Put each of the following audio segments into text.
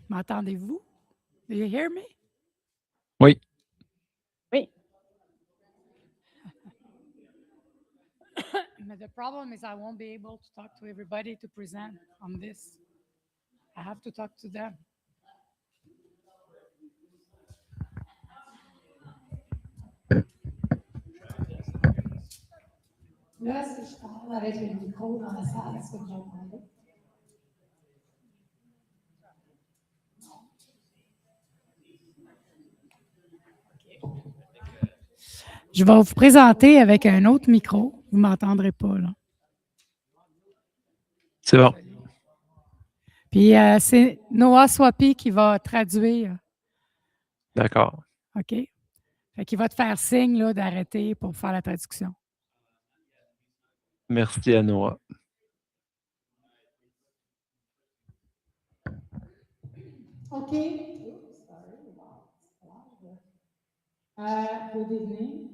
M'entendez-vous? Do you hear me? Oui. Oui. But the problem is I won't be able to talk to everybody to present on this. I have to talk to them. Là, si je parle avec le micro dans la salle, est-ce que vous m'entendez? Je vais vous présenter avec un autre micro. Vous ne m'entendrez pas, là. C'est bon. Puis, c'est Naskapi qui va traduire. D'accord. OK? Fait qu'il va te faire signe là, d'arrêter pour faire la traduction. Merci à Noah. OK. Oops, sorry. Wow. Good evening.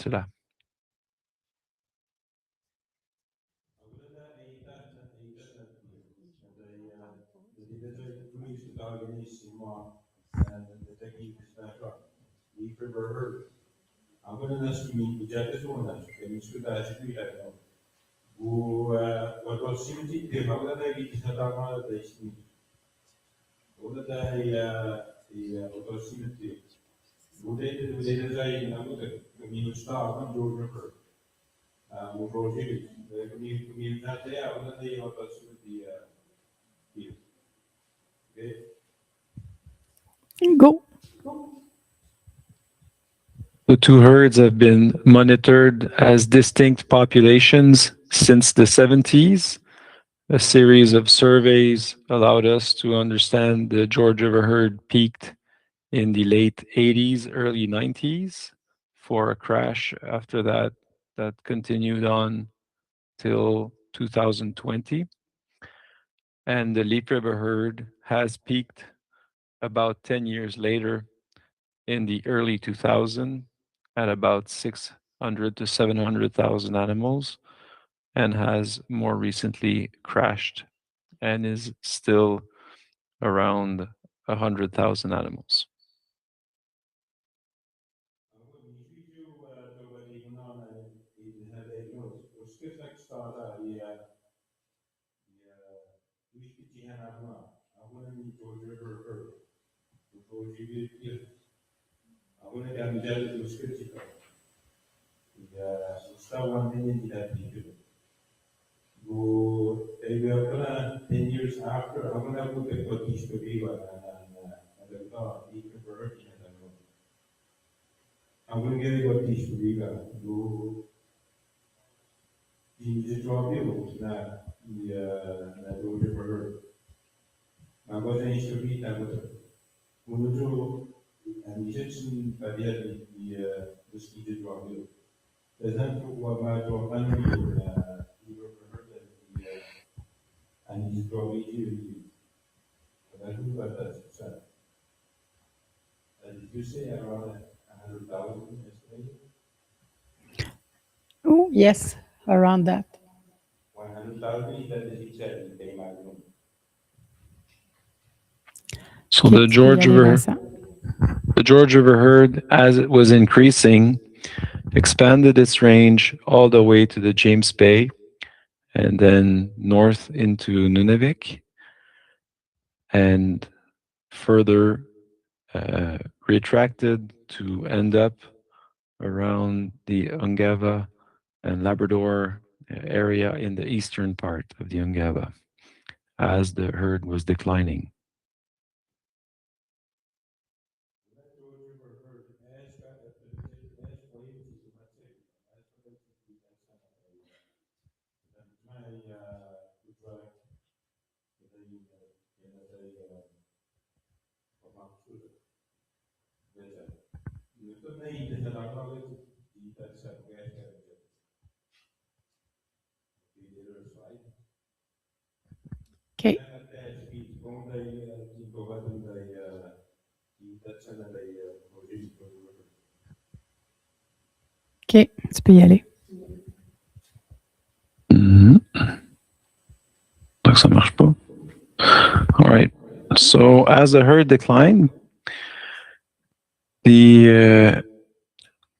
cela. Go. The two herds have been monitored as distinct populations since the 70s. A series of surveys allowed us to understand the George River herd peaked in the late 80s, early 90s for a crash after that that continued on till 2020. And the Leaf River herd has peaked about 10 years later in the early 2000s at about 600 to 700,000 animals and has more recently crashed and is still around 100,000 animals. Oh, yes, around that. So Ok, tu peux y aller, Vincent. the George River herd, as it was increasing, expanded its range all the way to the James Bay and then north into Nunavik and further retracted to end up around the Ungava and Labrador area in the eastern part of the Ungava as the herd was declining. Ok. Ok, tu peux y aller. Mhm. Donc ça marche pas. All right. So as the herd declined, the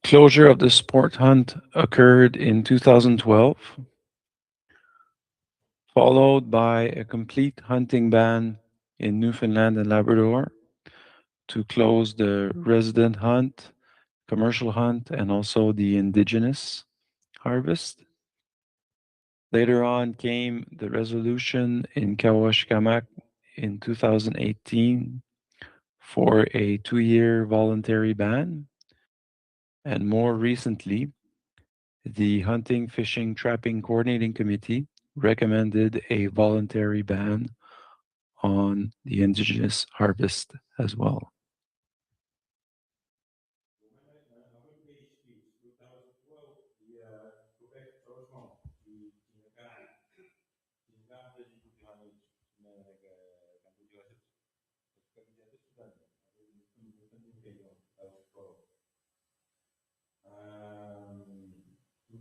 closure of the sport hunt occurred in 2012, followed by a complete hunting ban in Newfoundland and Labrador to close the resident hunt, commercial hunt, and also the indigenous harvest. Later on came the resolution in Kawashkamak in 2018 for a 2-year voluntary ban. And more recently, the Hunting, Fishing, Trapping Coordinating Committee recommended a voluntary ban on the indigenous harvest as well.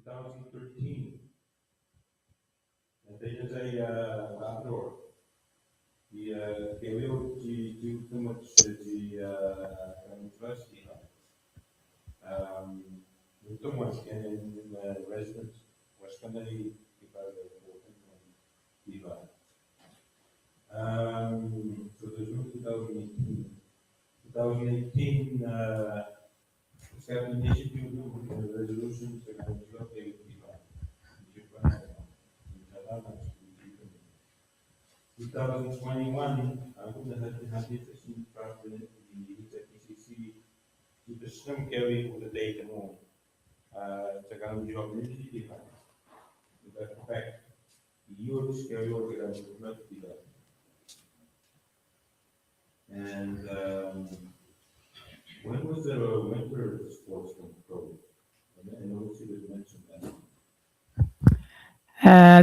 2013. En tijdens hij later die Caribou die too much die university too much in residence was kan hij die so there's no 2018. 2018 set an initiative resolution to locate the 2021, aku dah hati sesi peraturan di PCC di sistem carry untuk day temu. Sekarang job ini tidak, tidak perfect. Youth carry over dan not tidak. And when was the winter sports control? I noticed you did mention that.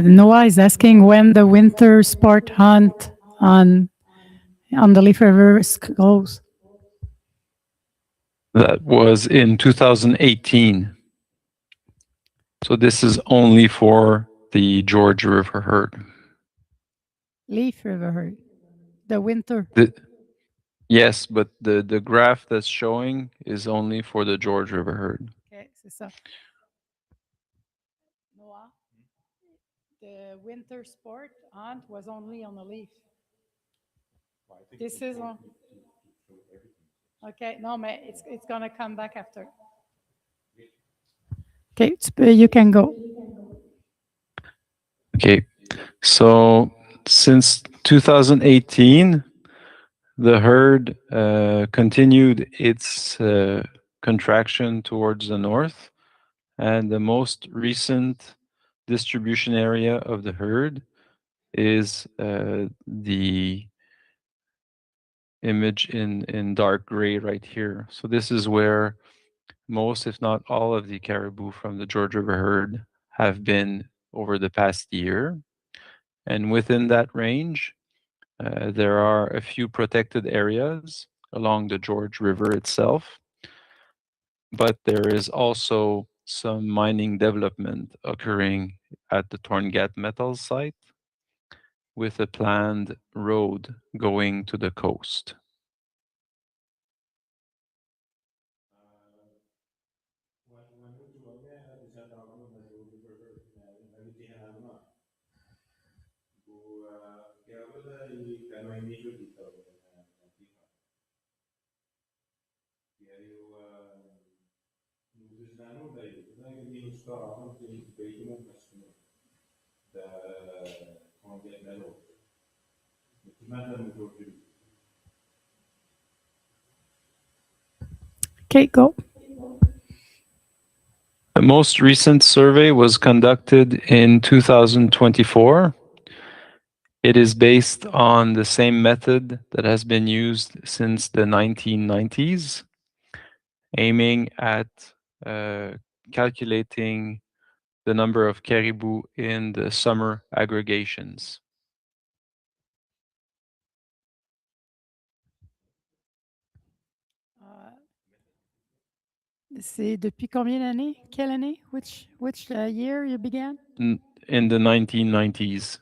Noah is asking when the winter sport hunt on the Leaf River goes. That was in 2018. So this is only for the George River herd. Leaf River herd. The winter. Yes, but the graph that's showing is only for the George River herd. Okay, c'est ça. Noah, the winter sport hunt was only on the Leaf. This is on. Okay, no, mais it's gonna come back after. Okay, you can go. Okay, so since 2018, the herd continued its contraction towards the north, and the most recent distribution area of the herd is the image in dark gray right here. So this is where most, if not all, of the caribou from the George River herd have been over the past year. And within that range, there are a few protected areas along the George River itself, but there is also some mining development occurring at the Torngat Metals site with a planned road going to the coast. Okay, go. The most recent survey was conducted in 2024. It is based on the same method that has been used since the 1990s, aiming at calculating the number of caribou in the summer aggregations. C'est depuis combien d'années? Quelle année? Which year you began? In the 1990s.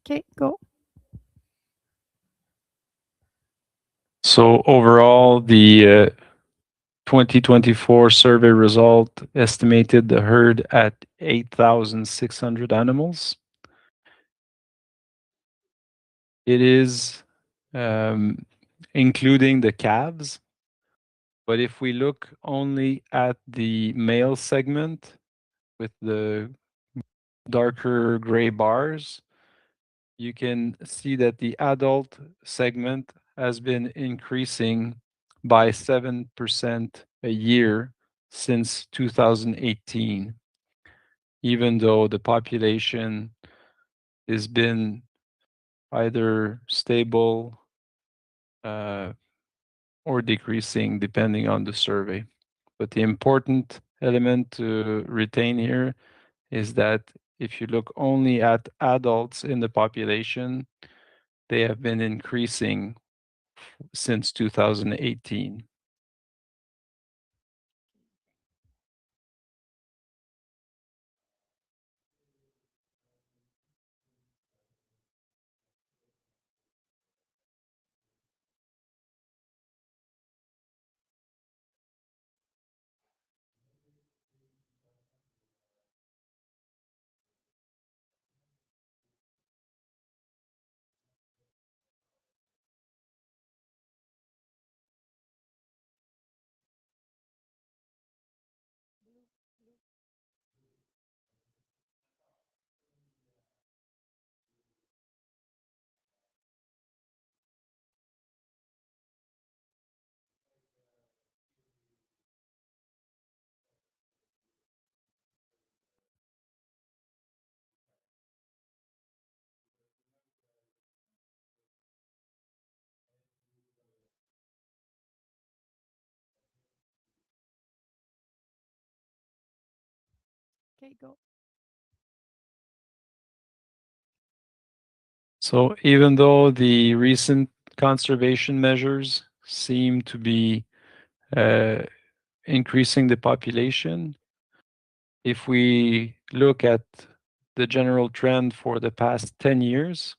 Okay, go. So overall, the 2024 survey result estimated the herd at 8,600 animals. It is including the calves. But if we look only at the male segment with the darker gray bars, you can see that the adult segment has been increasing by 7% a year since 2018, even though the population has been either stable uh, or decreasing depending on the survey. But the important element to retain here is that if you look only at adults in the population, they have been increasing since 2018. Okay, go. So even though the recent conservation measures seem to be uh, increasing the population, if we look at the general trend for the past 10 years,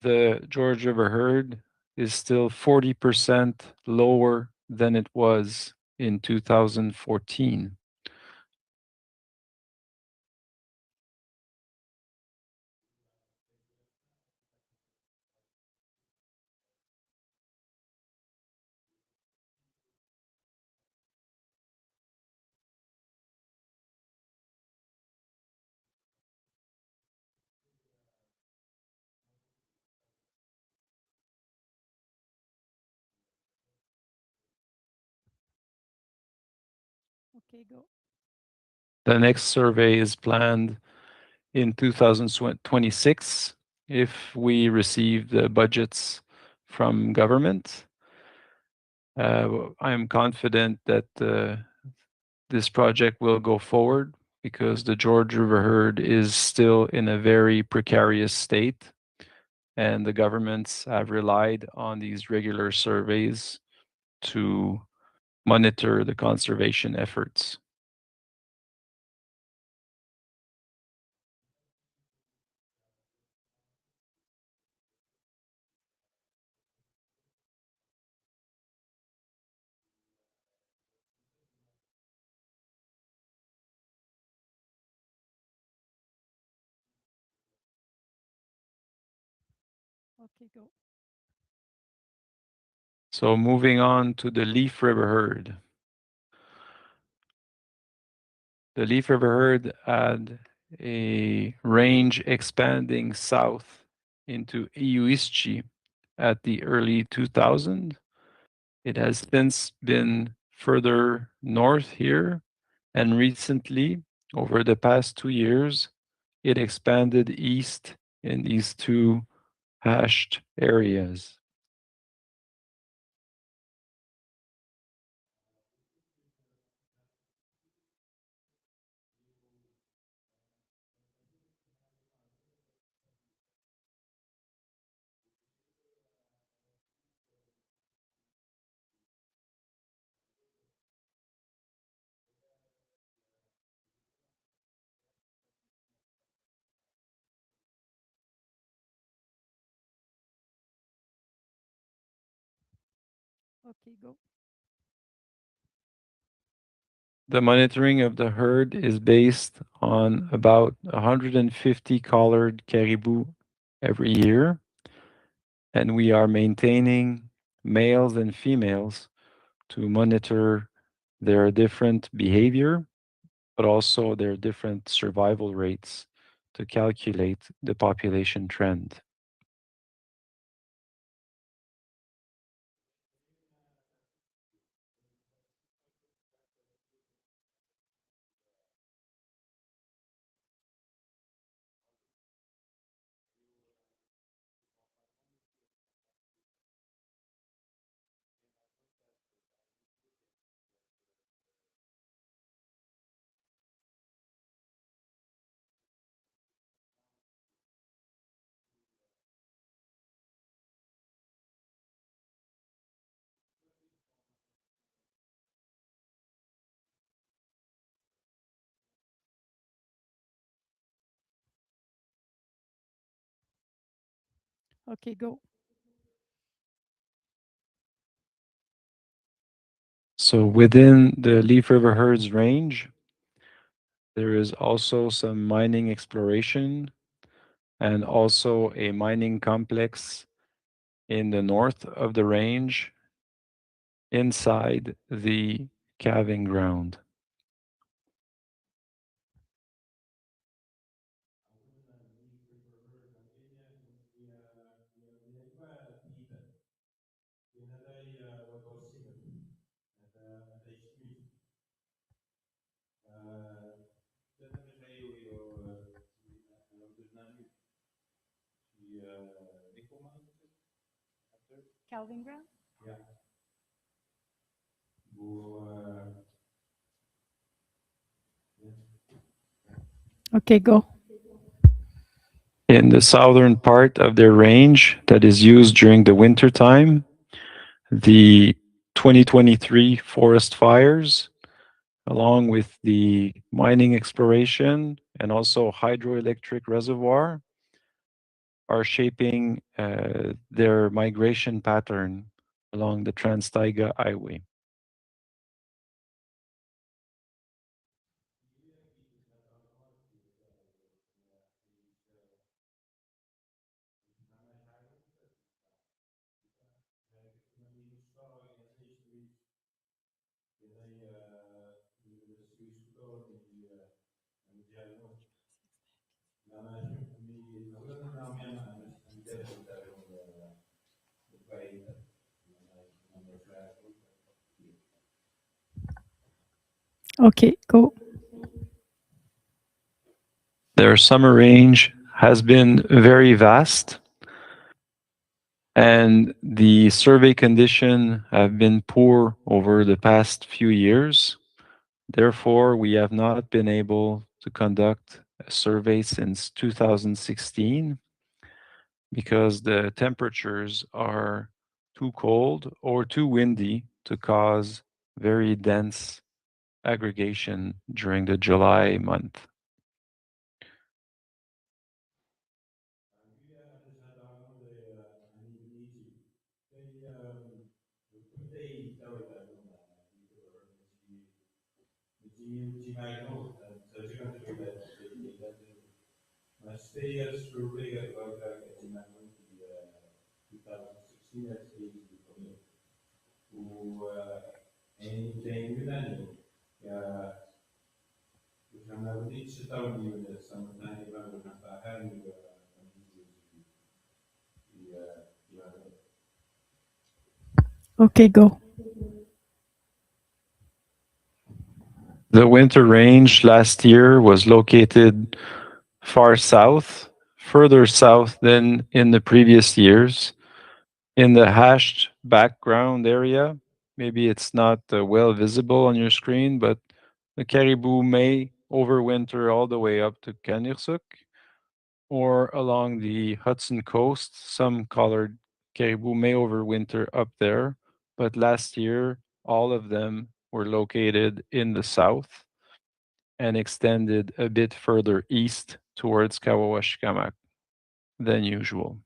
the George River herd is still 40% lower than it was in 2014. Okay, go. The next survey is planned in 2026 if we receive the budgets from government. I am confident that this project will go forward because the George River herd is still in a very precarious state, and the governments have relied on these regular surveys to monitor the conservation efforts. Okay, go. So moving on to the Leaf River herd. The Leaf River herd had a range expanding south into Iuischi at the early 2000s. It has since been further north here, and recently, over the past 2 years, it expanded east in these two hashed areas. Okay, go. The monitoring of the herd is based on about 150 collared caribou every year, and we are maintaining males and females to monitor their different behavior, but also their different survival rates to calculate the population trend. Okay, go. So within the Leaf River Herds range, there is also some mining exploration and also a mining complex in the north of the range inside the calving ground. Calvin Ground? Okay, go. In the southern part of their range that is used during the winter time, the 2023 forest fires, along with the mining exploration and also hydroelectric reservoir, are shaping their migration pattern along the Trans-Taiga Highway. Okay, go. Their summer range has been very vast, and the survey condition have been poor over the past few years. Therefore, we have not been able to conduct a survey since 2016 because the temperatures are too cold or too windy to cause very dense aggregation during the July month. Okay, go. The winter range last year was located far south, further south than in the previous years, in the hashed background area. Maybe it's not well visible on your screen, but the caribou may overwinter all the way up to Kanirsuk or along the Hudson coast. Some collared caribou may overwinter up there, but last year all of them were located in the south and extended a bit further east towards Kawawashikamak than usual.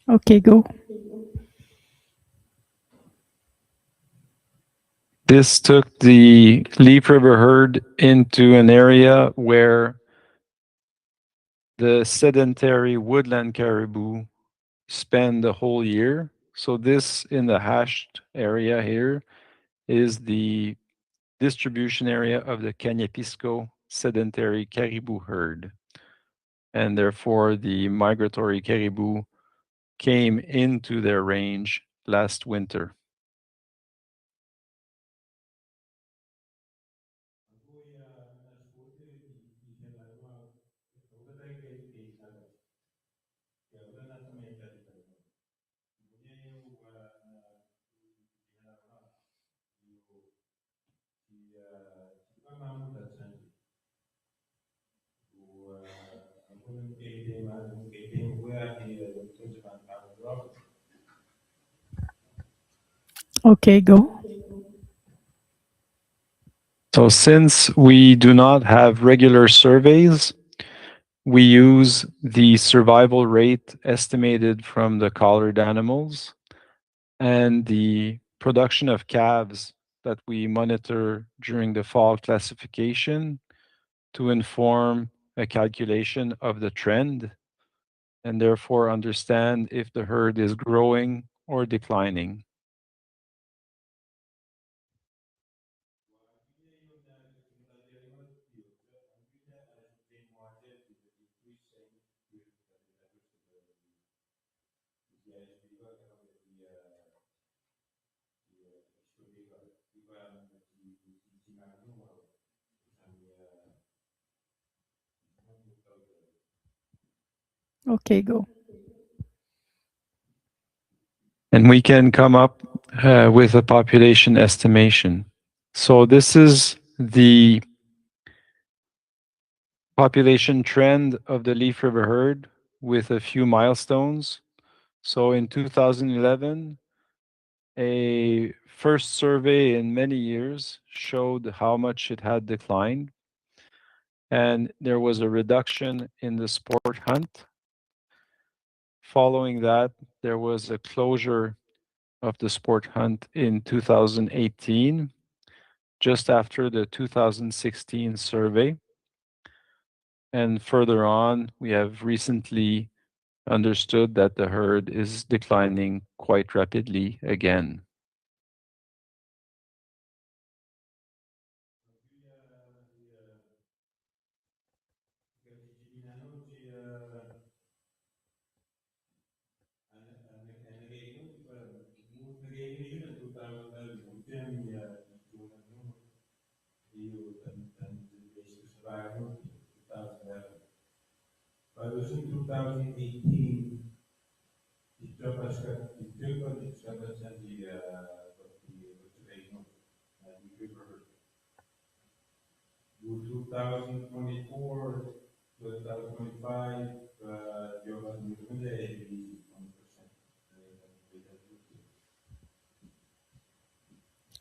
Okay, go. This took the Leaf River herd into an area where the sedentary woodland caribou spend the whole year. So this in the hashed area here is the distribution area of the Canyapisco sedentary caribou herd. And therefore the migratory caribou came into their range last winter. Okay, go. So since we do not have regular surveys, we use the survival rate estimated from the collared animals and the production of calves that we monitor during the fall classification to inform a calculation of the trend and therefore understand if the herd is growing or declining. Okay, go. And we can come up with a population estimation. So this is the population trend of the Leaf River herd with a few milestones. So in 2011, a first survey in many years showed how much it had declined. And there was a reduction in the sport hunt. Following that, there was a closure of the sport hunt in 2018, just after the 2016 survey. And further on, we have recently understood that the herd is declining quite rapidly again.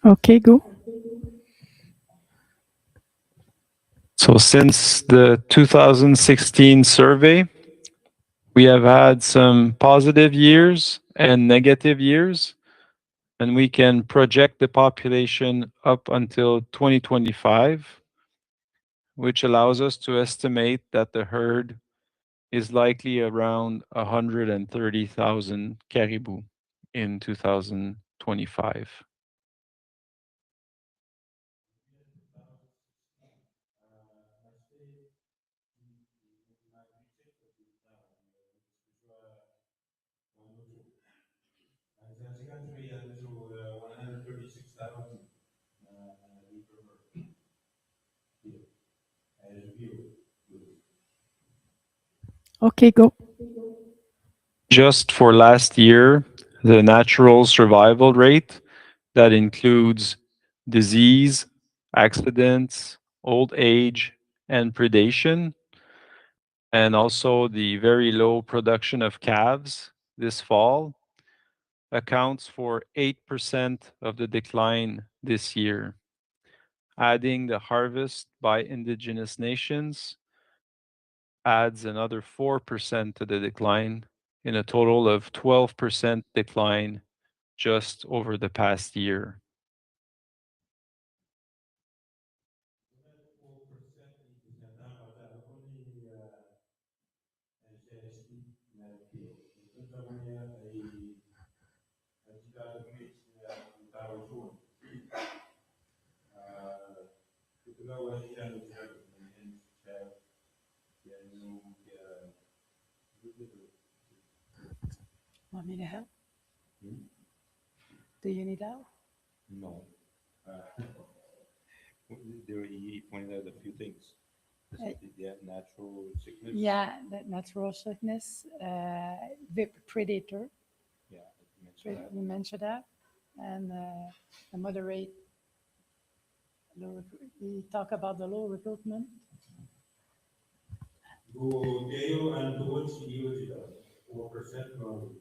Okay, go. So since the 2016 survey, we have had some positive years and negative years, and we can project the population up until 2025, which allows us to estimate that the herd is likely around 130,000 caribou in 2025. Okay, go. Just for last year, the natural survival rate that includes disease, accidents, old age, and predation, and also the very low production of calves this fall, accounts for 8% of the decline this year. Adding the harvest by indigenous nations adds another 4% to the decline in a total of 12% decline just over the past year. Want me to help? Do you need help? No. There he pointed out a few things. The natural sickness. Yeah, that natural sickness, predator. Yeah, you mentioned that. You mentioned that, and the moderate. We talk about the low recruitment. Bloqueio and towards digital 4% no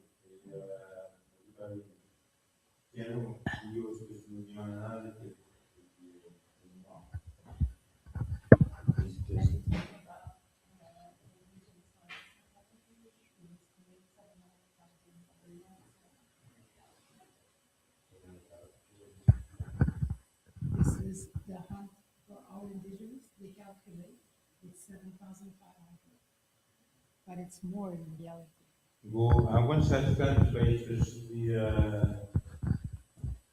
piano use personality. This is the hunt for all indigenous. They calculate it's 7,500, but it's more in reality. Go one second basis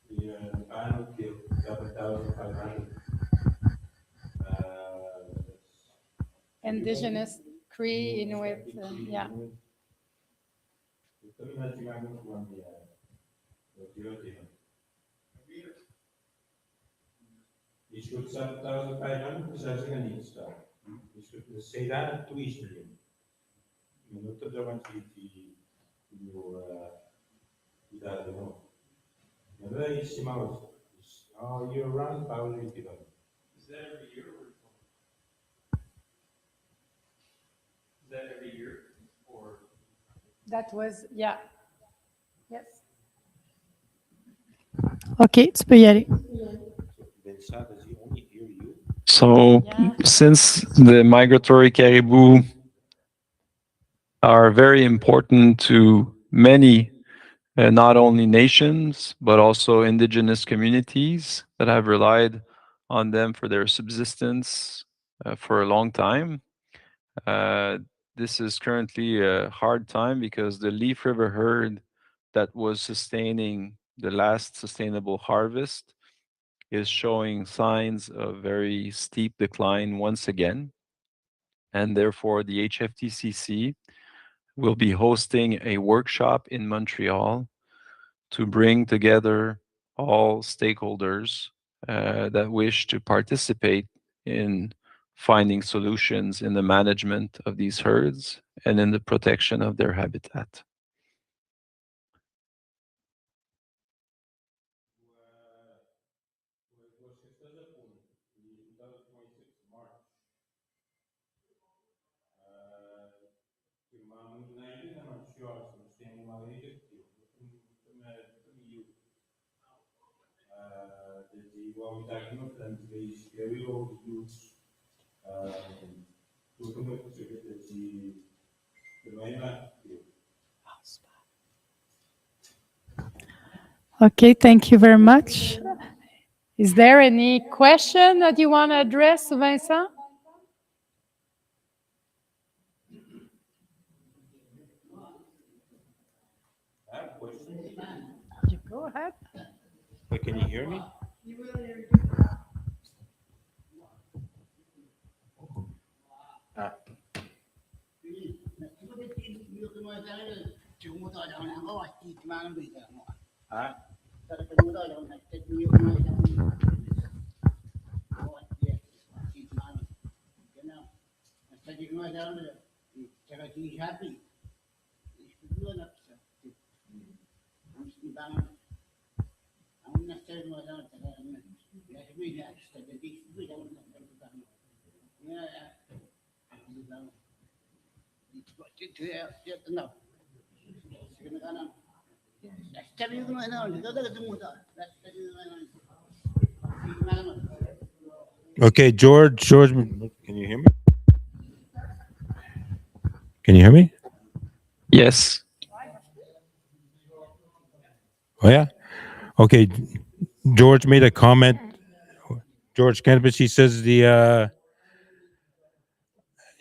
the final kill 7,500. Indigenous, Cree, Inuit, yeah. Je skulle 7,500 precies gaan niet staan. Je skulle say that to Eastern. Minuto de avanti di dare no. Non è issimamente. Oh, year round power is given. Is that every year? Is that every year? Or That was, yeah. Yes. Ok, tu peux y aller. Does he only hear you? So, Yeah. since the migratory caribou are very important to many, not only nations, but also indigenous communities that have relied on them for their subsistence for a long time. This is currently a hard time because the Leaf River herd that was sustaining the last sustainable harvest is showing signs of very steep decline once again. And therefore, the HFTCC will be hosting a workshop in Montreal to bring together all stakeholders that wish to participate in finding solutions in the management of these herds and in the protection of their habitat. Okay, thank you very much. Is there any question that you want to address, Vincent? I have a question. You go ahead. But can you hear me? Ah. Ah. Okay, George, can you hear me? Can you hear me? Yes. Oh yeah. Okay. George made a comment. George Cannabis. He says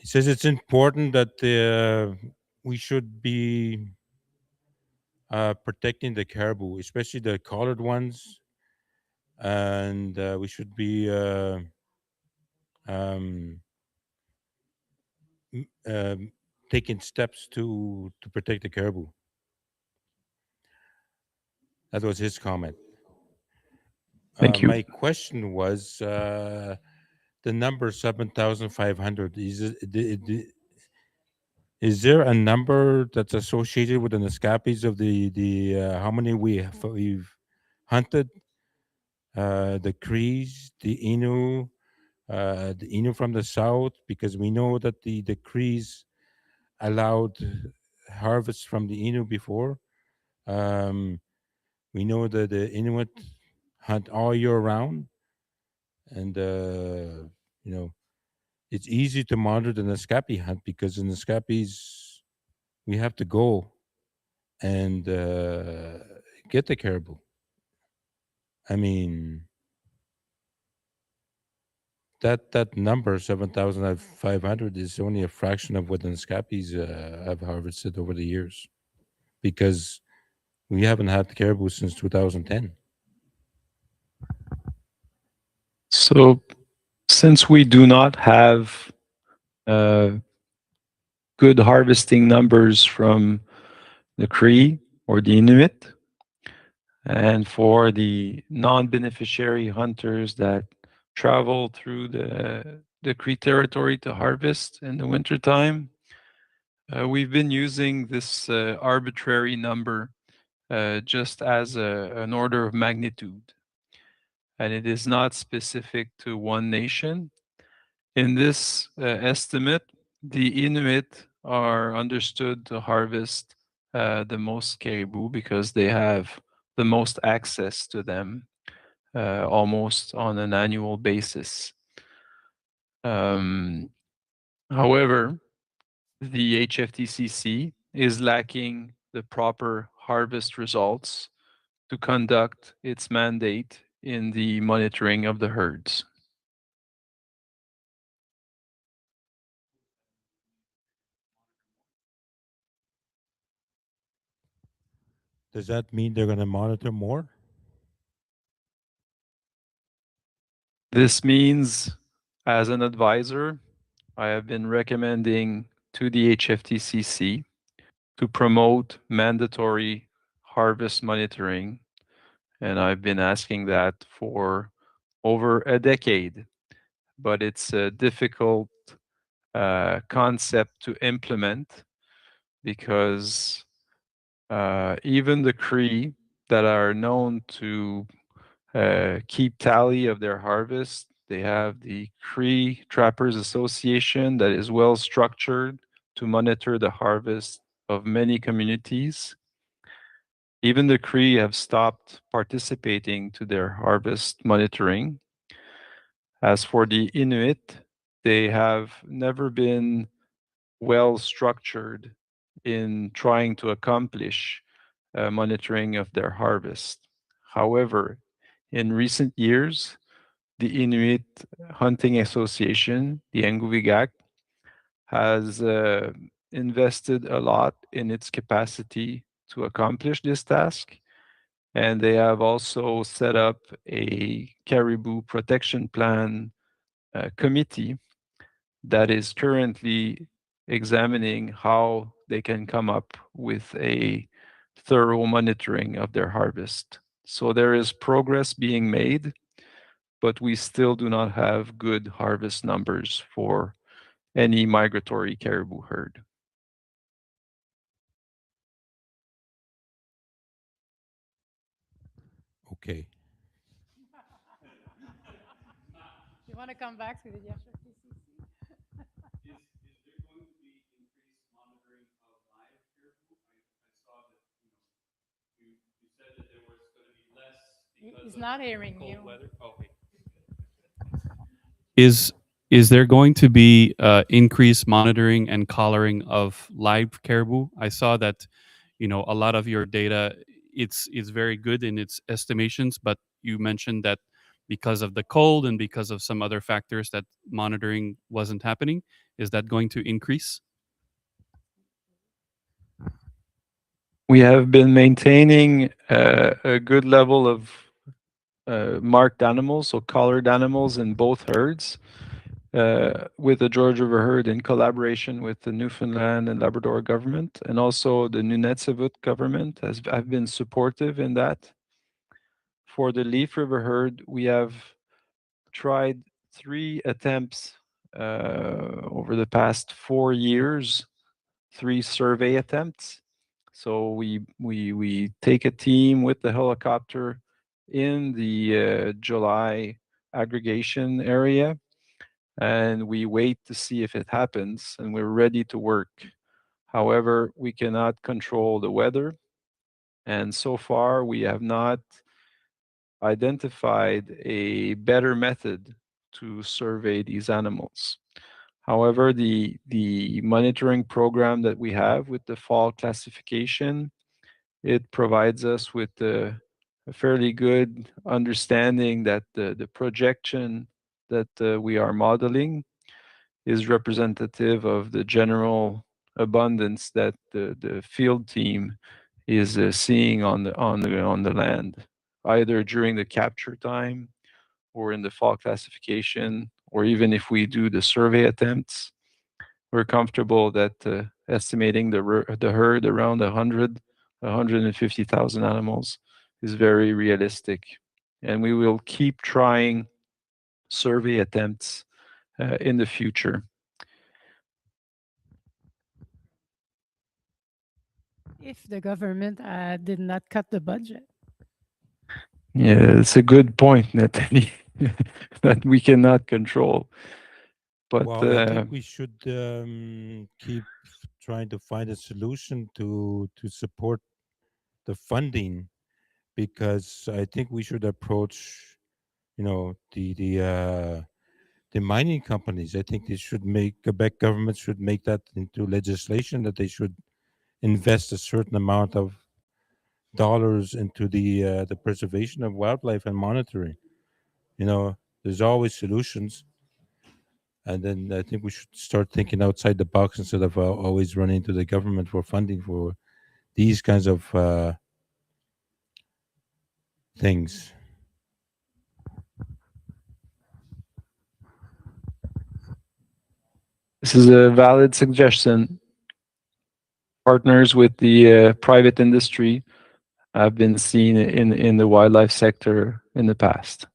it's important that we should be protecting the caribou, especially the collared ones, and we should be um, taking steps to protect the caribou. That was his comment. Thank you. My question was the number 7,500. Is there a number that's associated with the Naskapis of the how many we've hunted? The Crees, the Innu from the south, because we know that the Crees allowed harvest from the Innu before. Um, we know that the Inuit hunt all year round, and you know it's easy to monitor the Naskapi hunt because in the Naskapis we have to go and get the caribou. I mean that number 7,500 is only a fraction of what the Naskapis have harvested over the years because we haven't had caribou since 2010. So, since we do not have uh, good harvesting numbers from the Cree or the Inuit, and for the non-beneficiary hunters that travel through the Cree territory to harvest in the wintertime, we've been using this arbitrary number just as an order of magnitude, and it is not specific to one nation. In this estimate, the Inuit are understood to harvest the most caribou because they have the most access to them almost on an annual basis. Um, However, the HFTCC is lacking the proper harvest results to conduct its mandate in the monitoring of the herds. Does that mean they're going to monitor more? This means, as an advisor, I have been recommending to the HFTCC to promote mandatory harvest monitoring, and I've been asking that for over a decade, but it's a difficult concept to implement because even the Cree that are known to keep tally of their harvest, they have the Cree Trappers Association that is well structured to monitor the harvest of many communities. Even the Cree have stopped participating to their harvest monitoring. As for the Inuit, they have never been well structured in trying to accomplish monitoring of their harvest. However, in recent years, the Inuit Hunting Association, the Enguvigak, has invested a lot in its capacity to accomplish this task. And they have also set up a caribou protection plan committee that is currently examining how they can come up with a thorough monitoring of their harvest. So there is progress being made, but we still do not have good harvest numbers for any migratory caribou herd. Okay. You want to come back to the HFTCC? He's not hearing you. Is is there going to be increased monitoring and collaring of live caribou? I saw that, a lot of your data it's very good in its estimations, but you mentioned that because of the cold and because of some other factors that monitoring wasn't happening. Is that going to increase? We have been maintaining a good level of marked animals, so collared animals in both herds, with the George River herd in collaboration with the Newfoundland and Labrador government, and also the Nunavut government have been supportive in that. For the Leaf River herd, we have tried 3 attempts over the past 4 years, 3 survey attempts. So we take a team with the helicopter in the July aggregation area, and we wait to see if it happens, and we're ready to work. However, we cannot control the weather, and so far we have not identified a better method to survey these animals. However, the monitoring program that we have with the fall classification, it provides us with a fairly good understanding that the projection that we are modeling is representative of the general abundance that the field team is seeing on the land, either during the capture time or in the fall classification, or even if we do the survey attempts. We're comfortable that estimating the herd around 150,000 animals is very realistic, and we will keep trying survey attempts in the future. If the government did not cut the budget. Yeah, it's a good point, Natalie, that we cannot control. But Well, I think we should keep trying to find a solution to support the funding, because I think we should approach, the mining companies. I think they should make Quebec government should make that into legislation, that they should invest a certain amount of dollars into the preservation of wildlife and monitoring. There's always solutions, and then I think we should start thinking outside the box instead of always running to the government for funding for these kinds of things. this is a valid suggestion. Partners with the private industry have been seen in the wildlife sector in the past.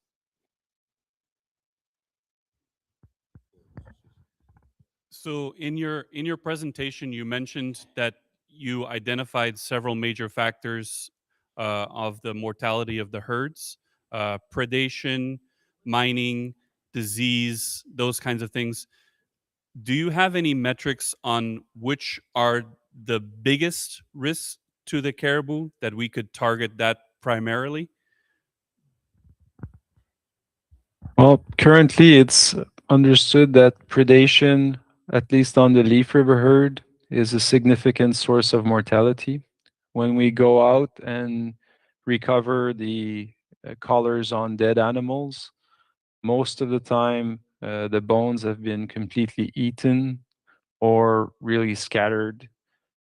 So in your presentation, you mentioned that you identified several major factors of the mortality of the herds: predation, mining, disease, those kinds of things. Do you have any metrics on which are the biggest risks to the caribou that we could target that primarily? Well, currently it's understood that predation, at least on the Leaf River herd, is a significant source of mortality. When we go out and recover the collars on dead animals, most of the time the bones have been completely eaten or really scattered,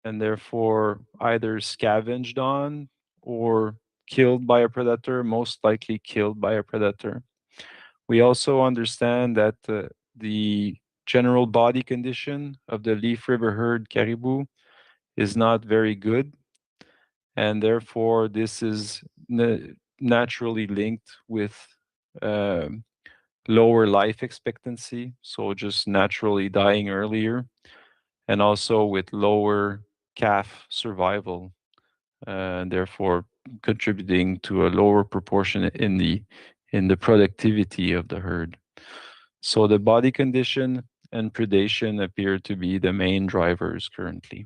and therefore either scavenged on or killed by a predator, most likely killed by a predator. We also understand that the general body condition of the Leaf River herd caribou is not very good, and therefore this is naturally linked with lower life expectancy, so just naturally dying earlier, and also with lower calf survival, and therefore contributing to a lower proportion in the productivity of the herd. So the body condition and predation appear to be the main drivers currently.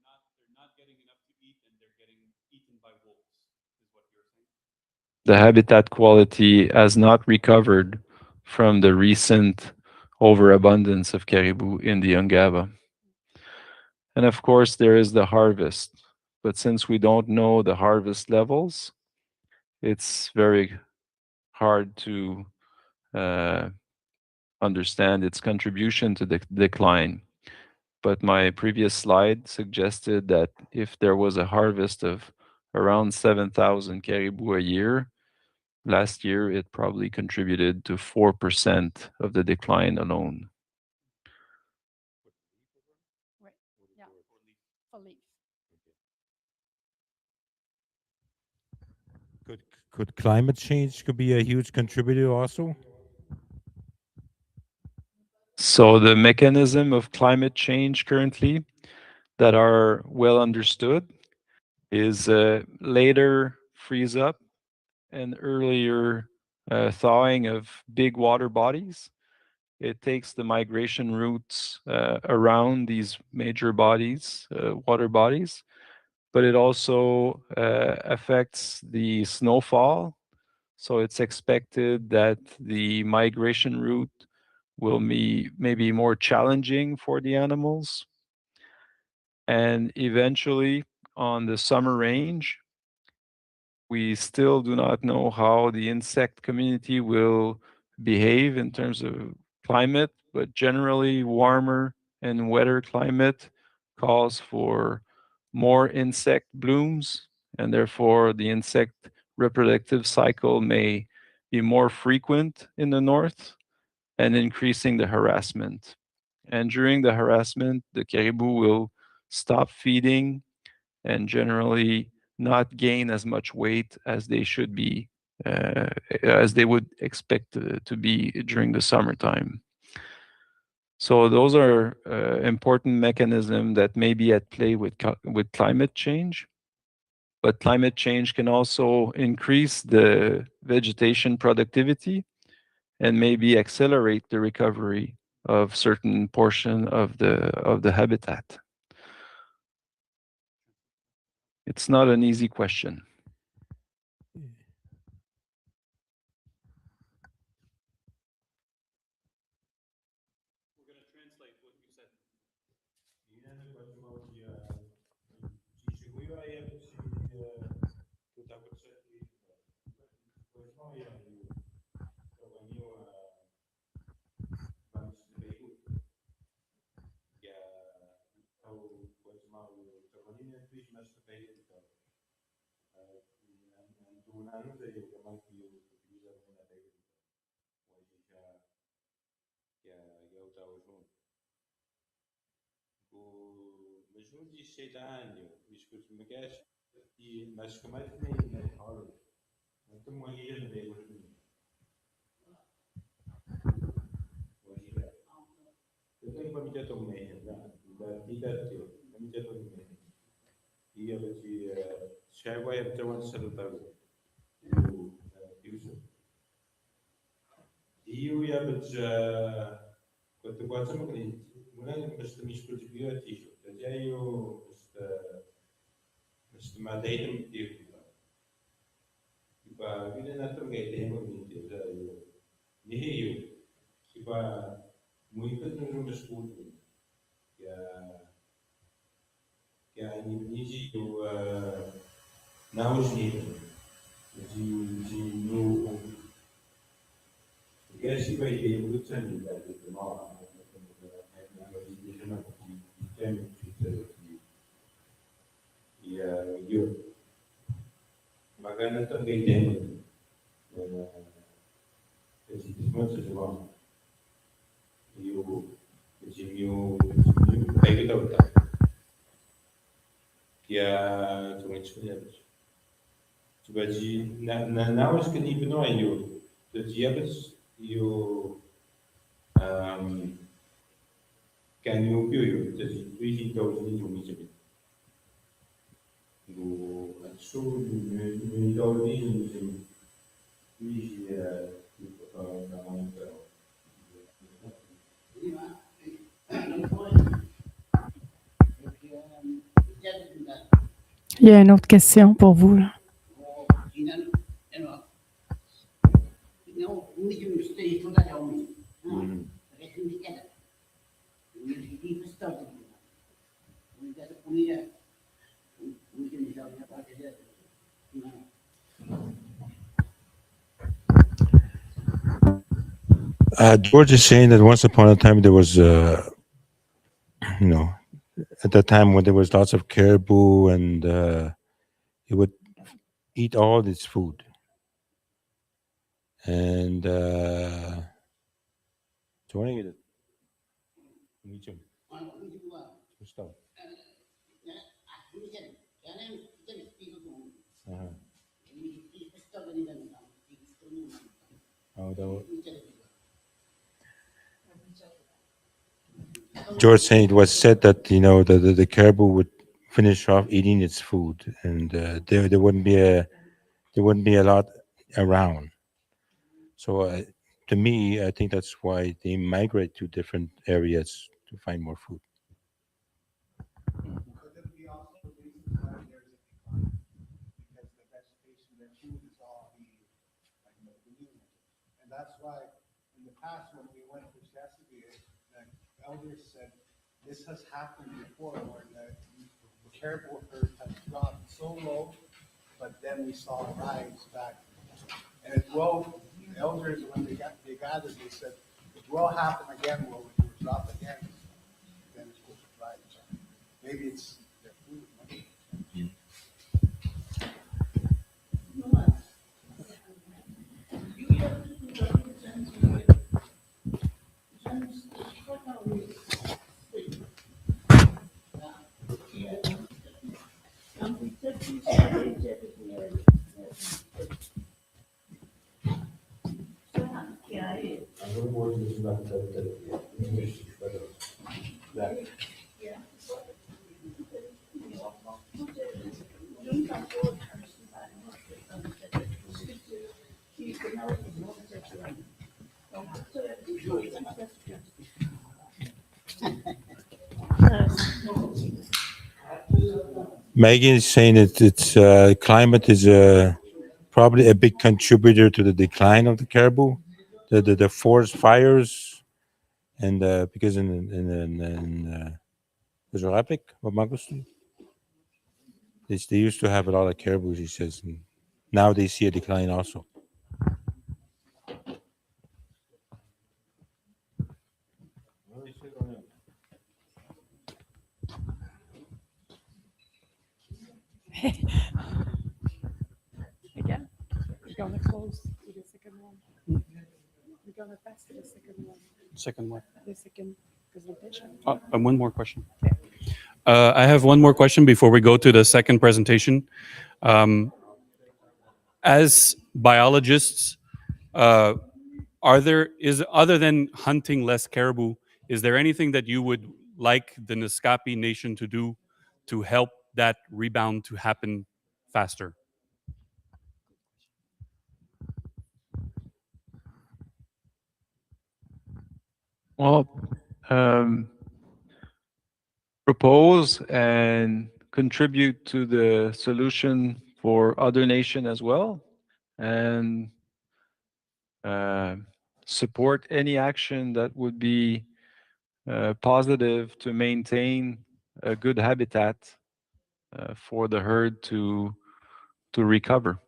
They're not getting enough to eat, and they're getting eaten by wolves, is what you're saying? The habitat quality has not recovered from the recent overabundance of caribou in the Ungava. And of course, there is the harvest. but since we don't know the harvest levels, it's very hard to understand its contribution to the decline. But my previous slide suggested that if there was a harvest of around 7,000 caribou a year, last year it probably contributed to 4% of the decline alone. Right, yeah, for leaf. Could climate change could be a huge contributor also? So the mechanism of climate change currently that are well understood is later freeze up and earlier thawing of big water bodies. It takes the migration routes around these major bodies, water bodies, but it also affects the snowfall. So it's expected that the migration route will be maybe more challenging for the animals. And eventually, on the summer range, we still do not know how the insect community will behave in terms of climate, but generally, warmer and wetter climate calls for more insect blooms, and therefore, the insect reproductive cycle may be more frequent in the north and increasing the harassment. And during the harassment, the caribou will stop feeding and generally not gain as much weight as they should be, as they would expect to be during the summertime. So those are important mechanisms that may be at play with climate change. But climate change can also increase the vegetation productivity and maybe accelerate the recovery of certain portion of the habitat. It's not an easy question. We're going to translate what you said. Mas não diz 6 anos, discurso me queres, mas como é que nem na escola? Então, uma guia não é hoje. Eu tenho para me ter tão meio, da vida teu, para me ter tão meio. E eu disse, chego a ter uma salutar. E eu ia dizer, quando eu gosto de mulher, mas também escolhi biotipo. Daí eu, mas madeira me tive. Tipo, a vida na tua guia tem muito inteiro. E eu, tipo, muitas não me escutam. Que a nível não os níveis de no que é se vai ter muito sanidade de nós e eu magana também tem esses desmanches de nós e o meu pega da outra que é são escolhidos tipo de na os que nível não é eu de diabos e o can you feel the reading those into do sul do origem Il y a une autre question pour vous, là. George is saying that once upon a time there was, you know, at that time when there was lots of caribou and it would eat all its food. And do you want to get it? Me too. Stop. Uh-huh. Oh, that was... George saying it was said that the caribou would finish off eating its food, and there wouldn't be a lot around. So to me, I think that's why they migrate to different areas to find more food. Could it be also the reason why there's a decline? Because the vegetation, their food is all the, like, green. And that's why in the past, when we went to Chesapeake, the elders said, this has happened before where the caribou herd has dropped so low, but then we saw a rise back. And it will, the elders, when they gathered, they said, it will happen again, where it will drop again, then it will rise. Maybe it's their food. Megan is saying that it's climate is probably a big contributor to the decline of the caribou, the forest fires, and because in Jurassic, they used to have a lot of caribou, he says, and now they see a decline also. Again, we're gonna close to the second one. We're gonna pass to the second one, Second one. the second presentation. And one more question. I have one more question before we go to the second presentation. As biologists, other than hunting less caribou, is there anything that you would like the Naskapi Nation to do to help that rebound to happen faster? Well, propose and contribute to the solution for other nation as well, and support any action that would be positive to maintain a good habitat for the herd to recover.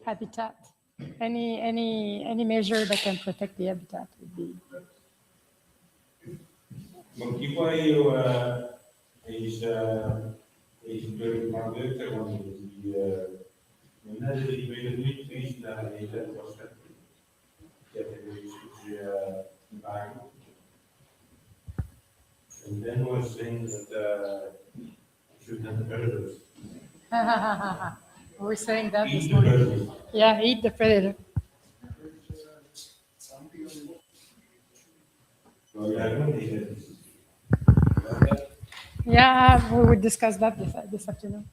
Habitat. Any measure that can protect the habitat would be. Bom, que foi eles perguntaram que na derivação muito triste da região da costa, que é de bairro. And then was saying that should have predators. We're saying that this Eat the morning. predators. Yeah, eat the predator. So yeah, I don't think that this is. Yeah, we would discuss that this afternoon.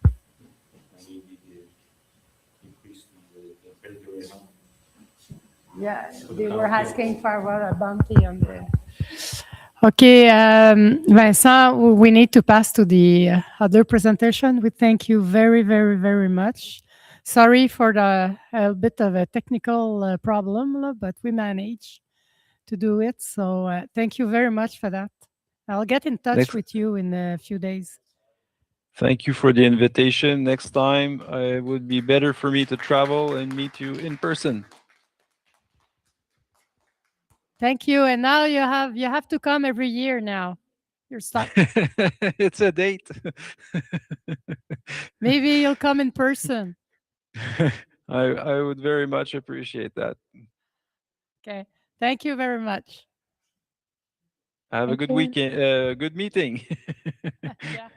Yeah, they were asking for a bounty on the. Okay, Vincent, we need to pass to the other presentation. We thank you very, very, very much. Sorry for the a bit of a technical problem, but we managed to do it. So thank you very much for that. I'll get in touch Next, with you in a few days. thank you for the invitation. Next time, it would be better for me to travel and meet you in person. Thank you. And now you have to come every year now. You're stuck. It's a date. Maybe you'll come in person. I would very much appreciate that. Okay. Thank you very much. Have a Thank good you. weekend, good meeting. Yeah.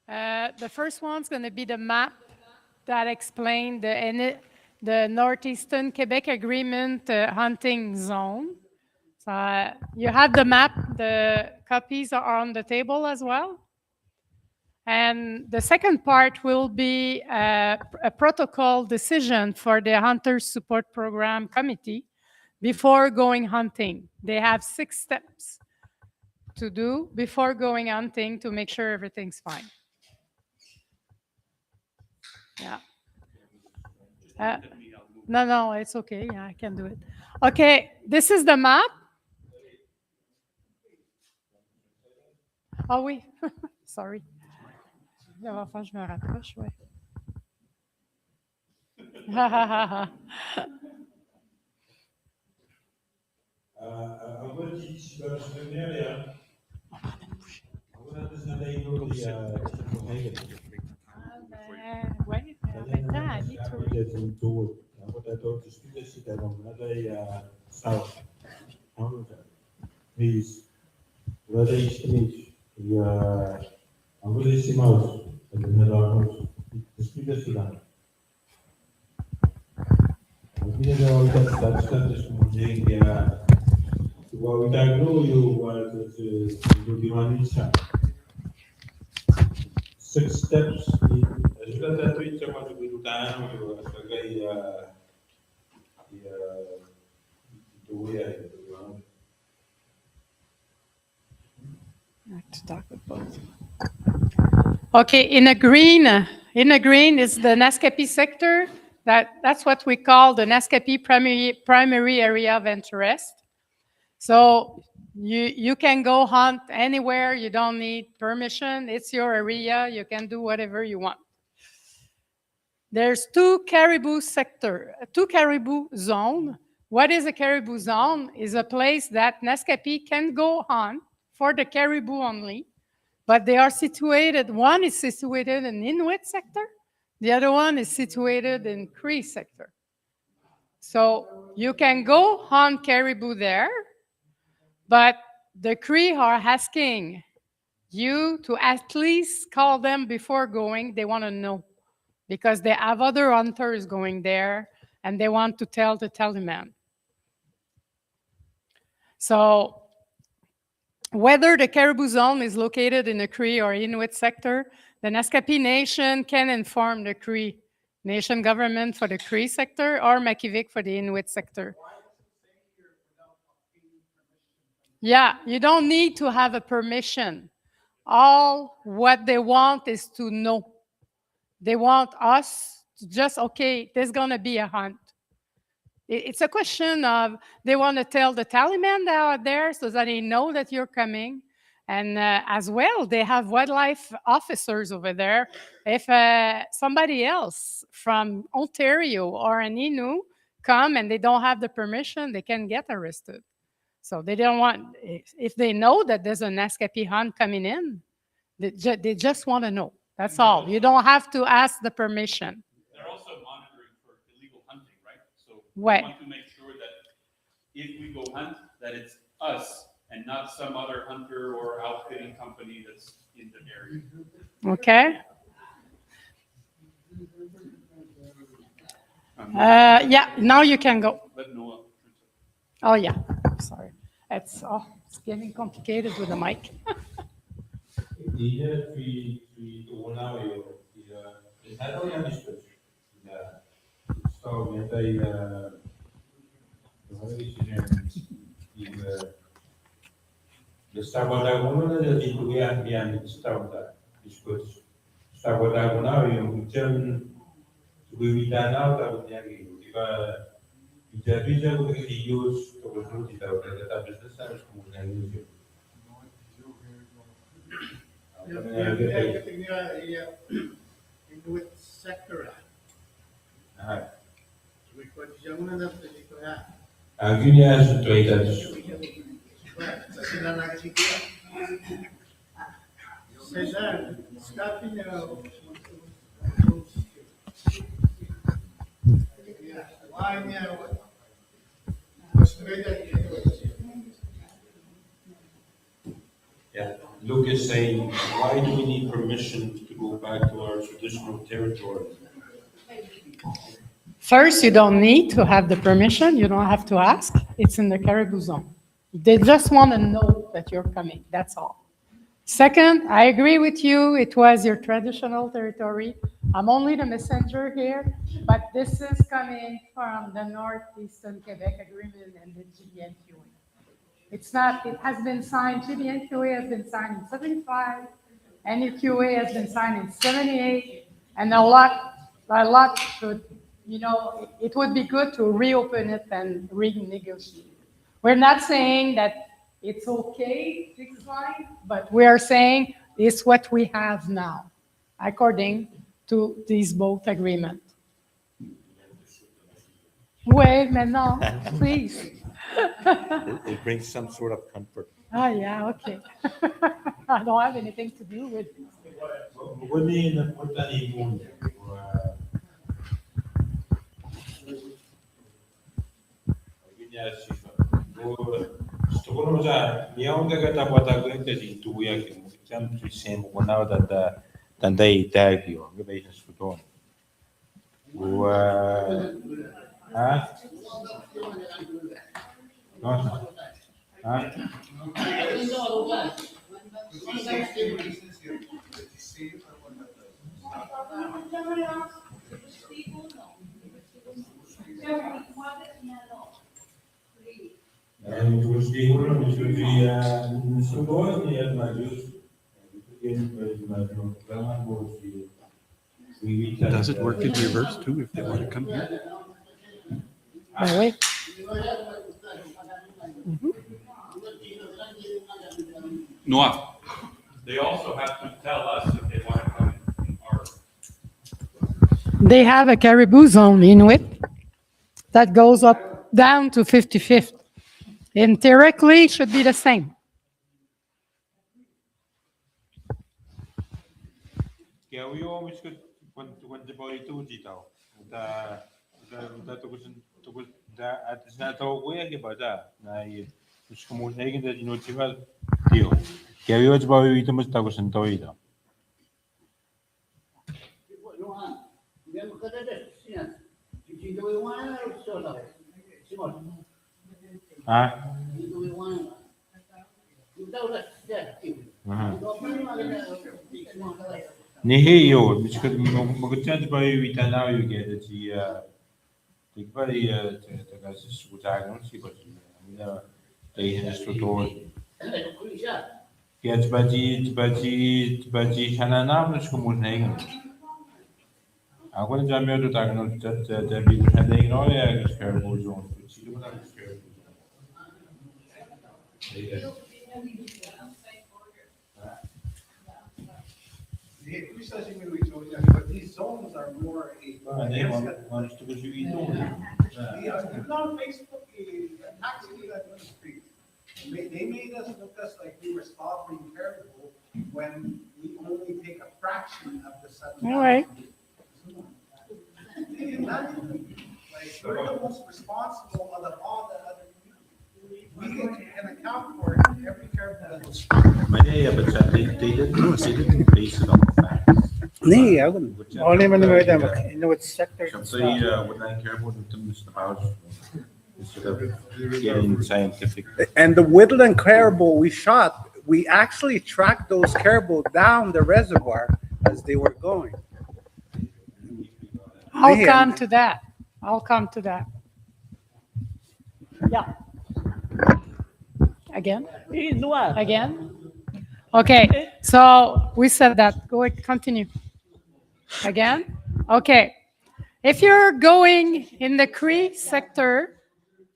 The first one's going to be the map that explains the Northeastern Quebec Agreement hunting zone. So you have the map. The copies are on the table as well. And the second part will be a protocol decision for the Hunters Support Program Committee before going hunting. They have 6 steps to do before going hunting to make sure everything's fine. Yeah. No, it's okay. Yeah, I can do it. Okay, this is the map. Ah oui, sorry. Enfin, je me rapproche, ouais. I'm going to teach you about an area. What is the name of the Ouais, en même temps, aller through. south. Please, where they speak, I'm going to see mouse, and then the house. The speakers to that. I'm going to go to that stand this morning, ويتاجروا يديرون 6 steps أجل تتويج كما تقولوا تعالوا وسجى To talk with both. Okay, in a green is the Naskapi sector. That's what we call the Naskapi primary area of interest. So you can go hunt anywhere. You don't need permission. It's your area. You can do whatever you want. There's two caribou zone. What is a caribou zone? Is a place that Naskapi can go hunt for the caribou only, but they are situated, one is situated in Inuit sector, the other one is situated in Cree sector. So you can go hunt caribou there, but the Cree are asking you to at least call them before going. They want to know because they have other hunters going there and they want to tell the Teleman. So whether the caribou zone is located in the Cree or Inuit sector, the Naskapi Nation can inform the Cree Nation government for the Cree sector or Makivik for the Inuit sector. Yeah, you don't need to have a permission. All what they want is to know. They want us to just, okay, there's going to be a hunt. It's a question of they want to tell the Taliban that are there so that they know that you're coming. And as well, they have wildlife officers over there. If somebody else from Ontario or an Innu come and they don't have the permission, they can get arrested. So they don't want, if they know that there's a Naskapi hunt coming in, they just want to know. That's all. You don't have to ask the permission. They're also monitoring for illegal hunting, right? So Right. we want to make sure that if we go hunt, that it's us and not some other hunter or outfitting company that's in the area. Okay. Yeah, now you can go. Let Noah. Oh, yeah. Sorry. It's getting complicated with the mic. Inuit sector. Yeah, Luke is saying, why do we need permission to go back to our traditional territory? First, you don't need to have the permission. You don't have to ask. It's in the caribou zone. They just want to know that you're coming. That's all. Second, I agree with you. It was your traditional territory. I'm only the messenger here, but this is coming from the Northeastern Quebec Agreement and the GBNQA. It's not, it has been signed, GBNQA has been signed in 75, NUQA has been signed in 78, and a lot should, it would be good to reopen it and renegotiate. We're not saying that it's okay, fixed line, but we are saying it's what we have now, according to these both agreements. Wait, maintenant, please. It brings some sort of comfort. Oh, yeah, okay. I don't have anything to do with it. Huh? Terus di hulu di Sumbawa ni ada maju. Does it work in reverse too if they want to come here? Ben oui. Noah. They also have to tell us if they want to come in our. They have a caribou zone, Inuit, that goes up down to 55th. And theoretically, it should be the same. Kaya yung miskud kung boy itu dito. Da tugus da at na to ko ya ke bada na yi miskumo na yin da dino tiba dio. Kaya yung boy itu mus tagus to ida. Ah. Nihi yo, miskud magutjan boy ita na you get it the body the guys is good I don't see but they has to do get baji hana na miskumo na yin. Ako na jamyo to tagno that be hana yin no ya is Caribou zone. See what I'm scared. The research we showed you, but these zones are more a. They want to go to eat. No, Facebook, actually, that was free. They made us look us like we were slaughtering caribou when we only take a fraction of the 7,000. All right. Like, we're the most responsible of all the other communities. We can account for every caribou that was. Yeah, but they didn't base it on the facts. Nee, only when we them, you know, it's sector. So what I care about the house instead of getting scientific. And the woodland caribou we shot, we actually tracked those caribou down the reservoir as they were going. I'll Man. come to that. I'll come to that. Yeah. Again? Again? Okay, so we said that. Go ahead, continue. Again? Okay. If you're going in the Cree sector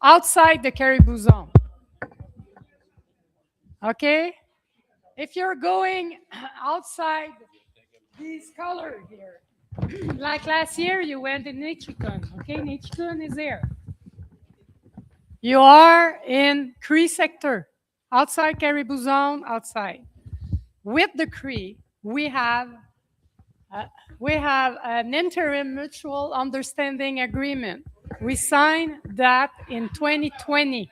outside the Caribou zone, okay? If you're going outside these colors here, like last year you went in Nichikun, okay? Nichikun is there. You are in Cree sector, outside Caribou zone, outside. With the Cree, we have an interim mutual understanding agreement. We signed that in 2020.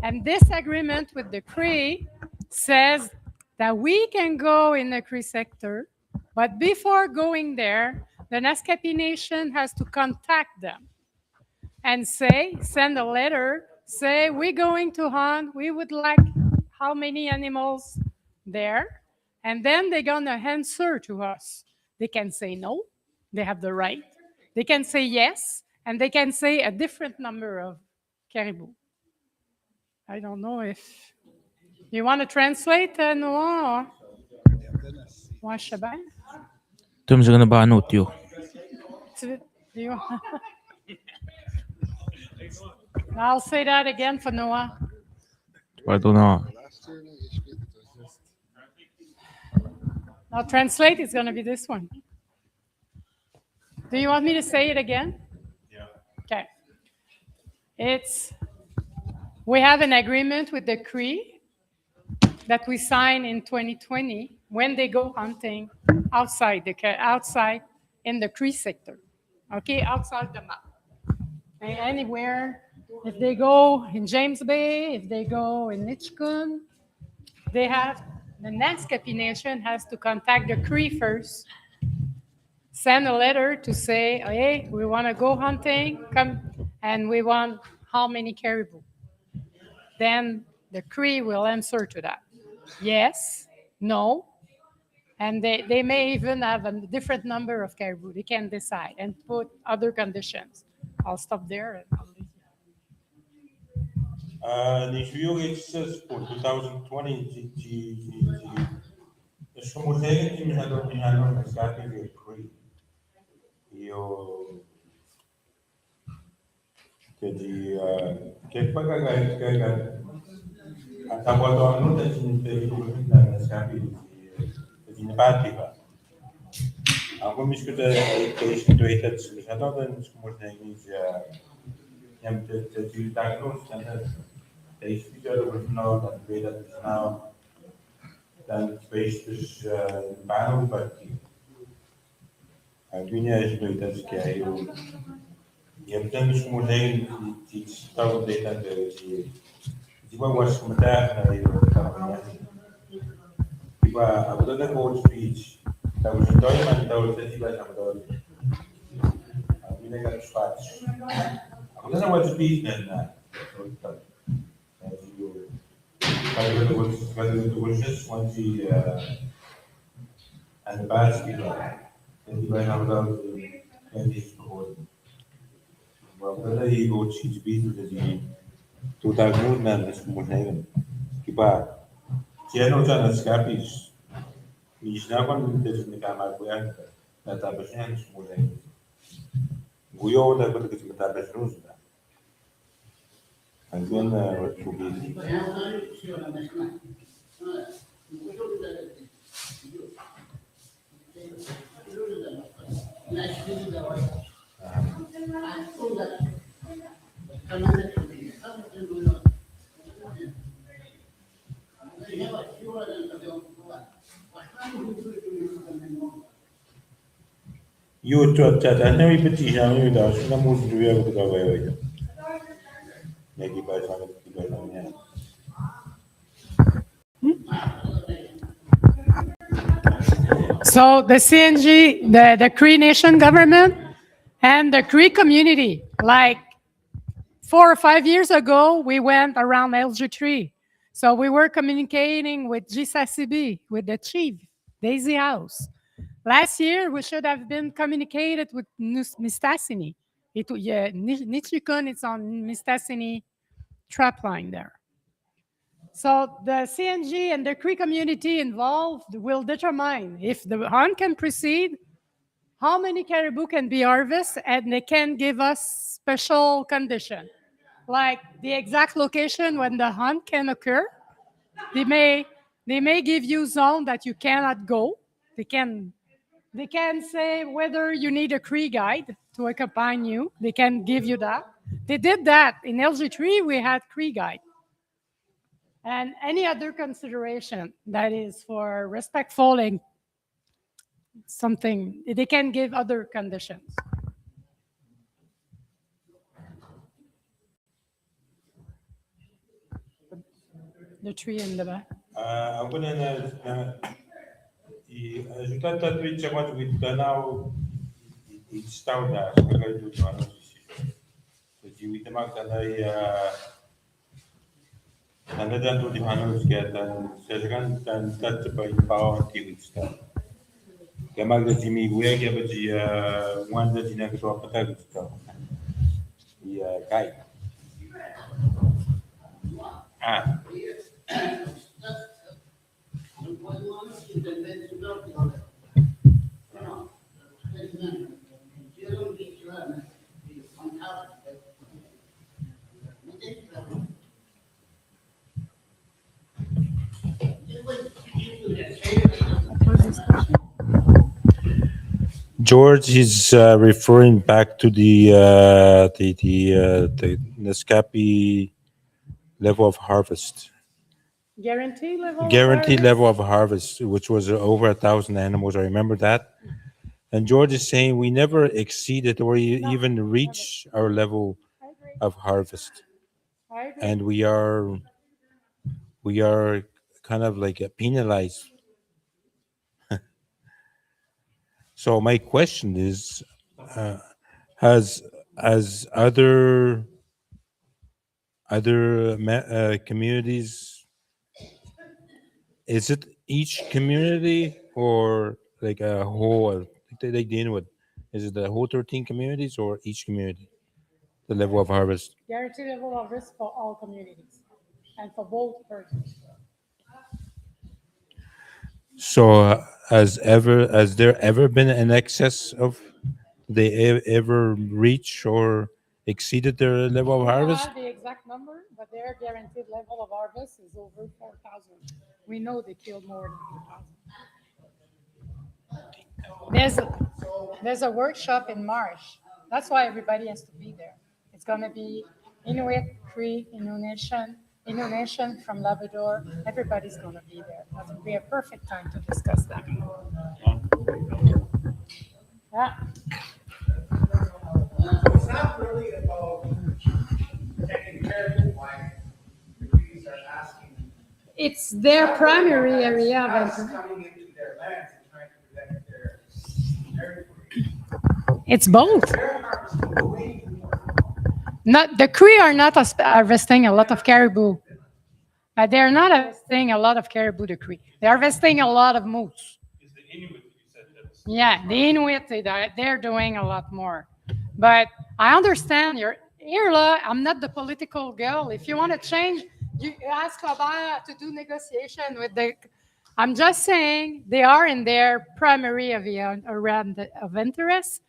And this agreement with the Cree says that we can go in the Cree sector, but before going there, the Naskapi Nation has to contact them and send a letter, say, we're going to hunt, we would like how many animals there, and then they're gonna answer to us. They can say no, they have the right. They can say yes, and they can say a different number of caribou. I don't know if you want to translate, Noah? Moi, je sais bien. Estamos jogando Banu, tio. Do you- I'll say that again for Noah. Pardon, não. Now translate, it's going to be this one. Do you want me to say it again? Yeah. Okay. We have an agreement with the Cree that we signed in 2020 when they go hunting outside in the Cree sector. Okay, outside the map. And anywhere, if they go in James Bay, if they go in Nichikun, the Naskapi Nation has to contact the Cree first, send a letter to say, hey, we want to go hunting, come, and we want how many caribou. Then The Cree will answer to that. Yes, no, and they may even have a different number of caribou. They can decide and put other conditions. I'll stop there. And I'll leave you. The jury for 2020, the Shumusega team had on Naskapi very great. Che poi che a quando non è in Naskapi in Bativa. Ako misku da education to it at Sumishado, then more thing is to diagnose and the speaker was now that way that is now then space is panel, but I mean, as we that's scary. You have done some more thing to start data the one was from that I would have whole speech that was enjoyment that was the I mean, I got spots. I don't know what speech then. Whether it was just one and the bad speaker, and he went out of his recording. Well, whether he go to be to the 2000 and this morning, Kiba, Tiano Jan Scapis, he's now one that is in the camera that I was hands morning. We all never get to the rooms. And then what to be. You thought that I never put you down, you know, so I'm going to be able to go away with you. Maybe by some of the people, yeah. So the CNG, the Cree Nation government, and the Cree community, like 4 or 5 years ago, we went around LG3. So we were communicating with GSACB, with the chief, Daisy House. Last year, we should have been communicated with Mistassini. Nichikun is on Mistassini trap line there. So the CNG and the Cree community involved will determine if the hunt can proceed, how many caribou can be harvested, and they can give us special condition, like the exact location when the hunt can occur. They may give you zone that you cannot go. They can say whether you need a Cree guide to accompany you. They can give you that. They did that in LG3. We had Cree guide. And any other consideration that is for respectful and something, they can give other conditions. The tree in the back. I'm going to ajudar tanto a chamar de canal e está o das, que é do ano de o item que anda dentro de manos que é seja grande tanto para ir para o antigo está. Que é mais de amigo é que é de anda de negócio para pagar está. E cai. Ah. George is referring back to the Naskapi level of harvest. Guarantee level of harvest, which was over 1,000 animals. I remember that. And George is saying we never exceeded or even reached our level of harvest, and we are kind of like penalized. So my question is, has other other communities? Is it each community or like a whole? Like the Inuit, is it the whole 13 communities or each community? The level of harvest. Guaranteed level of risk for all communities and for both persons. So has there ever been an excess of they ever reach or exceeded their level of I don't harvest? have the exact number, but their guaranteed level of harvest is over 4,000. We know they killed more than 4,000. There's a workshop in March. That's why everybody has to be there. It's going to be Inuit, Cree, Indonesian from Labrador. Everybody's going to be there. That would be a perfect time to discuss that. Yeah. It's not really about taking care of why the Crees are asking. It's their primary area of Us interest. coming into their lands and trying to protect their territory. It's both. They're harvesting way more. Not the Cree are not harvesting a lot of caribou. They're not harvesting a lot of caribou. The Cree. They're harvesting a lot of moose. Is the Inuit you said that's Yeah, the Inuit they're doing a lot more. But I understand your Irla. I'm not the political girl. If you want to change, you ask Robert to do negotiation with the. I'm just saying they are in their primary area of interest.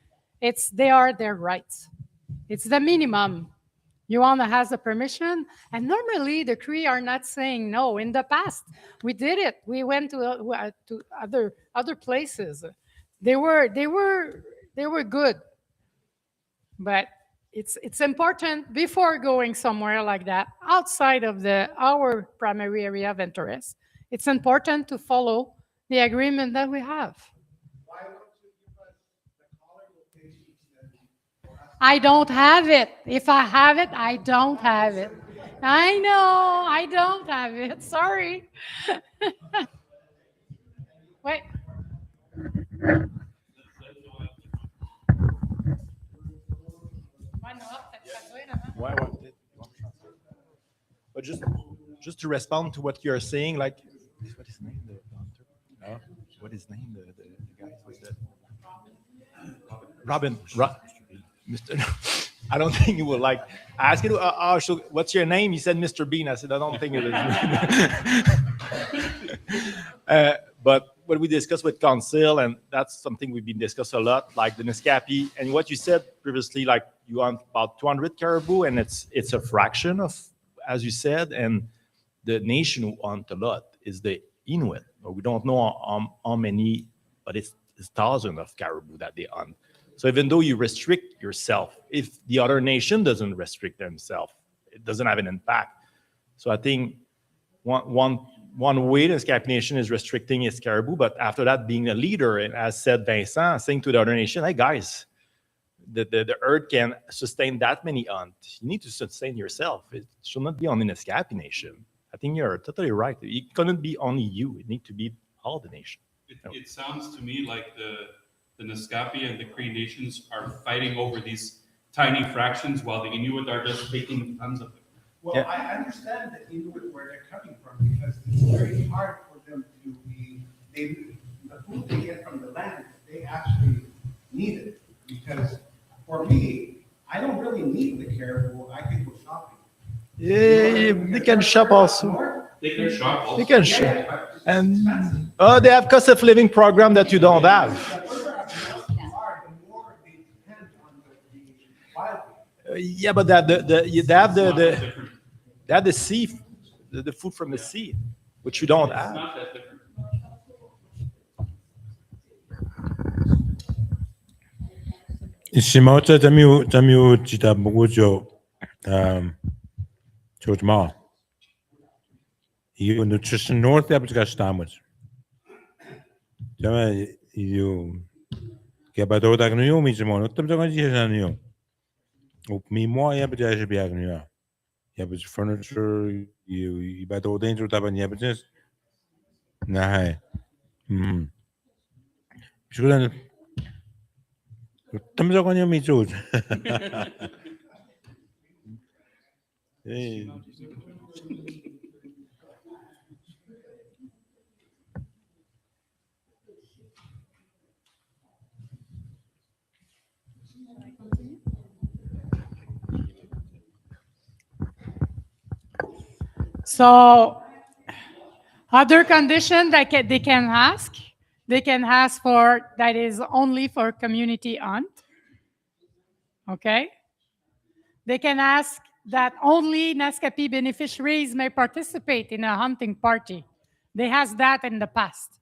They are their rights. It's the minimum. You want to have the permission, and normally the Cree are not saying no. In the past, we did it. We went to other places. They were good, but it's important before going somewhere like that outside of our primary area of interest. It's important to follow the agreement that we have. Why don't you give us the color locations that for us? I don't have it. If I have it, I don't have it. I know, I don't have it. Sorry. Wait. Why want it? But just to respond to what you're saying, like what is his name? The hunter? No? What is his name? The guy was that? Robin. Mr. I don't think he would like. I asked him, so what's your name? He said Mr. Bean. I said, I don't think it is. But what we discussed with Council, and that's something we've been discussing a lot, like the Naskapi, and what you said previously, like you want about 200 caribou, and it's a fraction of, as you said, and the nation who want a lot is the Inuit. We don't know how many, but it's thousands of caribou that they hunt. So even though you restrict yourself, if the other nation doesn't restrict themselves, it doesn't have an impact. So I think one way the Naskapi Nation is restricting its caribou, but after that being a leader, and as said Vincent, saying to the other nation, hey guys, the earth can sustain that many hunts. You need to sustain yourself. It should not be only the Naskapi Nation. I think you're totally right. It couldn't be only you. It needs to be all the nation. It sounds to me like the Naskapi and the Cree nations are fighting over these tiny fractions while the Inuit are just taking tons of them. Well, Yeah. I understand the Inuit where they're coming from because it's very hard for them to be, the food they get from the land, they actually need it. Because for me, I don't really need the caribou, I can go shopping. Yeah, they can shop also. They can shop also. They can shop. And they have cost of living program that you don't have. The further up the are, the more they depend on the wild. Yeah, but they have It's not that different. they have the sea, the food from the sea, which you don't It's have. not that different. Shimota Tamiu Chita Bugujo George Ma. You nutrition north Abigash Damage. You Gabado Dagnu, Mijimon, Tamjagan. Me more Abigash Biagnia. Yabage furniture, you bad old danger Taban Yabages. Nah. Shouldn't Tamjagan Mijud. Hey. So other condition that they can ask for that is only for community hunt. Okay? They can ask that only Naskapi beneficiaries may participate in a hunting party. They asked that in the past.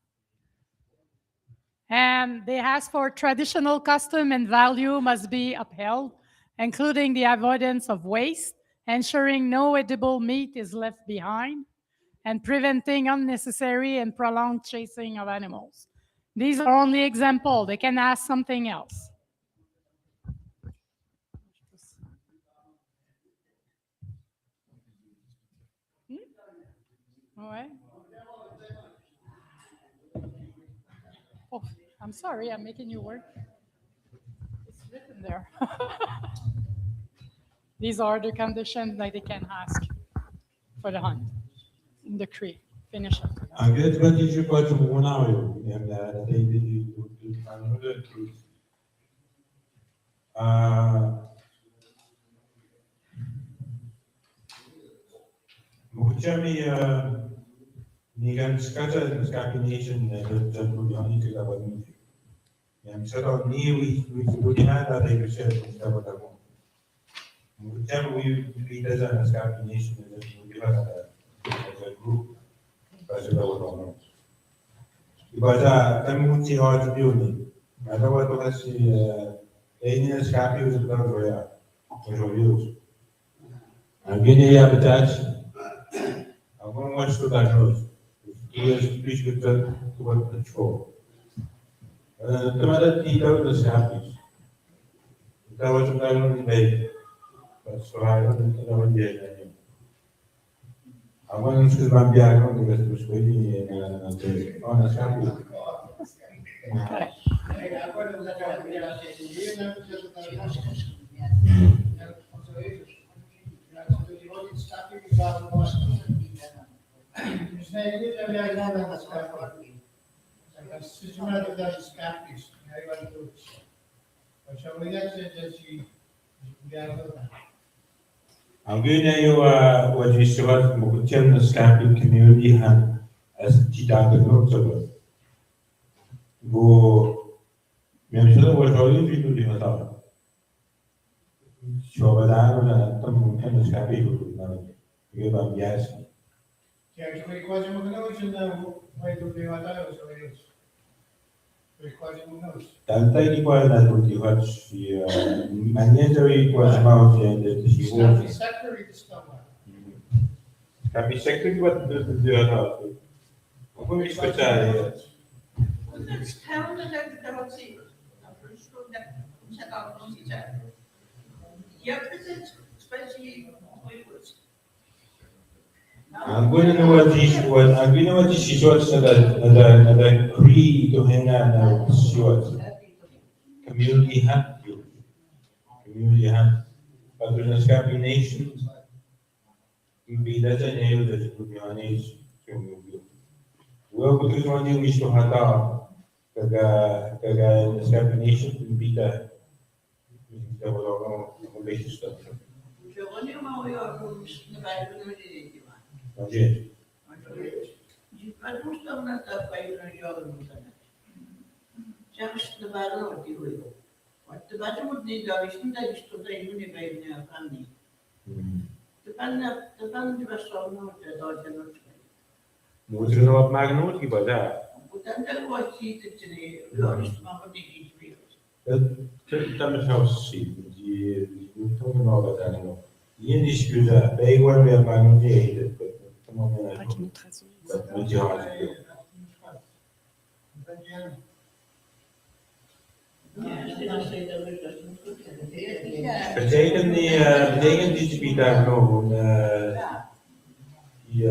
And they ask for traditional custom and value must be upheld, including the avoidance of waste, ensuring no edible meat is left behind, and preventing unnecessary and prolonged chasing of animals. These are only examples. They can ask something else. All right. Oh, I'm sorry, I'm making you work. It's written there. These are the conditions that they can ask for the hunt in the Cree. Finish up. Anche partecipa a un audio, dei Muchami nigan skata Naskapi Nation that Budiani to Gabon. Yang satu ni we Budiana they will share with Gabon. Muchami we does a Naskapi Nation that Budiana as a group. As a Gabon. Ibadah kami mesti harus building. Ada waktu kasi ini Naskapi was a Gabon. Reviews. Gini ya betach. Agora vamos estudar nós. Duas pistas que vão control. Tomara de dar os rápidos. Então vamos jogar no meio. Para soar não tem nada de. Agora nos que vamos viajar com as duas coisas na rápido. Alguém aí o administrador do governo Naskapi community han as cidade do Sul. Vou me ajudar a olhar vídeo de Natal. Showadar na tamu Naskapi do na eu vou viajar. Que a gente quase morreu hoje não vai do Beatar ou sobre isso. Foi quase morreu. Tanta igual na do Tivas e manhã já quase mal de Staff secretary de estava. Kami sector buat dia Como escutar? Agora não é de shorts nada Cree to hang na shorts. Community hunt. But the Naskapi Nation vida janeiro das reuniões que eu vi. O que eu não visto hata kaga Naskapi Nation vida da logo no beijo está. Gente. Muito não magno que vai dar. Estamos já de então não vai dar não. E ele escuta, bem igual a magno de ele. Aqui no traço. Muito rápido. Betekent iets die daar gewoon die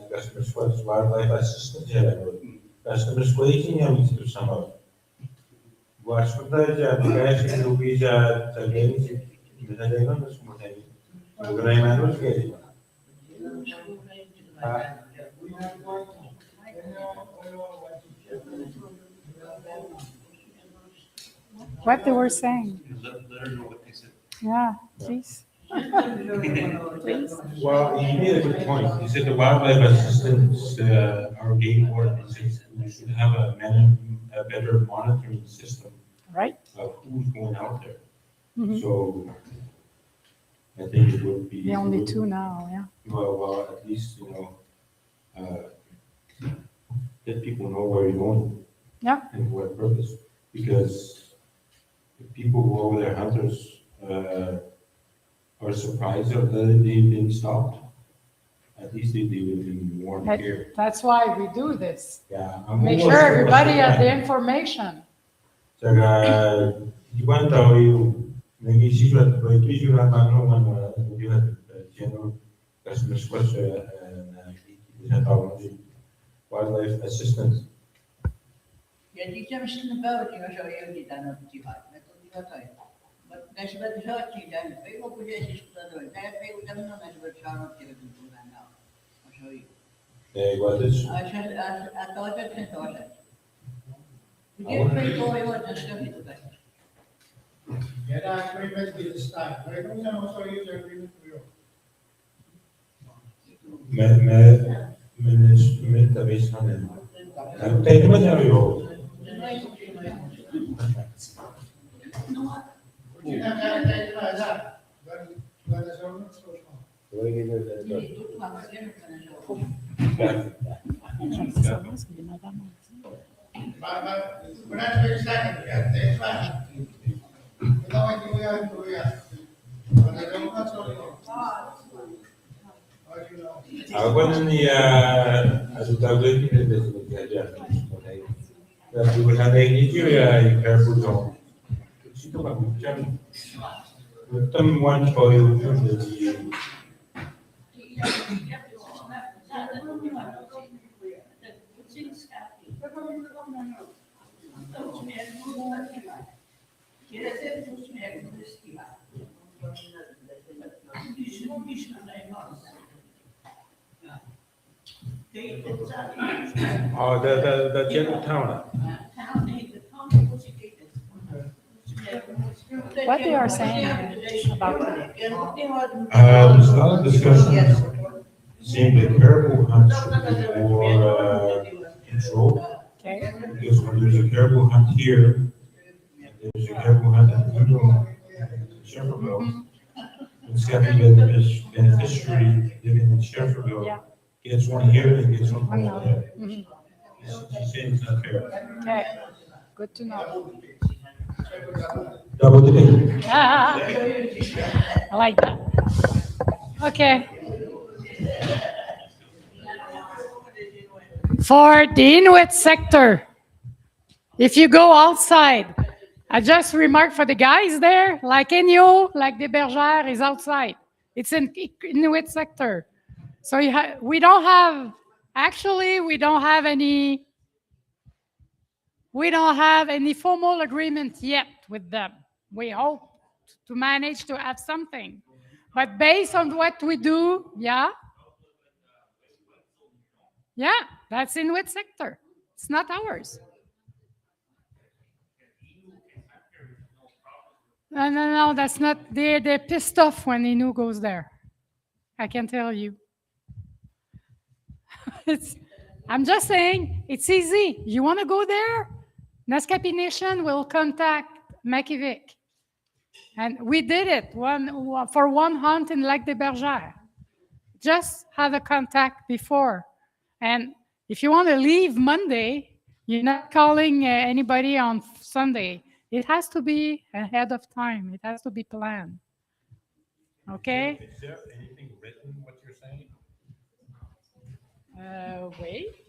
customer service wildlife assistant hebben. Customer service niet hebben iets samen. Was vandaag ja, de guys die ook iets te leren, die zijn dan dus moeten hebben. Gobernador Manuel, ¿qué? What they were saying. Yeah, please. Well, he made a good point. He said the wildlife assistance, our game board, he says we should have a better monitoring system Right. of who's going out there. Mhm. So I think it would be. The only two now, yeah. Well, at least, let people know where you're going. Yeah. And for what purpose. Because if people go over there, hunters, are surprised that they've been stopped. At least they will be warned That- here. That's why we do this. Yeah. Make sure everybody has the information. Saka, iban tayo, nag-isip ba ito yung natanong you had general customer service na tawag din wildlife assistance. Jadi jam sini baru kita saya di tanah jihad, itu juga saya. Nasibet jihad tidak, saya mau punya sistem tu. Saya udah mana nasibet syarat kita tu mana. Saya. What is? Atau ada tentuan. Dia pergi kau yang ada sekali tu kan. Yeah, that agreement is start. Right now, also use agreement for you. Management base on it. Tayo naman tayo. Jadi itu maksudnya bukan We're not very second yet. That's right. You know what you are doing? But I don't know so you know. Ako na niya, asutawin niya na sa kanya. Tapi wala na inicio ya Caribou zone. Sito ka bukan. Betul one for you the the general town. What they are saying about today. There's a lot of discussion saying that caribou hunt should be more controlled. Okay. Because when there's a caribou hunt here, and there's a caribou hunt in Shefferville. It's got to be the beneficiary living in Shefferville. Yeah. Gets one here and gets one One over there. Mhm. She's saying it's not fair. Okay. Good to know. Double dipping. Ah, I like that. Okay. For the Inuit sector, if you go outside, I just remark for the guys there, like Enyo, like the Bergère is outside. It's in Inuit sector. So we don't have any formal agreement yet with them. We hope to manage to have something. But based on what we do, yeah, that's Inuit sector. It's not ours. No, that's not. They're pissed off when Innu goes there. I can tell you. I'm just saying, it's easy. You want to go there? Naskapi Nation will contact Makivik. And we did it for one hunt in Lac des Bergères. Just have a contact before. And if you want to leave Monday, you're not calling anybody on Sunday. It has to be ahead of time. It has to be planned. Okay? Is there anything written what you're saying? Wait.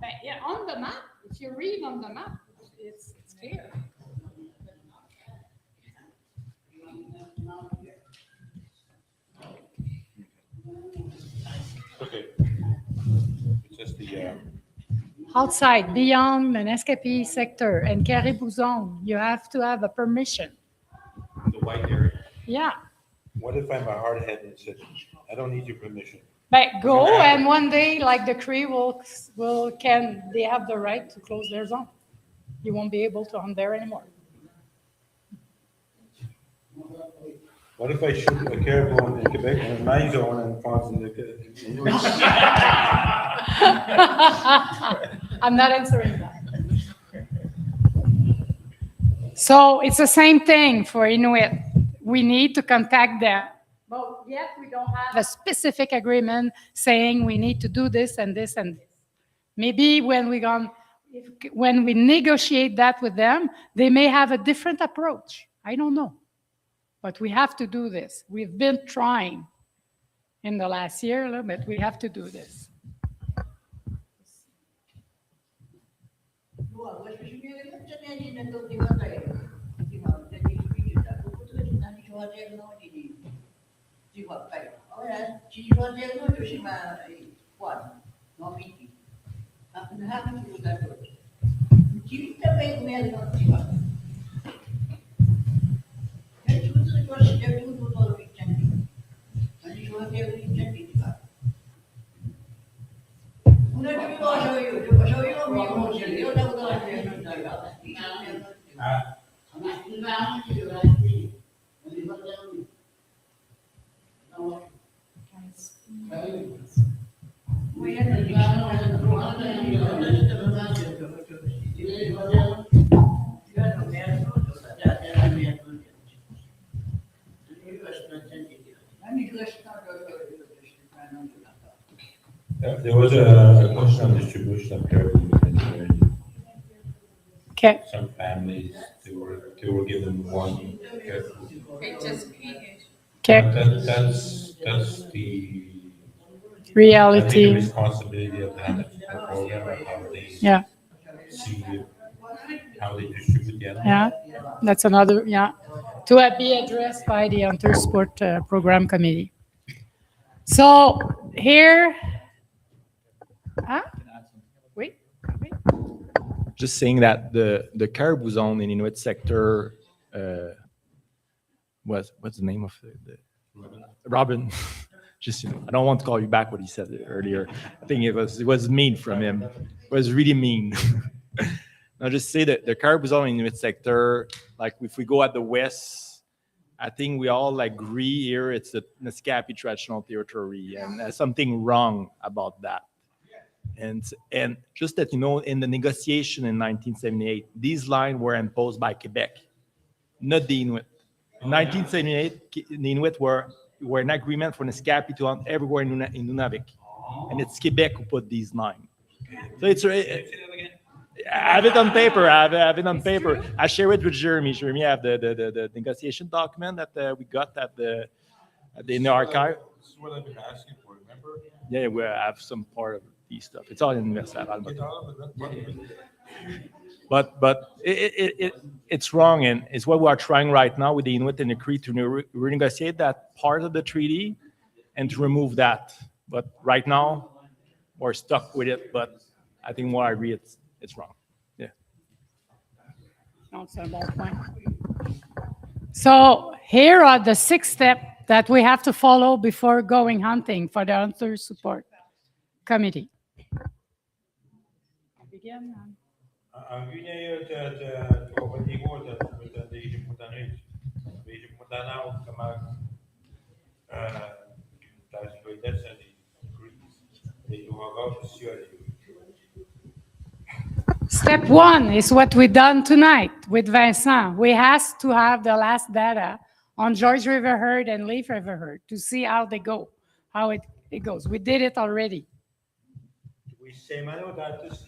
But yeah, on the map, if you read on the map, it's clear. Okay. It's just the, Outside, beyond the Naskapi sector and Caribou zone, you have to have a permission. the white area. Yeah. What if I'm a hardhead and said, I don't need your permission? But go, and one day, like the Cree they have the right to close their zone. You won't be able to hunt there anymore. What if I shoot a caribou in Quebec in my zone and Fonz in the? I'm not answering that. So it's the same thing for Inuit. We need to contact them. But yet we don't have a specific agreement saying we need to do this and this and this. Maybe when we negotiate that with them, they may have a different approach. I don't know. But we have to do this. We've been trying in the last year a little bit. We have to do this. There was a question on distribution of caribou. Okay. Some families, they were given one caribou. Okay. That's the Reality. responsibility of the program and how they Yeah. see how they distribute the animals. Yeah. That's another, yeah. To be addressed by the Hunter Sport Program Committee. So here, wait. Just saying that the caribou zone in Inuit sector what's the name of the Robin? Just I don't want to call you back what he said earlier. I think it was mean from him. It was really mean. I'll just say that the caribou zone in Inuit sector, like if we go at the west, I think we all agree here it's the Naskapi traditional territory, and there's something wrong about that. And just that in the negotiation in 1978, these lines were imposed by Quebec, not the Inuit. In 1978, the Inuit were in agreement for Naskapi to hunt everywhere in Nunavik, and it's Quebec who put these lines. So I have it on paper. I have it on paper. I share it with Jeremy. Jeremy, I have the negotiation document that we got in the archive. This is what I've been asking for, remember? Yeah, we have some part of these stuff. It's all in Universal. But it's wrong, and it's what we are trying right now with the Inuit and the Cree to renegotiate that part of the treaty and to remove that. But right now, we're stuck with it. But I think what I read, it's wrong. Yeah. That's a bad point. So here are the 6 steps that we have to follow before going hunting for the Hunter Support Committee. Begin. Ang yun niya yung Egypt Mutanaw kamag tayo sa Step 1 is what we done tonight with Vincent. We asked to have the last data on George River herd and Leaf River herd to see how they go, how it goes. We did it already. We say mano datos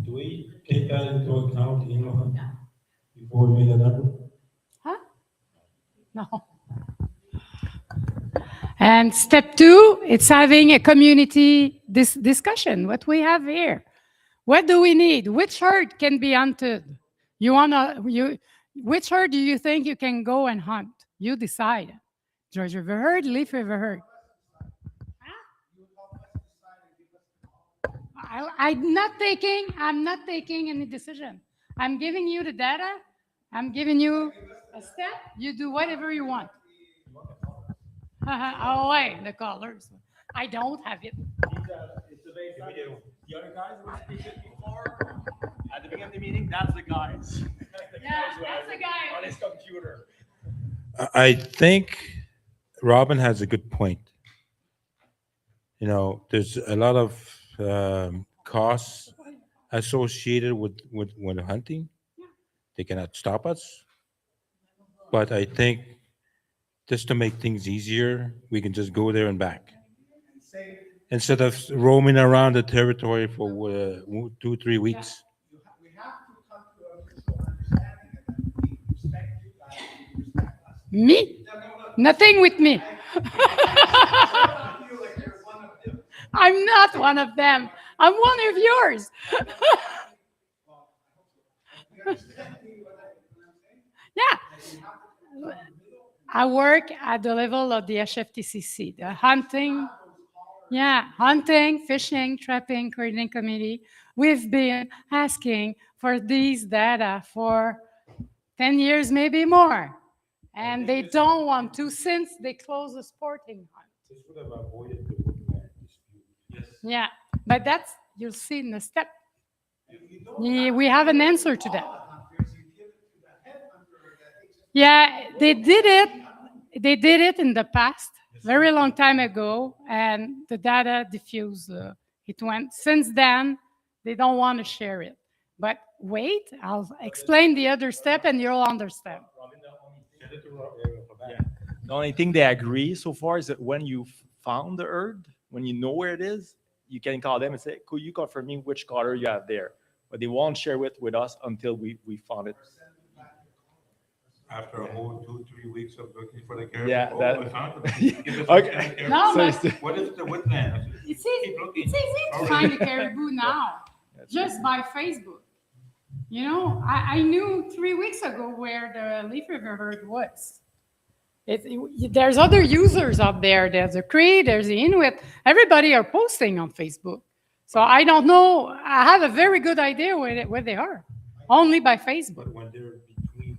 do we take that into account before we made a number? Huh? No. And step 2, it's having a community discussion, what we have here. What do we need? Which herd can be hunted? Which herd do you think you can go and hunt? You decide. George River herd, Leaf River herd. I'm not taking any decision. I'm giving you the data. I'm giving you a step. You do whatever you want. Oh, wait, the colors. I don't have it. The other guys who were speaking before, at the beginning of the meeting, that's the guys. Yeah, that's the guy. On his computer. I think Robin has a good point. You know, there's a lot of costs associated with hunting. They cannot stop us. But I think just to make things easier, we can just go there and back. Instead of roaming around the territory for 2-3 weeks. We have to come to a mutual understanding that we respect you guys, we respect us. Me? Nothing with me. I feel like you're one of them. I'm not one of them. I'm one of yours. You understand me what I'm saying? Yeah. I work at the level of the HFTCC, the hunting, hunting, fishing, trapping, coordinating committee. We've been asking for these data for 10 years, maybe more. And they don't want to since they closed the sporting hunt. This would have avoided the woodland dispute. Yeah, but that's, you'll see in the step. Yeah, we have an answer to that. Yeah, they did it. They did it in the past, very long time ago, and the data diffused. It went. Since then, they don't want to share it. But wait, I'll explain the other step, and you'll understand. The only thing they agree so far is that when you found the herd, when you know where it is, you can call them and say, could you confirm me which color you have there? But they won't share it with us until we found it. After a whole 2-3 weeks of looking for the caribou. Yeah, that- I found them. Give us Okay. the No, caribou. but What is the woodland? it's easy to find a caribou now, just by Facebook. You know, I knew 3 weeks ago where the Leaf River herd was. There's other users out there. There's the Cree, there's the Inuit. Everybody are posting on Facebook. So I don't know. I have a very good idea where they are, only by Facebook. But when they're between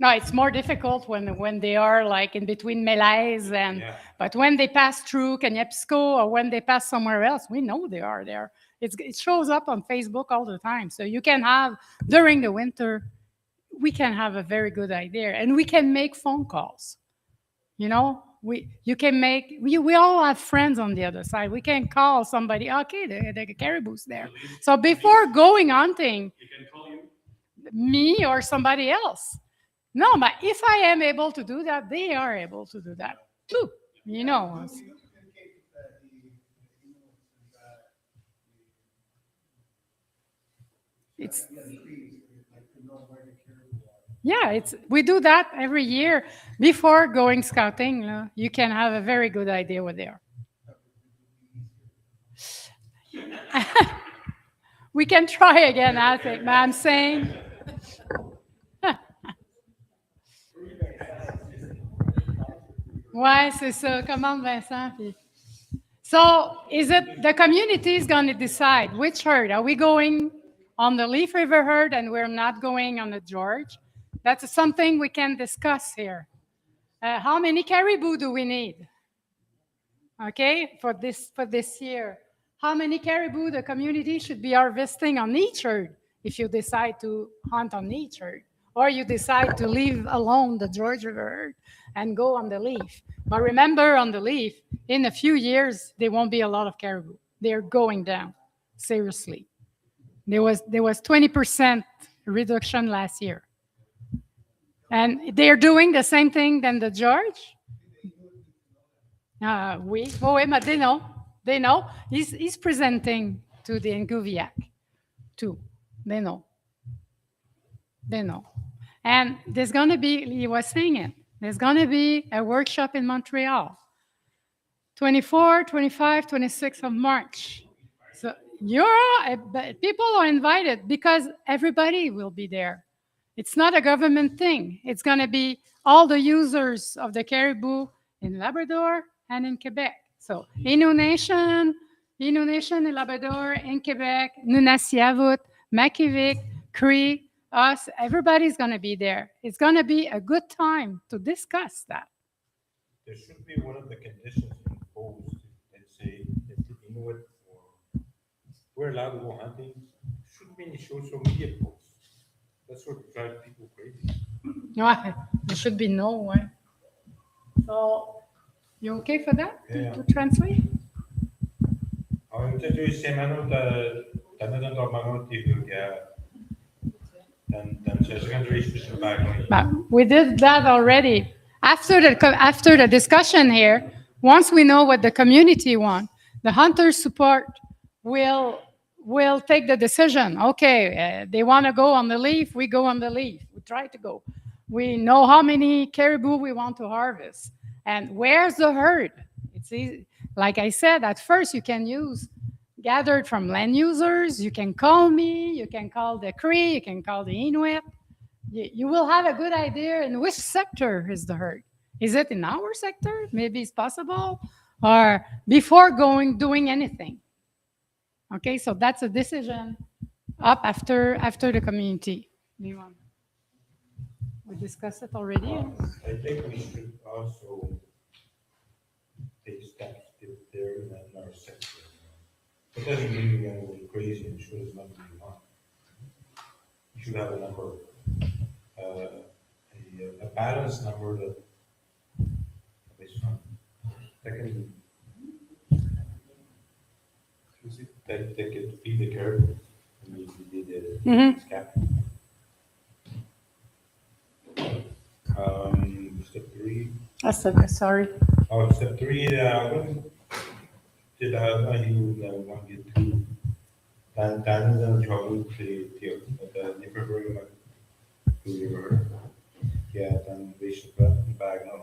No, it's more difficult when they are like in between Mélèze and, but when they pass through Kaniapisco or when they pass somewhere else, we know they are there. It shows up on Facebook all the time. So you can have, during the winter, we can have a very good idea and we can make phone calls. You know, we all have friends on the other side. We can call somebody, okay, the caribou's there. So before going hunting, You can call you. me or somebody else. No, but if I am able to do that, they are able to do that too. You know. It's we do that every year before going scouting. You can have a very good idea what they are. We can try again, I think, but I'm saying. Ouais, c'est ça. Commande Vincent. Puis... So, is it the community is going to decide which herd? Are we going on the Leaf River herd and we're not going on the George? That's something we can discuss here. How many caribou do we need? Okay, for this year. How many caribou the community should be harvesting on each herd if you decide to hunt on each herd? Or you decide to leave alone the George River herd and go on the Leaf. But remember, on the Leaf, in a few years, there won't be a lot of caribou. They're going down, seriously. There was 20% reduction last year. And they're doing the same thing than the George? Oui, but they know. They know. He's presenting to the Nguviac, too. They know. They know. And there's going to be, he was saying it, there's going to be a workshop in Montreal, 24, 25, 26 of March. So people are invited because everybody will be there. It's not a government thing. It's going to be all the users of the caribou in Labrador and in Quebec. So Innu Nation, Innu Nation in Labrador, in Quebec, Nunasiavut, Makivik, Cree, us, everybody's going to be there. It's going to be a good time to discuss that. There should be one of the conditions imposed, let's say, that the Inuit or we're allowed to go hunting, shouldn't be any social media posts. That's what drives people crazy. Ouais, there should be no one. So, you okay for that? Yeah. To translate? Peut-être que c'est maintenant dans ton maman qui veut dans ce secondary special background. But we did that already. After the discussion here, once we know what the community want, the hunter support will take the decision. Okay, they want to go on the leaf, we go on the leaf. We try to go. We know how many caribou we want to harvest. And where's the herd? It's easy. Like I said, at first you can use gathered from land users. You can call me, you can call the Cree, you can call the Inuit. You will have a good idea in which sector is the herd. Is it in our sector? Maybe it's possible. Or before doing anything. Okay, so that's a decision up after the community. We discussed it already. I think we should also take steps if they're in our sector. It doesn't mean we're going to go crazy and shoot as much as we want. You should have a number, a balanced number that that could feed the caribou. We did Naskapi. Step 3. Sorry. Oh, step 3. Did I want to get to Dan and Joe the February yeah, then basic bag now.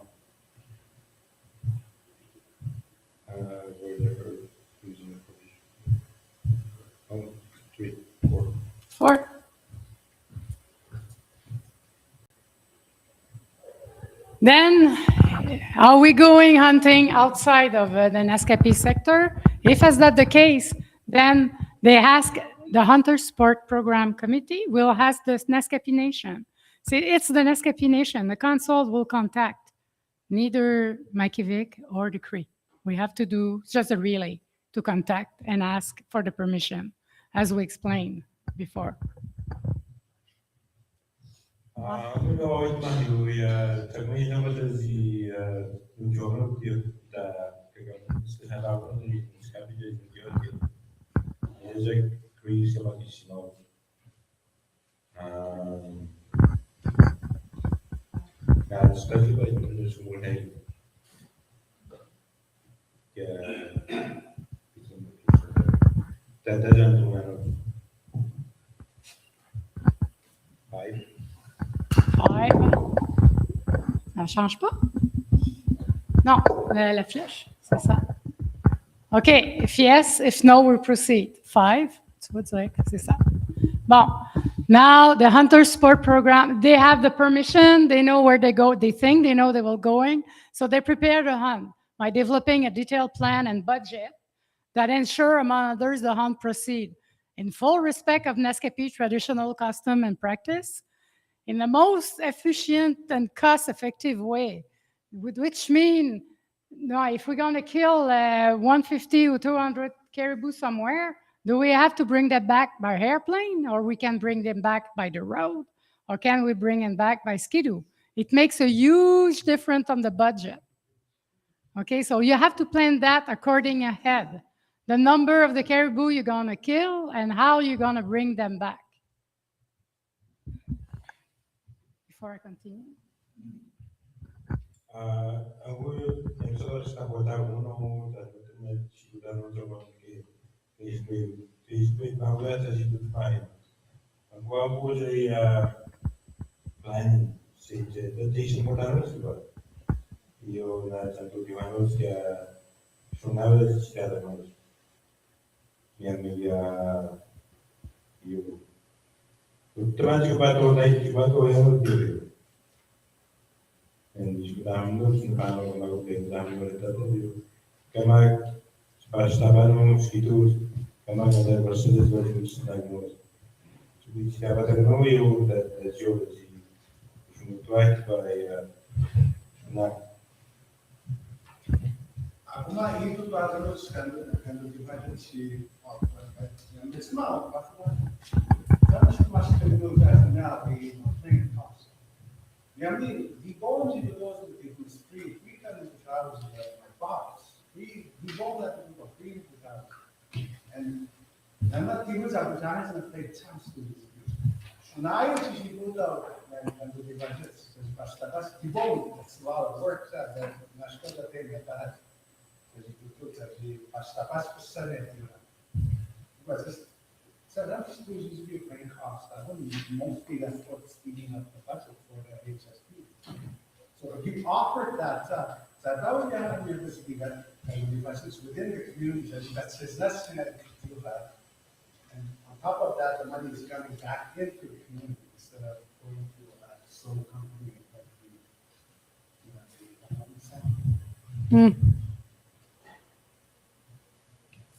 Where they're using the provision. 3, 4. 4. Then, are we going hunting outside of the Naskapi sector? If that's not the case, then they ask the Hunter Sport Program Committee will ask the Naskapi Nation. See, it's the Naskapi Nation. The council will contact neither Makivik or the Cree. We have to do just a relay to contact and ask for the permission, as we explained before. That doesn't do matter. 5. 5. Ça ne change pas? Non, la flèche, c'est ça. OK, if yes, if no, we proceed. 5, tu vas dire que c'est ça. Bon, now the Hunter Sport Program, they have the permission, they know where they go, they think they know they will going, so they prepare to hunt by developing a detailed plan and budget that ensure, among others, the hunt proceed in full respect of Naskapi traditional custom and practice, in the most efficient and cost-effective way, which means, if we're going to kill 150 or 200 caribou somewhere, do we have to bring them back by airplane, or we can bring them back by the road, or can we bring them back by skidoo? It makes a huge difference on the budget. Okay, so you have to plan that according ahead. The number of the caribou you're going to kill and how you're going to bring them back. Before I continue. estaban mosquitos, además de versiones de los diagnosis. We discovered that no you that geology is tried by Acum, intrul doar când divided și it's not, dar și mai știu că nu vrea now the training cost. I mean, the bones in the laws of the was free, 300,000 my box. We won't let them go 300,000. And I'm not the ones I'm trying to play chance to this. And I actually do that and the budgets. That's the bone, it's a lot of work that Naskapi thing at that. But so that's usually be a main cost. I wouldn't mostly that's what's eating up the budget for the HSP. So if you offered that, so that would be having your this event and the budgets within the community, that's his lesson that you do that. And on top of that, the money is coming back into the community instead of going to a sole company.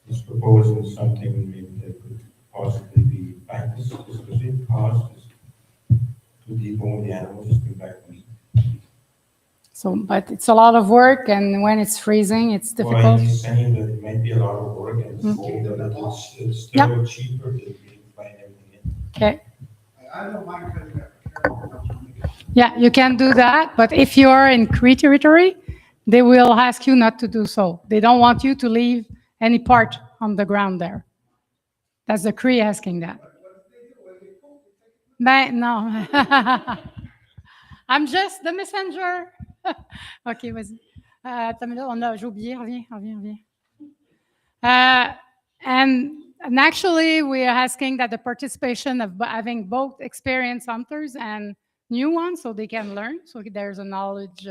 This proposal is something maybe that could possibly be practiced, especially if cost is to debone the animals, just bring back meat. So, but it's a lot of work, and when it's freezing, it's Well, difficult. he's saying that it might be a lot of work and it's cold, but it's still cheaper than being buying everything in. Okay. I don't mind cutting that for Yeah, you can do that, but if you are in Cree territory, they will ask you not to do so. They don't want you to leave any part on the ground there. That's the Cree asking that. Ben, no. I'm just the messenger. OK, vas-y. Attends une minute, j'ai oublié. Reviens. And actually, we are asking that the participation of having both experienced hunters and new ones so they can learn. So there's a knowledge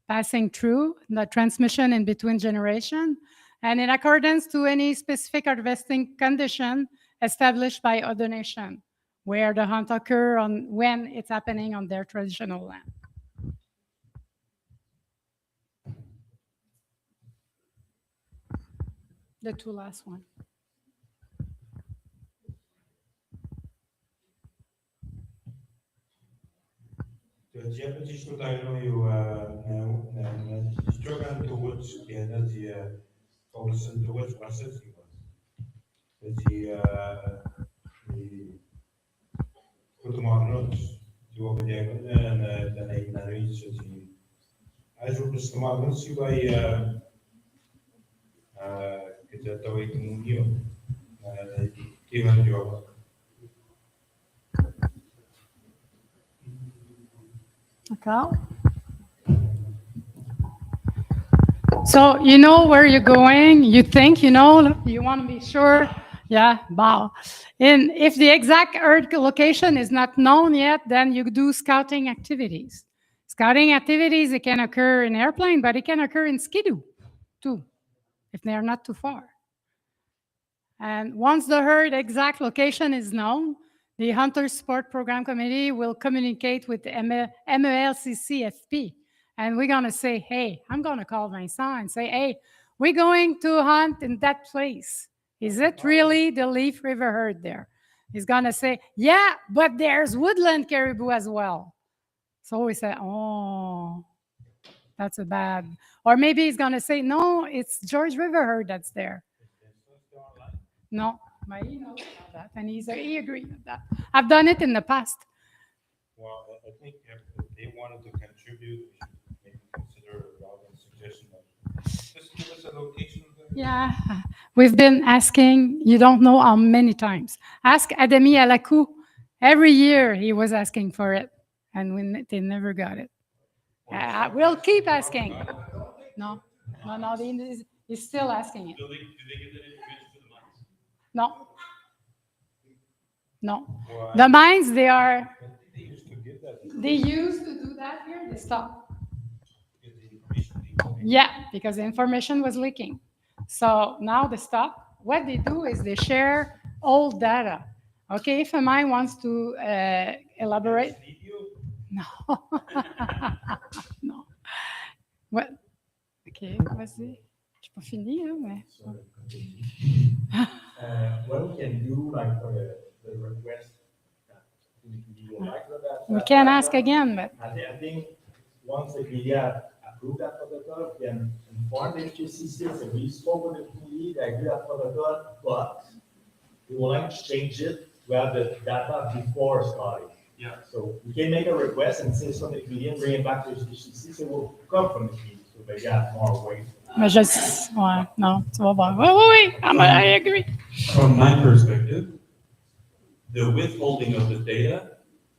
passing through, the transmission in between generation, and in accordance to any specific harvesting condition established by other nation, where the hunt occur on when it's happening on their traditional land. The two last one. Ja precies wat hij nu struggling towards the policy towards processing was. Die goed maken die over die en dan even naar iets die hij zo dus te maken zie bij que já estava aí com que van job. Okay. So you know where you're going, you think you know, you want to be sure. Yeah, wow. And if the exact Earth location is not known yet, then you do scouting activities. Scouting activities, it can occur in airplane, but it can occur in skidoo too, if they are not too far. And once the herd exact location is known, the Hunter Support Program Committee will communicate with the MELCCFP. And we're going to say, hey, I'm going to call my son and say, hey, we're going to hunt in that place. Is it really the Leaf River herd there? He's going to say, yeah, but there's woodland caribou as well. So we say, oh, that's a bad. Or maybe he's going to say, no, it's George River herd that's there. No, but he knows about that, and he agreed with that. I've done it in the past. Well, I think if they wanted to contribute, we should maybe consider a relevant suggestion of just give us a location. Yeah, we've been asking, you don't know how many times. Ask Ademi Alakou. Every year he was asking for it, and they never got it. We'll keep asking. No, he's still asking it. Do they get that information to the mines? No. The mines, they used to do that here, they stopped. Yeah, because the information was leaking. So now they stop. What they do is they share old data. Okay, if a mine wants to elaborate. No. No. What? Okay, vas-y. Je pas fini, hein, mais... What we can do, like for the request, we would like for that. We can ask again, but... I think once the media approve that protocol, we can inform the HCC, so we spoke with the community, they agree that protocol, but we would like to change it to have the data before starting. Yeah. So we can make a request and say something, we didn't bring it back to the HCC, so we'll come from the community, so they got more weight. Mais ouais, non, tu vas voir. Oui, I agree. From my perspective, the withholding of the data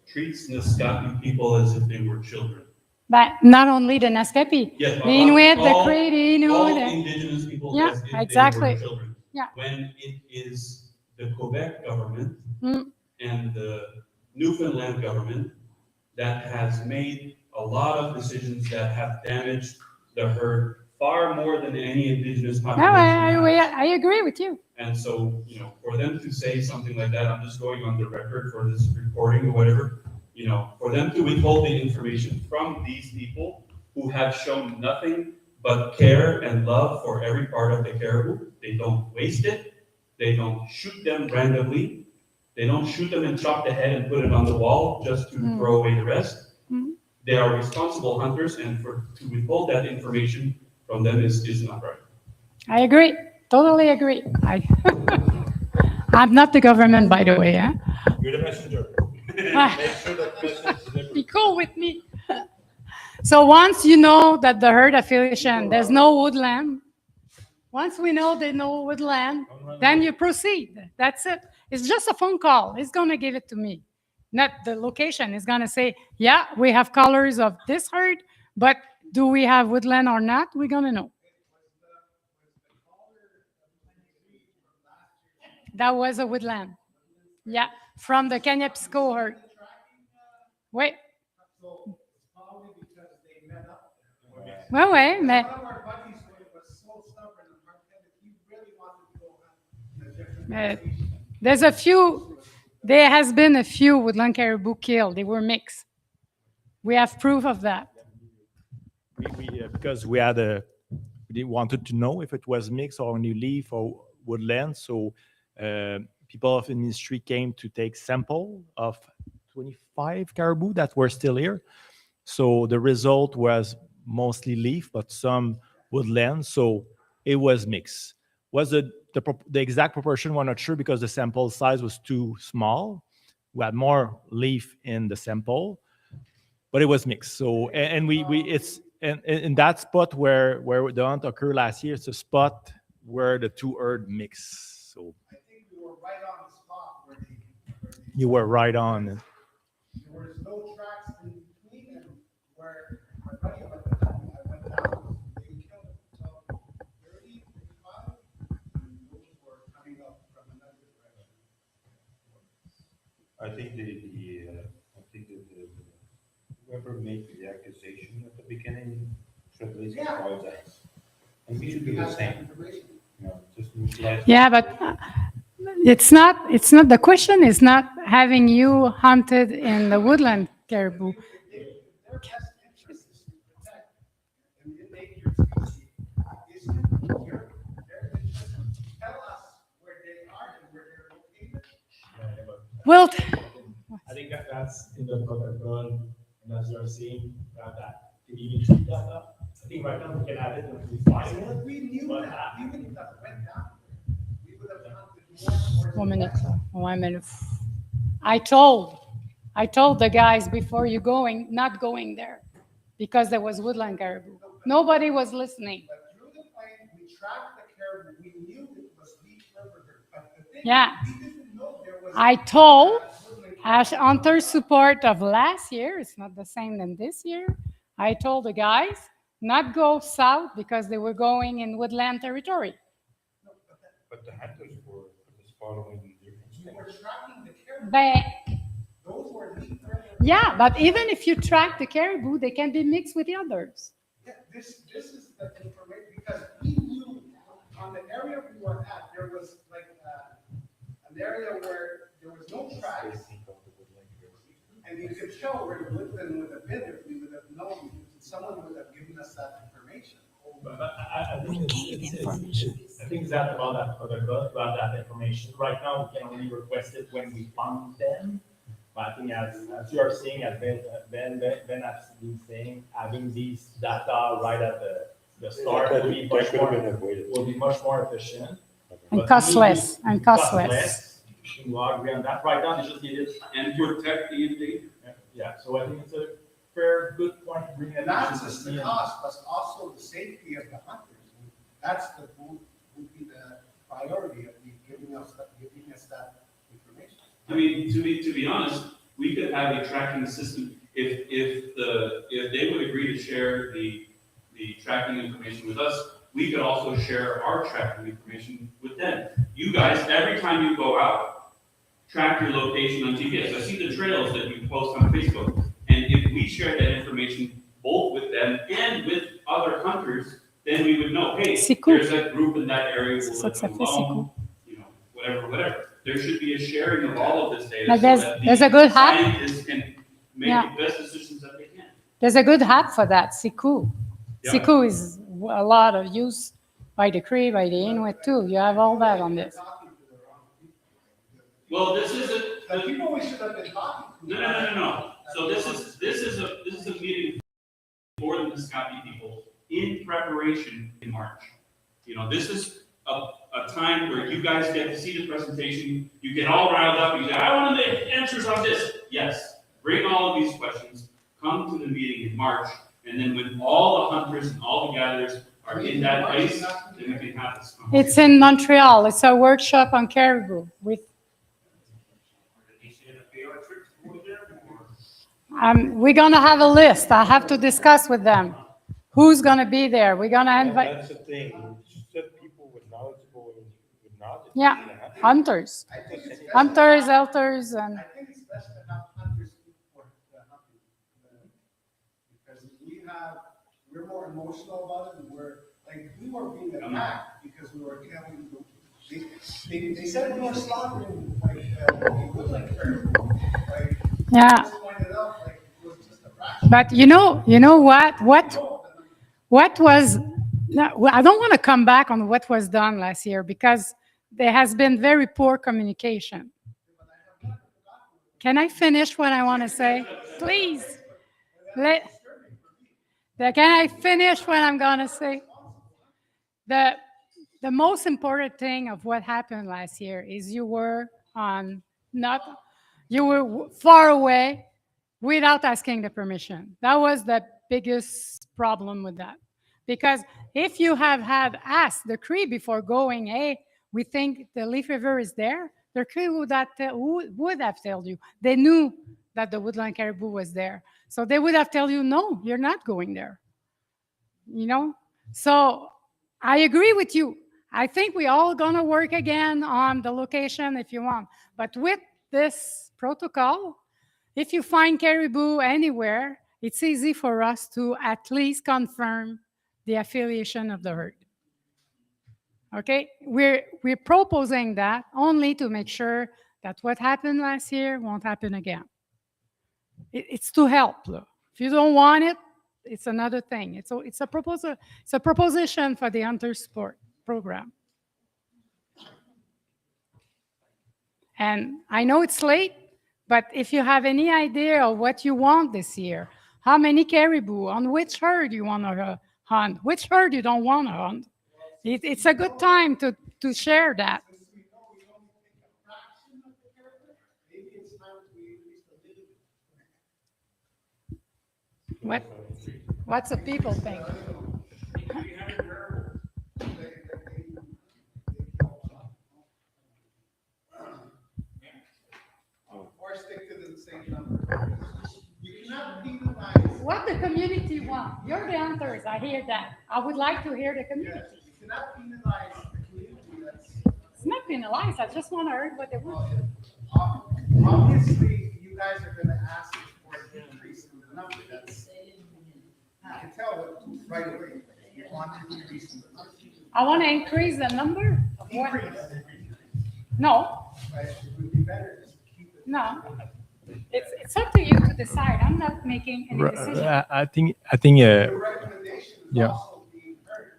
treats Naskapi people as if they were children. But not only the Naskapi, Yes, the Inuit, the all- Cree, the Inuit. All indigenous people Yeah, as if exactly. they were children. Yeah. When it is the Quebec government Mm. and the Newfoundland government that has made a lot of decisions that have damaged the herd far more than any indigenous No, population. has. I agree with you. And so, for them to say something like that, I'm just going on the record for this recording or whatever, for them to withhold the information from these people who have shown nothing but care and love for every part of the caribou. They don't waste it. They don't shoot them randomly. They don't shoot them and chop the head and put it on the wall just to throw away the rest. They are responsible hunters, and to withhold that information from them is not right. I agree. Totally agree. I'm not the government, by the way. Huh? You're the messenger. Ah. Make sure that message is delivered. Be cool with me. So once you know that the herd affiliation, there's no woodland. Once we know there's no woodland, then you proceed. That's it. It's just a phone call. It's going to give it to me. Not the location. It's going to say, yeah, we have colors of this herd, but do we have woodland or not? We're going to know. That was a woodland. Yeah, from the Canyapisco herd. Wait. Ouais, mais... One of our buddies was so stubborn and hard-headed, he really wanted to go hunt in a different There's there has been a few woodland caribou killed. They were mixed. We have proof of that. Because we wanted to know if it was mixed or new leaf or woodland. So people of the industry came to take sample of 25 caribou that were still here. So the result was mostly leaf, but some woodland. So it was mixed. Was the exact proportion? We're not sure because the sample size was too small. We had more leaf in the sample, but it was mixed. So it's in that spot where the hunt occurred last year. It's a spot where the two herd mix. So I think we were right on the spot where you were right on. there was no tracks in between, and where my buddy went down, I went down, they killed it. So 30, 35, and those were coming up from another direction. I think whoever made the accusation at the beginning should at least Yeah. apologize. And we should do We the have that same, information. just neutralize. Yeah, but it's not, the question is not having you hunted in the woodland caribou. Their best interest is to protect an endangered species. Isn't their interest to tell us where they are and where they're located? Well, I think that's in the protocol, and as you're saying, that can even treat that up. I think right now we can add it and we find If it. we knew But, that, even if that went down, we would have hunted more. 1 minute. 1 minute. I told the guys before you not going there, because there was woodland caribou. Nobody was listening. But through the plane, we tracked the caribou, we knew it was Leaf River. But the thing, Yeah. we didn't know there was. I told as hunter support of last year, it's not the same than this year. I told the guys not go south because they were going in woodland territory. But the hunters were just following different We steps. were tracking the caribou, But those were Leaf River. yeah, but even if you track the caribou, they can be mixed with the others. Yeah, this is the information, because we knew on the area we were at, there was like, an area where there was no tracks, and you could show where the woodland would have been if we would have known, someone would have given us that information. But I think I think that about that protocol, to have that information. Right now, we can only request it when we found them. But I think as you are saying, as Ben has been saying, having these data right at the start will be much more efficient. And But costless, we- and costless. We all agree on that. Right now, they just need it. And protect the data. Yeah, so I think it's a fair, good point to bring it. And not just the cost, but also the safety of the hunters. That's the, would be the priority of giving us that information. I mean, to be honest, we could have a tracking system if they would agree to share the tracking information with us. We could also share our tracking information with them. You guys, every time you go out, track your location on GPS. I see the trails that you post on Facebook, and if we share that information both with them and with other hunters, then we would know, hey, C'est cool. there's a group in that area who C'est ça live que ça fait, c'est alone, you know, whatever. There should be a sharing of all of this data But so there's- that there's the a good hack. scientists can make Yeah. the best decisions that they can. There's a good app for that, Siku. Yeah. Siku is a lot of use by the Cree, by the Inuit too. You have all that on this. Well, this isn't. The people we should have been talking to. No. So this is a meeting for the Naskapi people in preparation in March. You know, this is a time where you guys get to see the presentation, you get all riled up, you say, I want the answers on this. Yes, bring all of these questions, come to the meeting in March, and then when all the hunters and all the gatherers are in that place, then we can have this conversation. It's in Montreal. It's a workshop on Caribou with we're gonna have a list. I have to discuss with them. Who's gonna be there? We're gonna invite, That's the thing, just people with knowledgeable, with knowledge. yeah, hunters, I think it's best hunters, elders, and I think it's best to have hunters speak for the hunting. Because we're more emotional about it, and we were being attacked because we were killing, they said we were slaughtering, woodland caribou. yeah. Just pointed out, it was just a fraction. But you know what? What was? No, well, I don't want to come back on what was done last year because there has been very poor communication. Can I finish what I want to say, please? Can I finish what I'm gonna say? The most important thing of what happened last year is you were far away without asking the permission. That was the biggest problem with that. Because if you have had asked the Cree before going, hey, we think the Leaf River is there, the Cree would have told you. They knew that the woodland caribou was there. So they would have told you, no, you're not going there. You know? So I agree with you. I think we all gonna work again on the location if you want. But with this protocol, if you find caribou anywhere, it's easy for us to at least confirm the affiliation of the herd. Okay? We're proposing that only to make sure that what happened last year won't happen again. It's to help. Look. If you don't want it, it's another thing. It's a proposal. It's a proposition for the hunter sport program. And I know it's late, but if you have any idea of what you want this year, how many caribou, on which herd you want to hunt, which herd you don't want to hunt, it's a good time to share that. Since we know we only take a fraction of the caribou, maybe it's time to increase the limit. What's the people think? Or stick to the same number. You cannot penalize. What the community want. You're the hunters, I hear that. I would like to hear the community. You cannot penalize the community that's. It's not penalized, I just want to hear what they want. Obviously, you guys are gonna ask for an increase in the number, that's, I can tell it right away, you want to increase in the number. I want to increase the number of what? Increase, No, but it would be better to keep it. no. It's up to you to decide. I'm not making any decision. I think Your recommendation is Yeah. also being heard.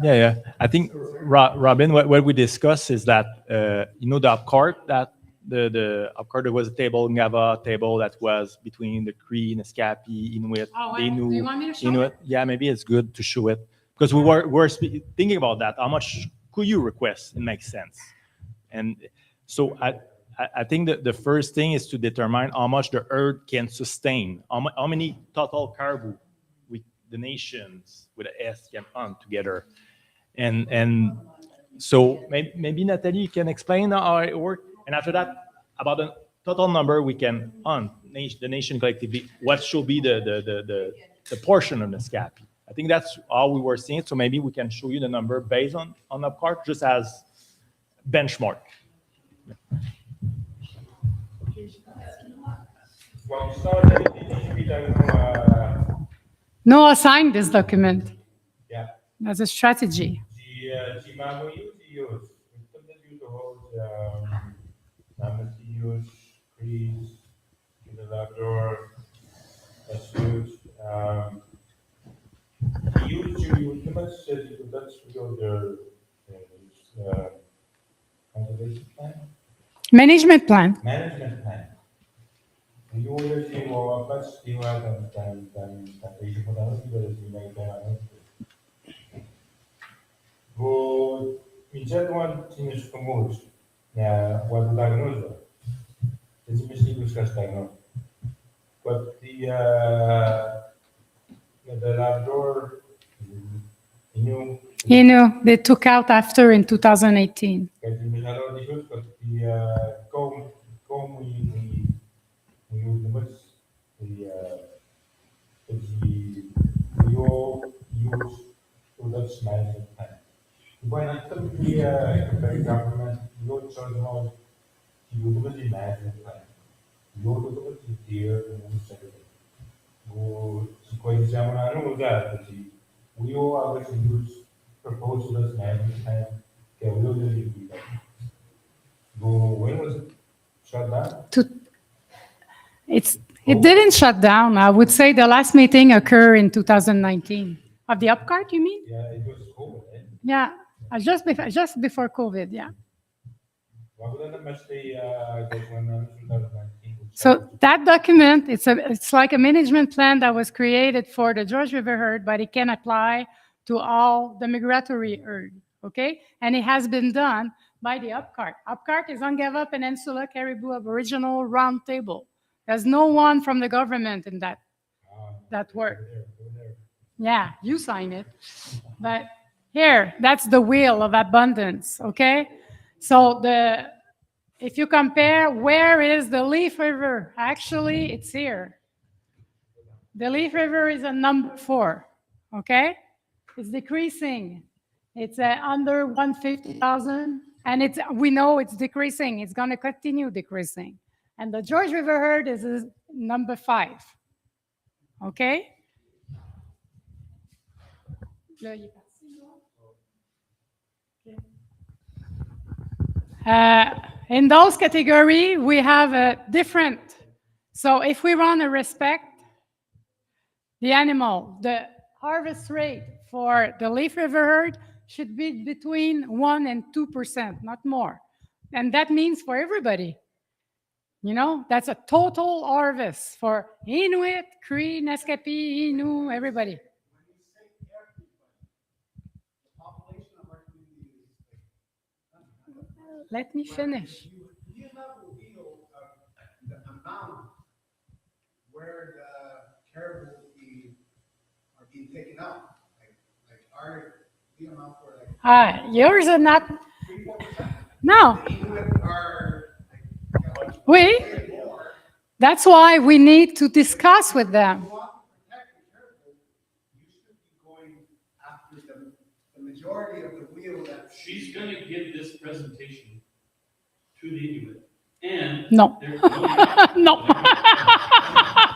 Yeah. I think, Robin, what we discussed is that, the upcart, that the upcart, there was a table, Ngava table, that was between the Cree, Naskapi, Inuit, Oh, the do you want me to show Inuit. Yeah, maybe it's good to show it, because we're thinking about that. How much could you request? It makes sense. And so I think that the first thing is to determine how much the herd can sustain, how many total caribou the nations with an S can hunt together. And so maybe Nathalie, you can explain how it works. And after that, about the total number we can hunt, the nation collectively, what should be the portion of the Naskapi. I think that's how we were seeing it. So maybe we can show you the number based on Upcart, just as benchmark. Well, we started Noah signed this document. yeah. As a strategy. The Mamu use, we couldn't use the whole Mamu use, Crease, in the Labrador, that's huge. You too much said that's your conservation plan? Management plan. Management plan. You always say, well, much you have than patient modality, but as you make that. Go, minsan one sinus kumulus, na what diagnose. It's misleading to diagnose. But the Labrador, They took out after in 2018. but the comb we use the much we all use to that's management plan. When I took the government, you go to the most you do the management plan. You go to the deer and secretary. Go to quite examine I know that we all obviously use proposals management plan. Okay, we will do that. Go when was it shut down? It didn't shut down. I would say the last meeting occurred in 2019. Of the Upcart, you mean? Yeah, it was COVID, eh? Yeah, just before COVID, yeah. Why would that much the 2019? So that document, it's like a management plan that was created for the George River herd, but it can apply to all the migratory herd, okay? And it has been done by the Upcart. Upcart is Ungava Peninsula Caribou Aboriginal Roundtable. There's no one from the government in that work. Yeah, you sign it. But here, that's the wheel of abundance, okay? So if you compare, where is the Leaf River? Actually, it's here. The Leaf River is a number 4, okay? It's decreasing. It's under 150,000, and we know it's decreasing. It's going to continue decreasing. And the George River herd is number 5, okay? In those categories, we have a different. So if we want to respect the animal, the harvest rate for the Leaf River herd should be between 1% and 2%, not more. And that means for everybody. That's a total harvest for Inuit, Cree, Naskapi, Innu, everybody. Let me finish. Do you have a wheel of the amount where the caribou are being taken out? Like are the amount for Yours are not. 3-4%? No. The Inuit are That's why we need to discuss with them. If you want to protect the caribou, you should be going after the majority of the wheel that She's going to give this presentation to the Inuit. And no. No.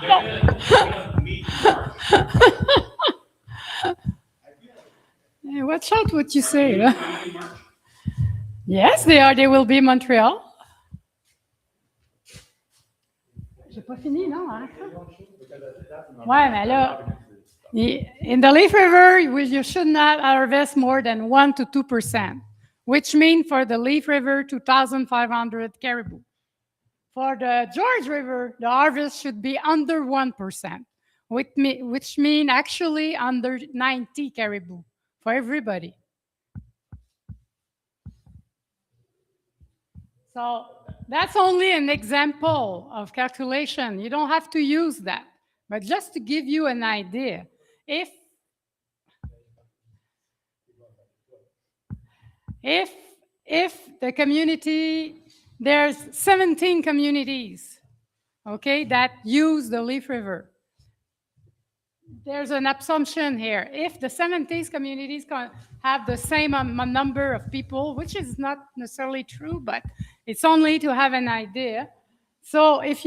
They're going to meet in March. Watch out what you say. Are they coming in March? Yes, they are. They will be in Montreal. J'ai pas fini, non? Ouais, mais là, In the Leaf River, you should not harvest more than 1 to 2%, which means for the Leaf River, 2,500 caribou. For the George River, the harvest should be under 1%, which means actually under 90 caribou for everybody. So that's only an example of calculation. You don't have to use that. But just to give you an idea, if the community, there's 17 communities, okay, that use the Leaf River. There's an assumption here. If the 17 communities have the same number of people, which is not necessarily true, but it's only to have an idea. So if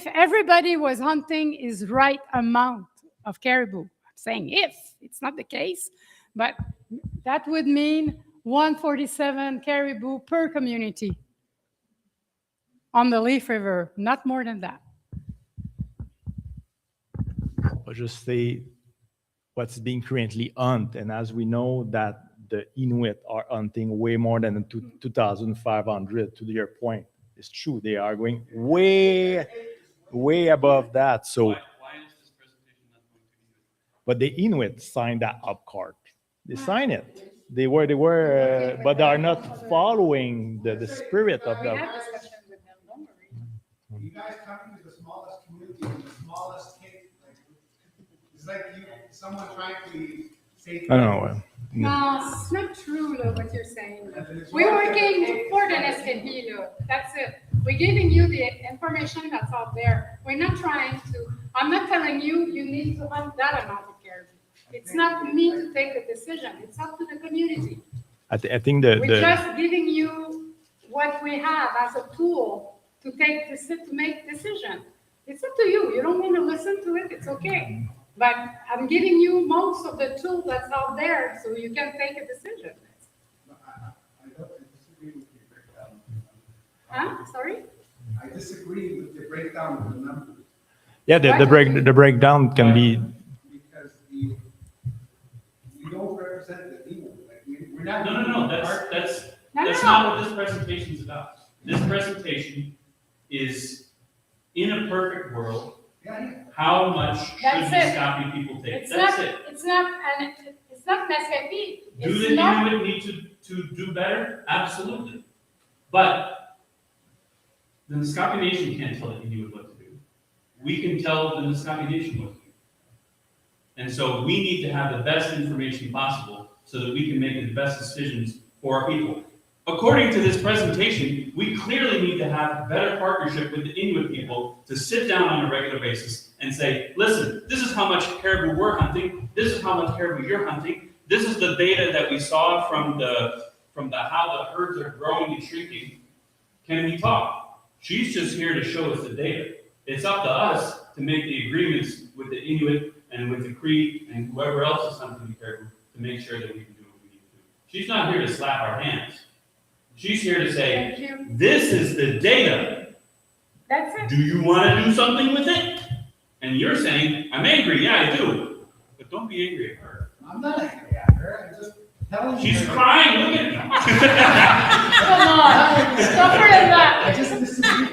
everybody was hunting is right amount of caribou, I'm saying if, it's not the case, but that would mean 147 caribou per community on the Leaf River, not more than that. I'll just say what's being currently hunted, and as we know that the Inuit are hunting way more than 2,500, to your point. It's true, they are going way above that. So, Why is this presentation not going to be? but the Inuit signed that up card. They signed it. They were, but they are not following the spirit of the. You guys talking to the smallest community, the smallest kid. It's like someone trying to say. I don't know. No, it's not true, though, what you're saying. We're working for the Naskapi, though. That's it. We're giving you the information that's out there. We're not trying to, I'm not telling you, you need to hunt that amount of caribou. It's not me to take the decision. It's up to the community. I think We're just giving you what we have as a tool to make decision. It's up to you. You don't want to listen to it, it's okay. But I'm giving you most of the tools that's out there so you can take a decision. I disagree with the breakdown. Huh? Sorry? I disagree with the breakdown of the numbers. Yeah, the breakdown can be. Because we don't represent the Inuit. Like we're not. No. That's No. not what this presentation is about. This presentation is, in a perfect world, Yeah. how much should That's it. Naskapi people take? It's That's not, it. it's not Naskapi. Do It's the not, Inuit need to do better? Absolutely. But the Naskapi Nation can't tell the Inuit what to do. We can tell the Naskapi Nation what to do. And so we need to have the best information possible so that we can make the best decisions for our people. According to this presentation, we clearly need to have better partnership with the Inuit people to sit down on a regular basis and say, listen, this is how much caribou we're hunting, this is how much caribou you're hunting, this is the data that we saw from the how the herds are growing and shrinking. Can we talk? She's just here to show us the data. It's up to us to make the agreements with the Inuit and with the Cree and whoever else is hunting the caribou to make sure that we can do what we need to do. She's not here to slap our hands. She's here to say, thank you. this is the data. That's it. Do you want to do something with it? And you're saying, I'm angry. Yeah, I do. But don't be angry at her. I'm not angry at her. I'm just telling you. She's crying. Look at her. Come on. Tougher than that. I just disagree.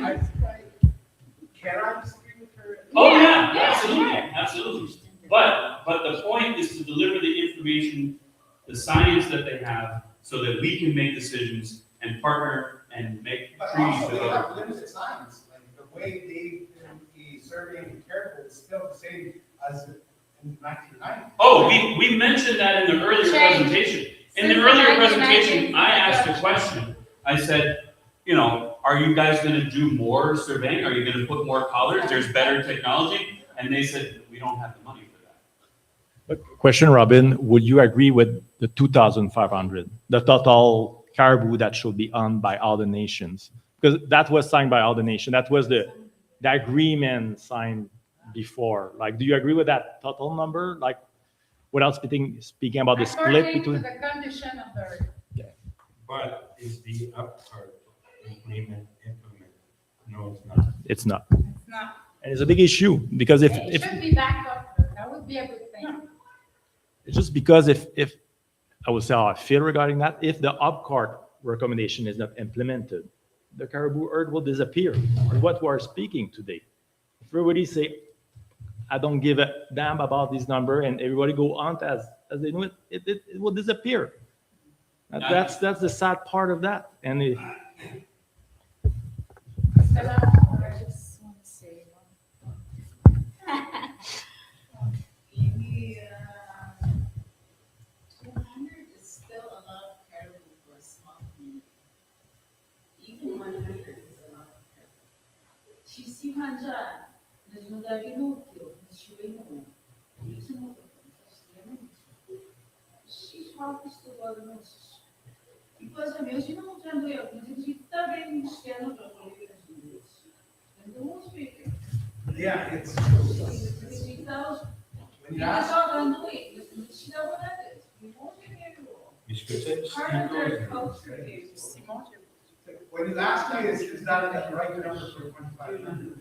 Can I disagree with her? Oh, Yeah, yeah, absolutely. yeah. Absolutely. But the point is to deliver the information, the science that they have, so that we can make decisions and partner and make But treaties also with they other have limited science. Like the way they be surveying the caribou is still the same as in 1990. Oh, we mentioned that in the earlier Change. presentation. In the Since earlier 1990, presentation, I asked a question. I said, are you guys going to do more surveying? Are you going to put more collars? There's better technology. And they said, we don't have the money for that. But question, Robin, would you agree with the 2,500, the total caribou that should be owned by all the nations? Because that was signed by all the nations. That was the agreement signed before. Like, do you agree with that total number? Like, without speaking about the split According to between. the condition of the earth. But is the up part implement? No, it's not. It's not. It's not. And it's a big issue because It should be backed up. That would be a good thing. It's just because if I would say how I feel regarding that, if the upcart recommendation is not implemented, the caribou herd will disappear. What we are speaking today. If everybody say, I don't give a damn about this number, and everybody go hunt as they know it will disappear. That's the sad part of that. And Maybe 200 is still a lot of caribou for a small community. Even 100 is a lot of caribou. Ci si mangia nel ginocchio, ci vengono, ci fa questo guadagno. E poi se mi sono mostrando io, come si sta bene in schiena per quelli che sono diversi. And the most people. Yeah, it's. When you ask, when you ask me, is that the right number for 2,500?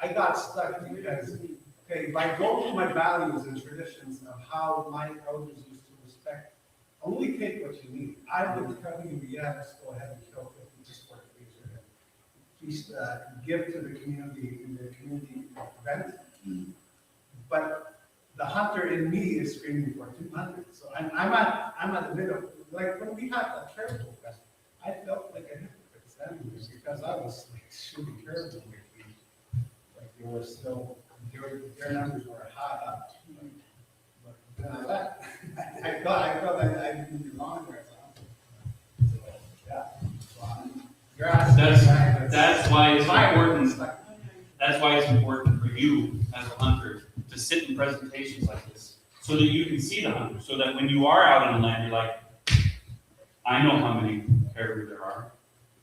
I got stuck because, okay, if I go through my values and traditions of how my elders used to respect, only take what you need. I would tell you, yeah, let's go ahead and kill 50 just for the reason. Please give to the community in the community event. But the hunter in me is screaming for 200. So I'm at the middle. Like when we had a caribou fest, I felt like a hypocrite standing there because I was like shooting caribou like they were still their numbers were high up. But then I left. I felt like I didn't belong there. So yeah. You're asking, That's why it's important. That's why it's important for you as a hunter to sit in presentations like this, so that you can see the hunter, so that when you are out on the land, you're like, I know how many caribou there are,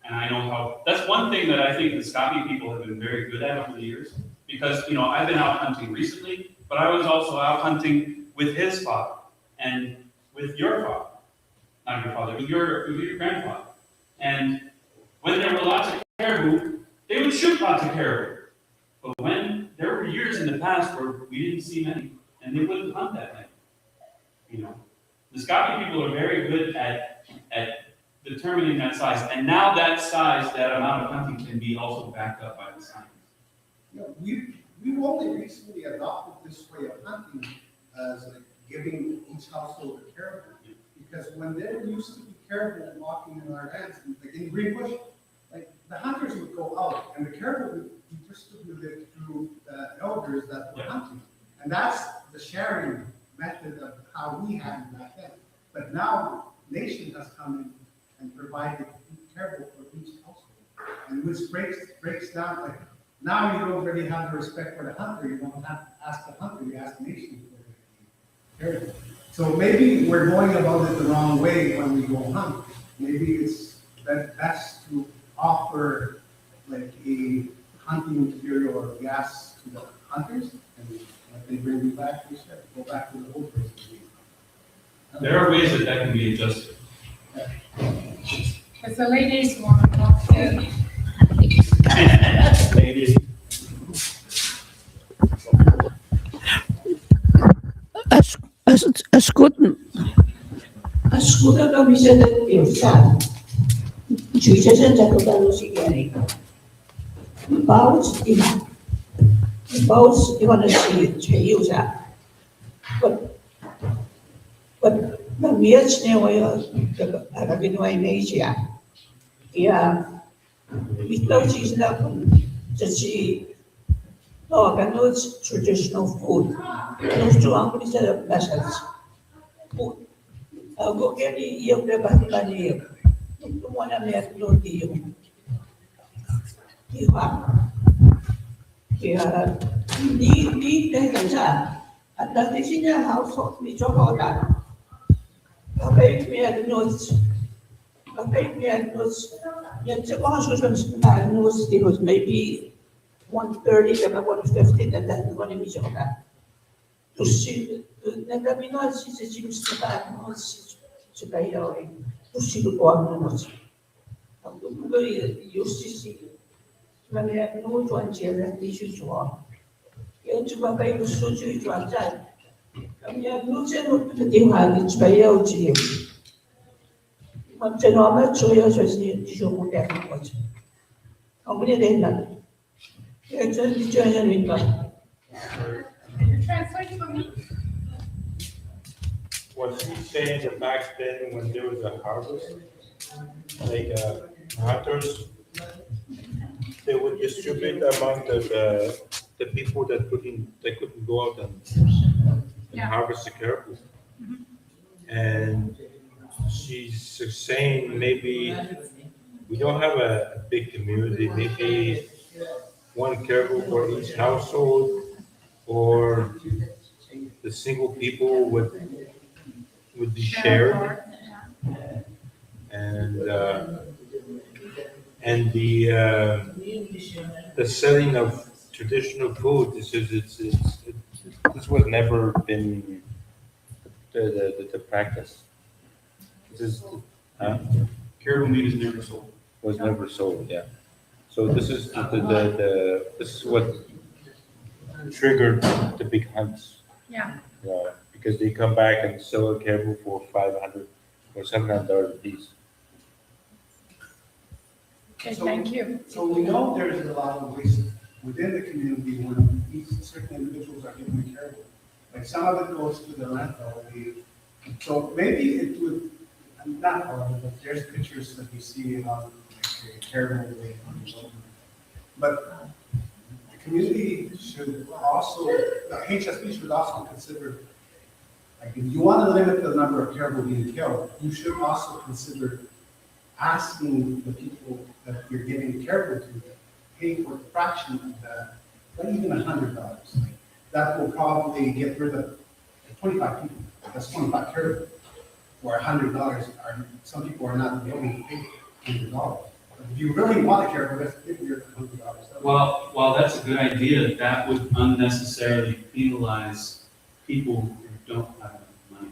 and I know how. That's one thing that I think the Naskapi people have been very good at over the years, because I've been out hunting recently, but I was also out hunting with his father and with your father, not your father, with your grandfather, and when there were lots of caribou, they would shoot lots of caribou. But when there were years in the past where we didn't see many, and they wouldn't hunt that many, the Naskapi people are very good at determining that size, and now that size, that amount of hunting can be also backed up by the science. We've only recently adopted this way of hunting as like giving each household a caribou, because when there used to be caribou walking in our lands, like in Greenbush, like the hunters would go out, and the caribou would be distributed through the elders that were hunting. And that's the sharing method of how we had it back then. But now, nation has come in and provided caribou for each household. And which breaks down, like, now you don't really have the respect for the hunter, you don't have to ask the hunter, you ask the nation for the caribou. So maybe we're going about it the wrong way when we go hunt. Maybe it's best to offer like a hunting material or gas to the hunters, and if they bring you back, you said, go back to the old person. There are ways that can be adjusted. Because the ladies want to talk too. ladies. Ascoltando mi siete pensando, ci siete ascoltando sigari. Boats you want to see use that. But the meals the Arabino Asia. Yeah, we know she's not to see Northern traditional food. Those two companies set up vessels. Food. I'll go get you the money. The one I met no deal. Yeah, the things are. And that is in a household, we talk about that. I made me a notes. Yet the notes, it was maybe 130, about 150, and then going to be on that. To see, never be not, she seems to have notes to pay away. To see the one notes. I'm very used to see. When we have no one here, and issues to all. You to my baby, so you to have that. Я глучен предимно чаяучи. Обченова чаяучи жому бяхна 거지. 아무리 된다. 저 디자인이니까. Can you translate for me? Was he saying that back then when there was a harvest, like hunters, they would distribute among the people that couldn't go out and harvest the caribou. And she's saying maybe we don't have a big community, maybe one caribou for each household, or the single people would be shared. And the selling of traditional food, this was never been the practice. Caribou meat is never sold. Was never sold, yeah. So this is this is what triggered the big hunts. Yeah. Because they come back and sell a caribou for $500 or $700 a piece. Okay, thank you. So we know there's a lot of waste within the community when these certain individuals are given the caribou. Like some of it goes to the landfill. So maybe it would, not all of it, but there's pictures that we see on like caribou weight on the road. But the community should also, the HSP should also consider, like if you want to limit the number of caribou being killed, you should also consider asking the people that you're giving the caribou to pay for a fraction of that, not even $100. That will probably get rid of 25 people. That's 25 caribou. For $100, some people are not willing to pay $100. But if you really want a caribou, let's give you $100. Well, while that's a good idea, that would unnecessarily penalize people who don't have money.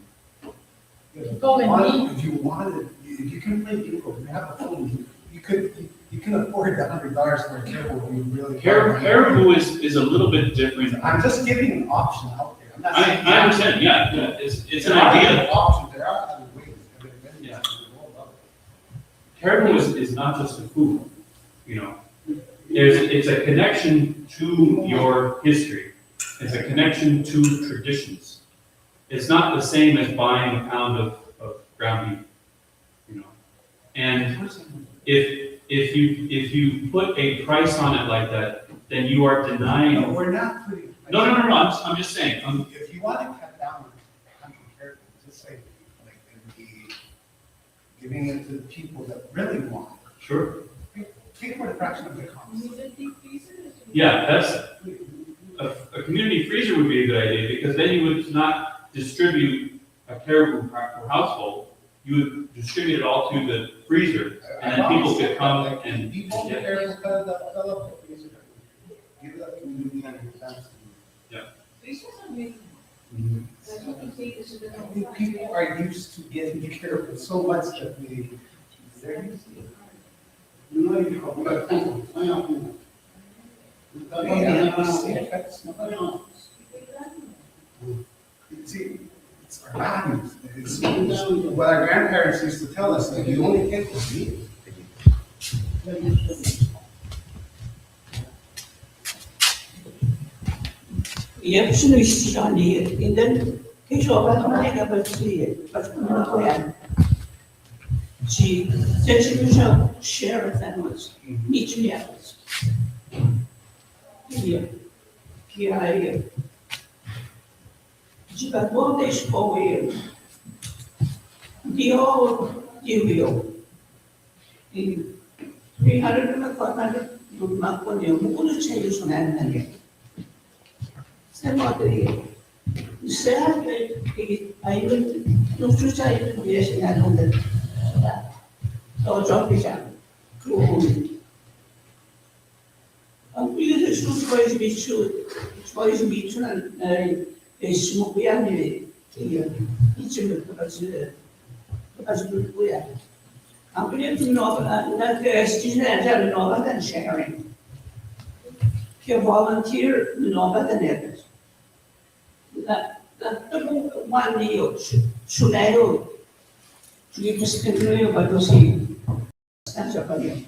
People in need. If you wanted, if you can play bingo, you have a phone, you can afford the $100 for a caribou if you really. Caribou is a little bit different. I'm just giving an option out there. I'm not I saying- understand, yeah, it's an There are idea. other options, there are other ways. Yeah. Caribou is not just a food, you know. It's a connection to your history. It's a connection to traditions. It's not the same as buying a pound of ground beef, you know. And if you put a price on it like that, then you are denying. No, we're not putting. No, I'm just saying. If you want to cut down on caribou, just say, like, giving it to the people that really want it. Sure. Take for the fraction of the cost. Yeah, that's a community freezer would be a good idea, because then you would not distribute a caribou per household. You would distribute it all to the freezer, and then people could come and If you want the get it. caribou, cut it up, fill up the freezer. Give it up to the community and thanks. People are used to getting the caribou so much that they're used to it. See, it's our values. It's what our grandparents used to tell us, that you only get what you eat. Hepsini istican diye. İnden hiç oranına yapabiliyor. Başka koyan. Ci seçimciler share etmez. Niçin yapmaz? Diyor. Ki hayır. Cibat bu da iş kovuyor. Diyor. Bir hareket falan durmak konuyor. Bunu çeyiyorsun elinden. Sen maddeyi. Sen ayıp, nüfus ayıp bir şeyler oldu. O çok güzel. Ama bir de şu koyucu biçunan smukuyan biri içimi acı bu ya. Ama bir de ne eskişler novadan sharing. Ki volunteer novadan yapar. One year, Sunero, you just can do it, but you see, that's a funny.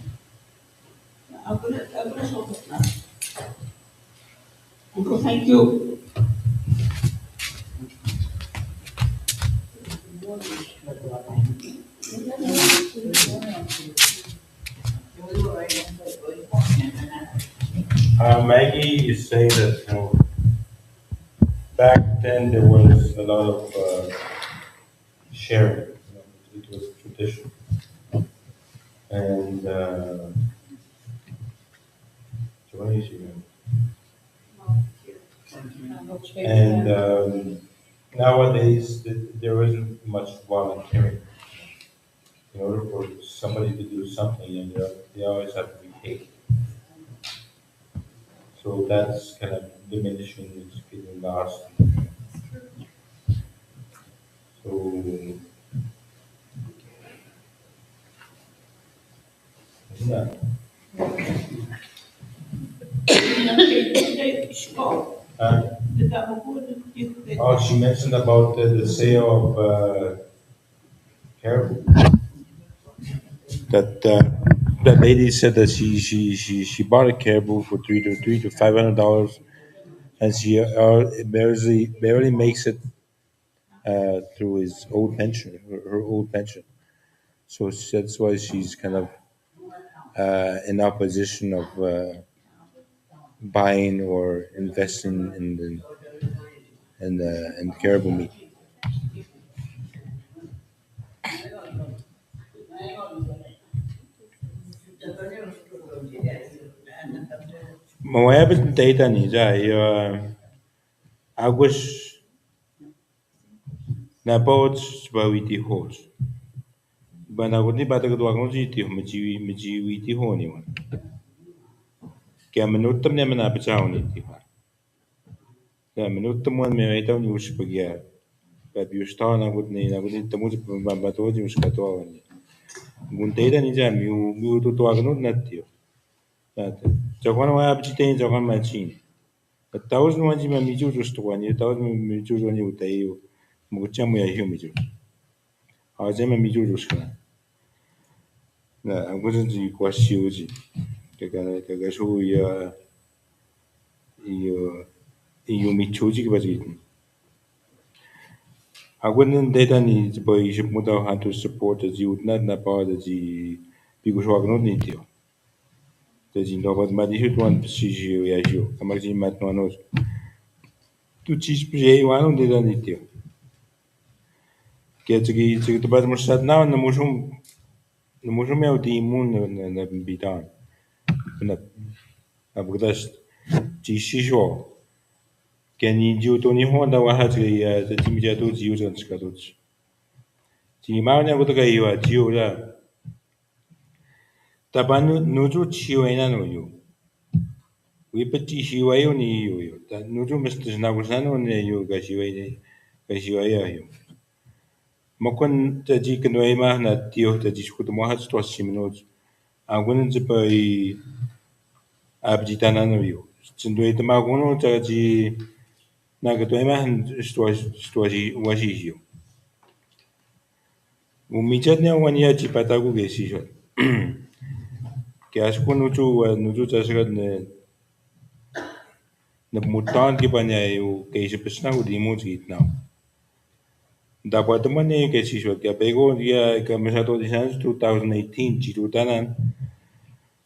I'm gonna solve it now. Uncle, thank you. Maggie is saying that, back then there was a lot of sharing. It was tradition. And Joanne is here. And nowadays there isn't much volunteering. In order for somebody to do something, and they always have to be paid. So that's kind of diminishing, it's getting lost. So, yeah. Oh, she mentioned about the sale of Caribou. That lady said that she bought a Caribou for $300 to $500, and she barely makes it through his old pension, her old pension. So that's why she's kind of in opposition of buying or investing in caribou meat. Mawabit data ni jay agus na boats ba witi hos. Ba na gudni bata gadwa kong jiti ho maji witi ho ni wan. Kaya minutam niya manapachaw ni tiha. Kaya minutam wan may itaw ni uspagya. Kaya biyustaw na gudni tamuzi pambato di uskatawa ni. Gunteda ni jay miu tutuwa ganun natyo. Jawan wa abjite jawan machin. Taos no anji mamiju justuani, taos mamiju joni utayo. Muchamu ya hiyo miju. Azema miju juskana. Na anguzin ji kwa shiuji. Kaga shu ya iyo michuji kibajitin. Agwenen data ni boy ship muda how to support the youth not na pa the bigo shwagnod ni tio. The no but madihut one precision ya jo. Kamar mat no nos. Tu chis pje wanu data ni tio. Kaya to bad mursad now na mushum ya uti imun na bitan. Na bugdash chi shisho. Kaya ni jiu to ni honda wa hat ya the timja to jiu jan skaduch. Chi ma nya buta kai wa jiu la. Tabanu nuju chiu ena no yu. Wipati shiwa yu ni yu. Ta nuju mistis na gusano ne yu ga shiwa ya yu. Makon ta ji kanoi ma na tio ta ji shukutu mo hat sto simnoj. Angun zipa I abjitana no yu. Cindoi ta ma gono ta ji na katoi ma sto ji washi yu. Umichat ne wani ya ji patagu ge si shot. Kaya shku nuju ta shirat ne mutan ki banya yu ke shi pisna u dimoj gitna. Da Guatemala que si yo que pegó ya que me sato de anos 2018 jirutanan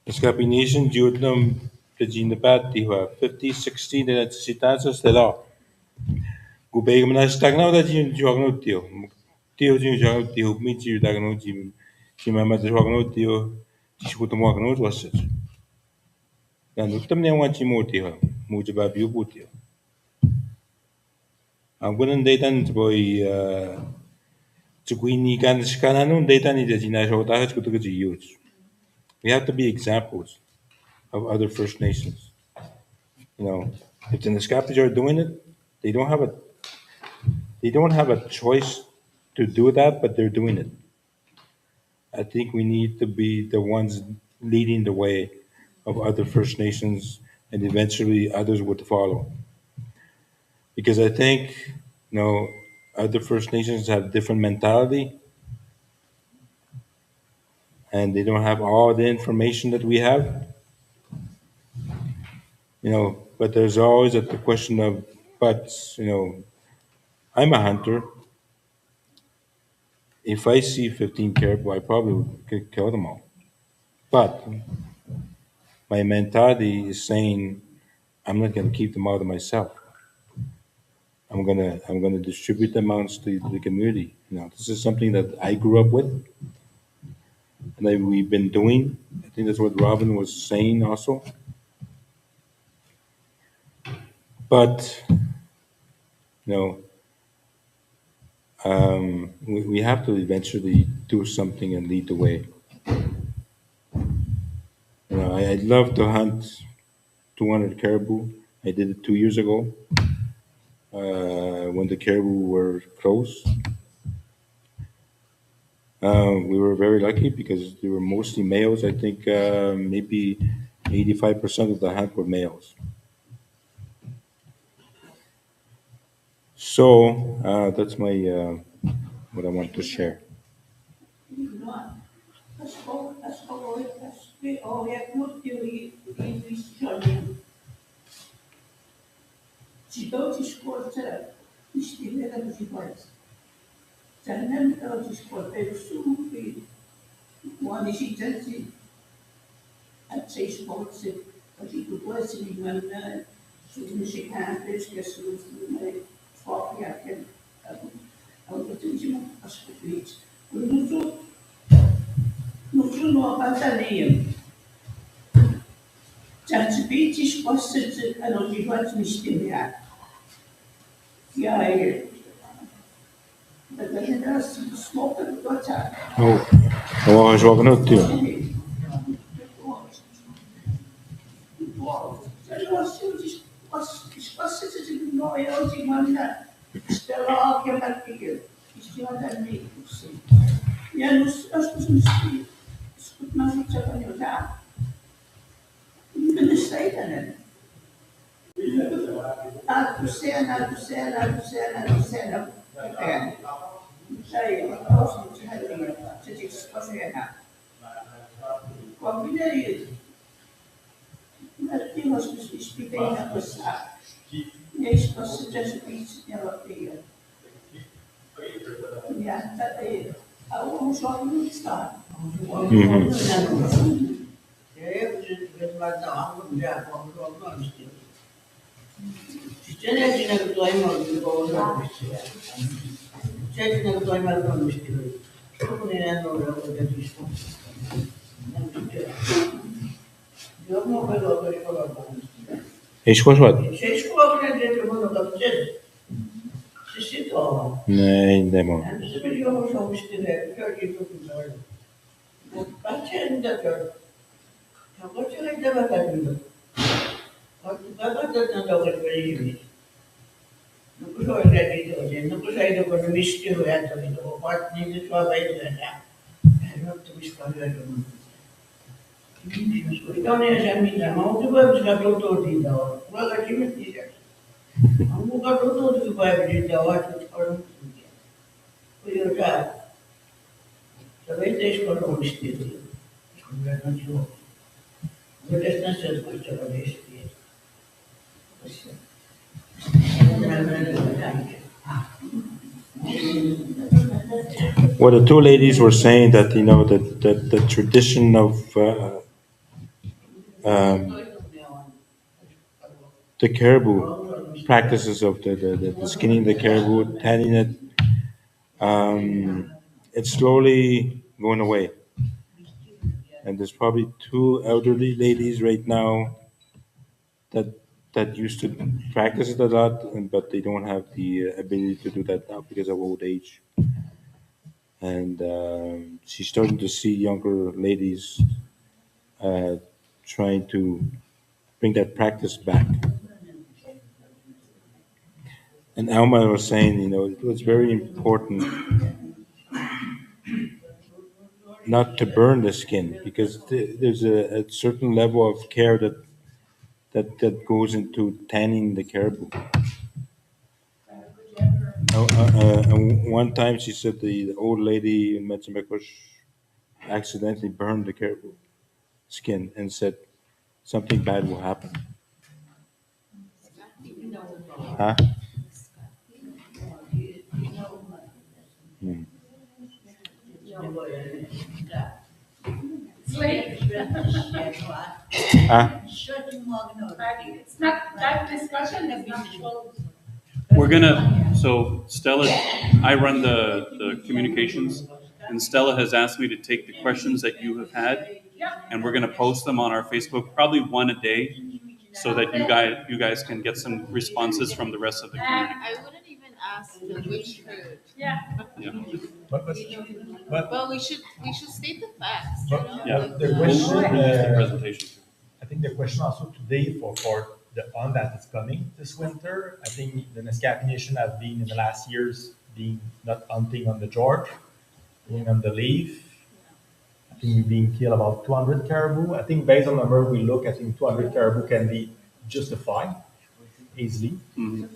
Naskapi nation jutnam de jin pat di 50 60 de necesitas de la gu pega me stagna da jin jogno tio jin jogno tio mi ji da gno ji mama de jogno tio ji shuto mo gno was da no tam ne wa ji mo tio mu ji ba biu bu tio angunan datan boy Zuguini can scanano data ni dejina shota has kutu use. We have to be examples of other First Nations. You know, if the Naskapis are doing it, they don't have a choice to do that, but they're doing it. I think we need to be the ones leading the way of other First Nations, and eventually others would follow. Because I think Other First Nations have different mentality, and they don't have all the information that we have. But there's always the question of, but I'm a hunter. If I see 15 caribou, I probably could kill them all. But my mentality is saying I'm not going to keep them all to myself. I'm gonna distribute them amongst the community. This is something that I grew up with, and that we've been doing. I think that's what Robin was saying also. But we have to eventually do something and lead the way. I'd love to hunt 200 caribou. I did it 2 years ago when the caribou were close. We were very lucky because they were mostly males. I think maybe 85% of the hunt were males. So that's my what I want to share. Oh, oh, joga no teu. Ești coșvat? Nej, det var. Well, the two ladies were saying that that the tradition of the caribou practices of the skinning the caribou, tanning it, it's slowly going away. And there's probably two elderly ladies right now that used to practice it a lot, but they don't have the ability to do that now because of old age. And she's starting to see younger ladies trying to bring that practice back. And Alma was saying, it was very important not to burn the skin because there's a certain level of care that goes into tanning the caribou. And one time she said the old lady in Metsumekosh accidentally burned the caribou skin and said something bad will happen. Huh? Hmm. Huh? It's not, that discussion is not closed. We're gonna, so Stella, I run the communications, and Stella has asked me to take the questions that you have had, and we're gonna post them on our Facebook, probably one a day, so that you guys can get some responses from the rest of the community. I wouldn't even ask the which herd. Yeah. Yeah. But we should state the facts. Yeah. the We'll question, use the presentation. I think the question also today for the hunt that is coming this winter, I think the Naskapi Nation has been in the last years being not hunting on the George, being on the Leaf. I think we've been killed about 200 caribou. I think based on the number we look, I think 200 caribou can be justified easily. Mhm.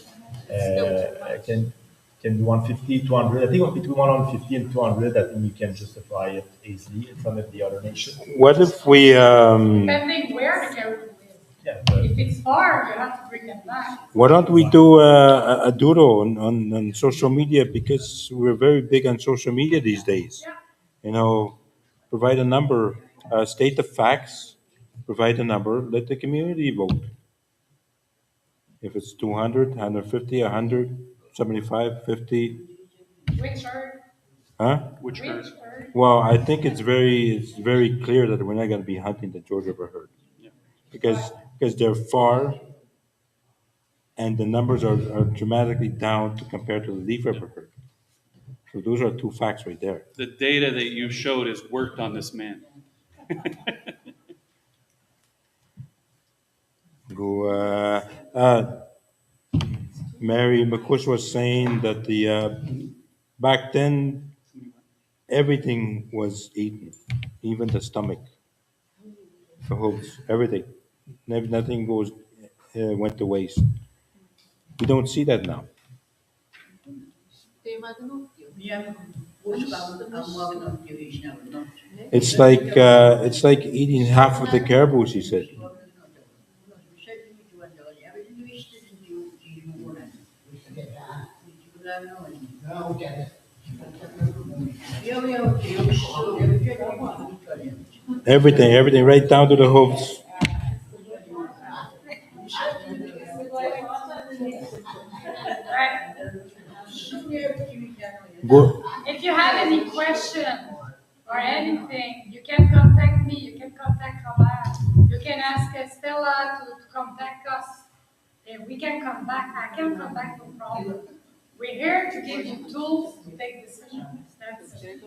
Can be 150, 200. I think between 150 and 200, I think you can justify it easily in front of the other nation. What if we Depending where the caribou is. Yeah, If it's far, you have to bring them back. why don't we do a doodle on social media, because we're very big on social media these days. Yeah. You know, provide a number, state the facts, provide a number, let the community vote. If it's 200, 150, 100, 75, 50, Which herd? huh? Which herd? herd? Well, I think it's very clear that we're not going to be hunting the Georgia River herd, Yeah. because they're far, and the numbers are dramatically down to compared to the Leaf River herd. So those are two facts right there. The data that you showed is worked on this man. Go. Mary McCush was saying that back then everything was eaten, even the stomach, the hooves, everything. Nothing went to waste. We don't see that now. It's like eating half of the caribou, she said. Everything, right down to the hooves. If you have any question or anything, you can contact me, you can contact Robert, you can ask Stella to contact us. If we can come back, I can come back, no problem. We're here to give you tools to take decisions. That's it.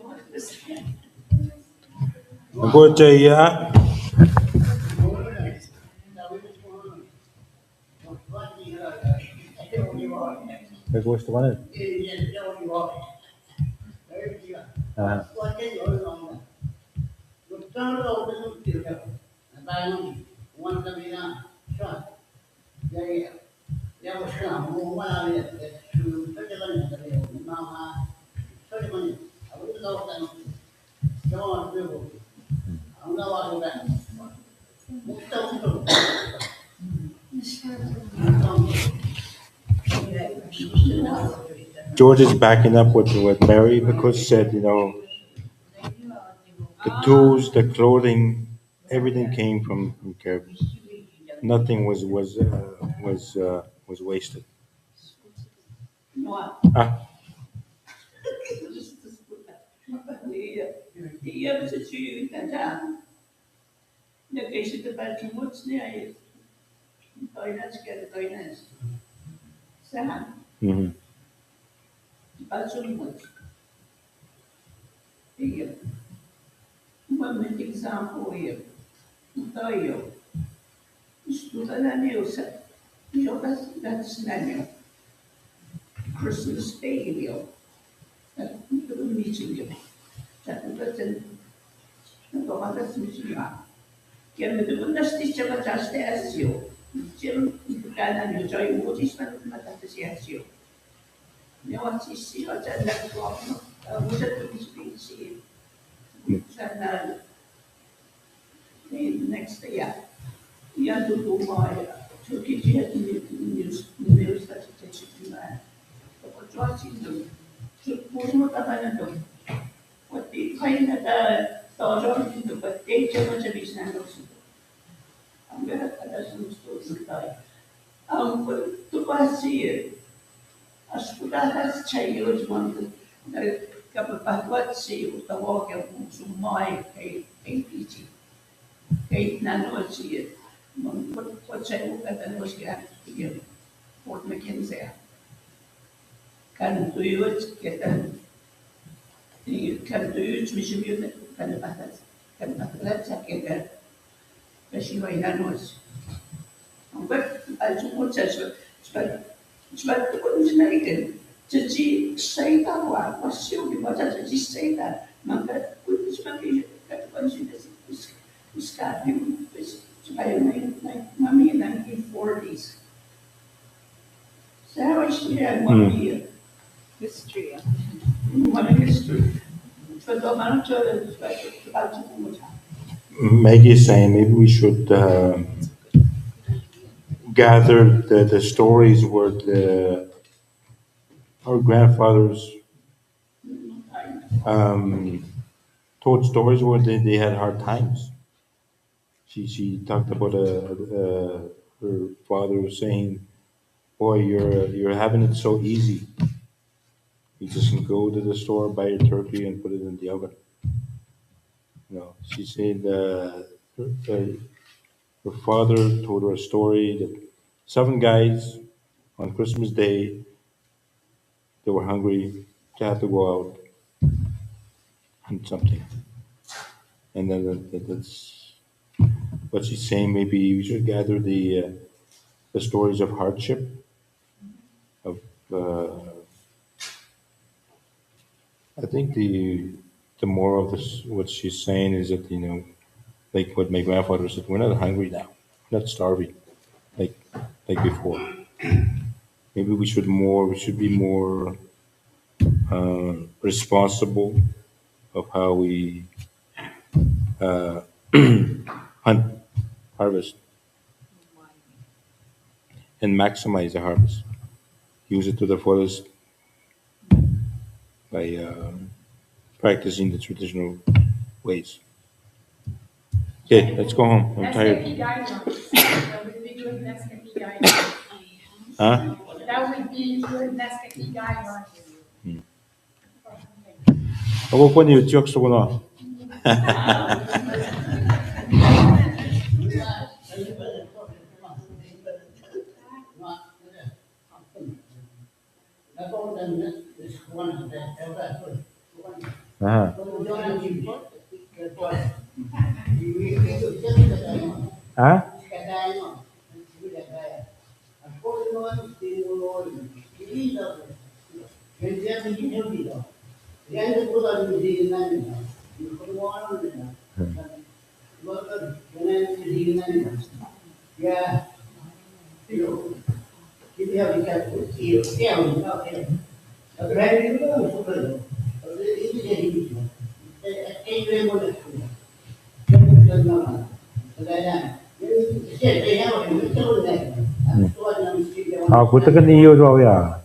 George is backing up what Mary McCush said. You know, the tools, the clothing, everything came from caribou. Nothing was wasted. Ah. Mhm. Christmas Day, ne ovat siis sijoittaneet musetumisviisiin. Niin next ja tutumaan ja tuki sieltä minusta sitten kun tuotiin puhumatta aina otti aina taas on sitten ei semmoisen missä hän on ambil ada semmoista tai tukasi askudakas chayus man kapapatsi uta walker sumai ei pichi ei nanosi man what say uka was ya Fort McKinsey kan tuyut ketan kan tuyut mishimiyun kan bahas sakit Beshi vai nanosi but as what says but what's making to say that one was silly but to say that man that was making that was this got him this by mommy in 1940s so how is she had one year history but the amount of Maggie is saying maybe we should gather the stories where our grandfathers told stories where they had hard times. She talked about her father saying, "Boy, you're having it so easy. You just can go to the store, buy a turkey, and put it in the oven." She said her father told her a story that 7 guys on Christmas Day, they were hungry, they had to go out hunt something. And then that's what she's saying. Maybe we should gather the stories of hardship, of I think the moral of this, what she's saying is that like what my grandfather said, we're not hungry now, we're not starving, like before. Maybe we should be more responsible of how we hunt, harvest, and maximize the harvest. Use it to the fullest by practicing the traditional ways. Okay, let's go home. I'm tired. That would be good Naskapi guidelines. Huh? That would be good Naskapi guidelines. Ako po niyo chok so kuno. Aha. Huh? Aku tekan iyo tu ya.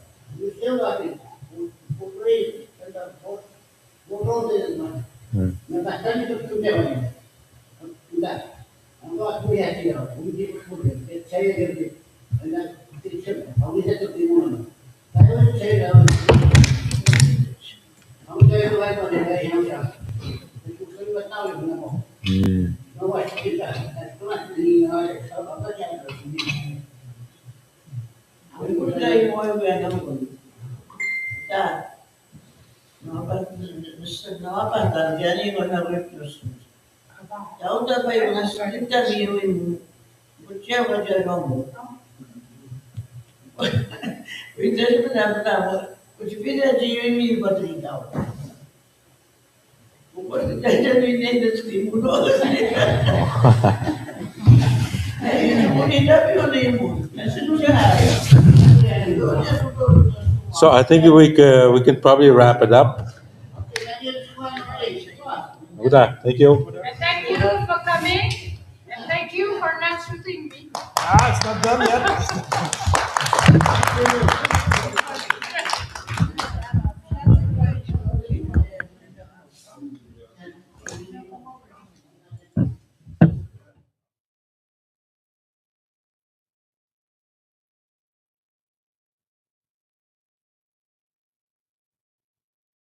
So I think we can probably wrap it up. Good. Thank you. And thank you for coming, and thank you for not shooting me. It's not done yet.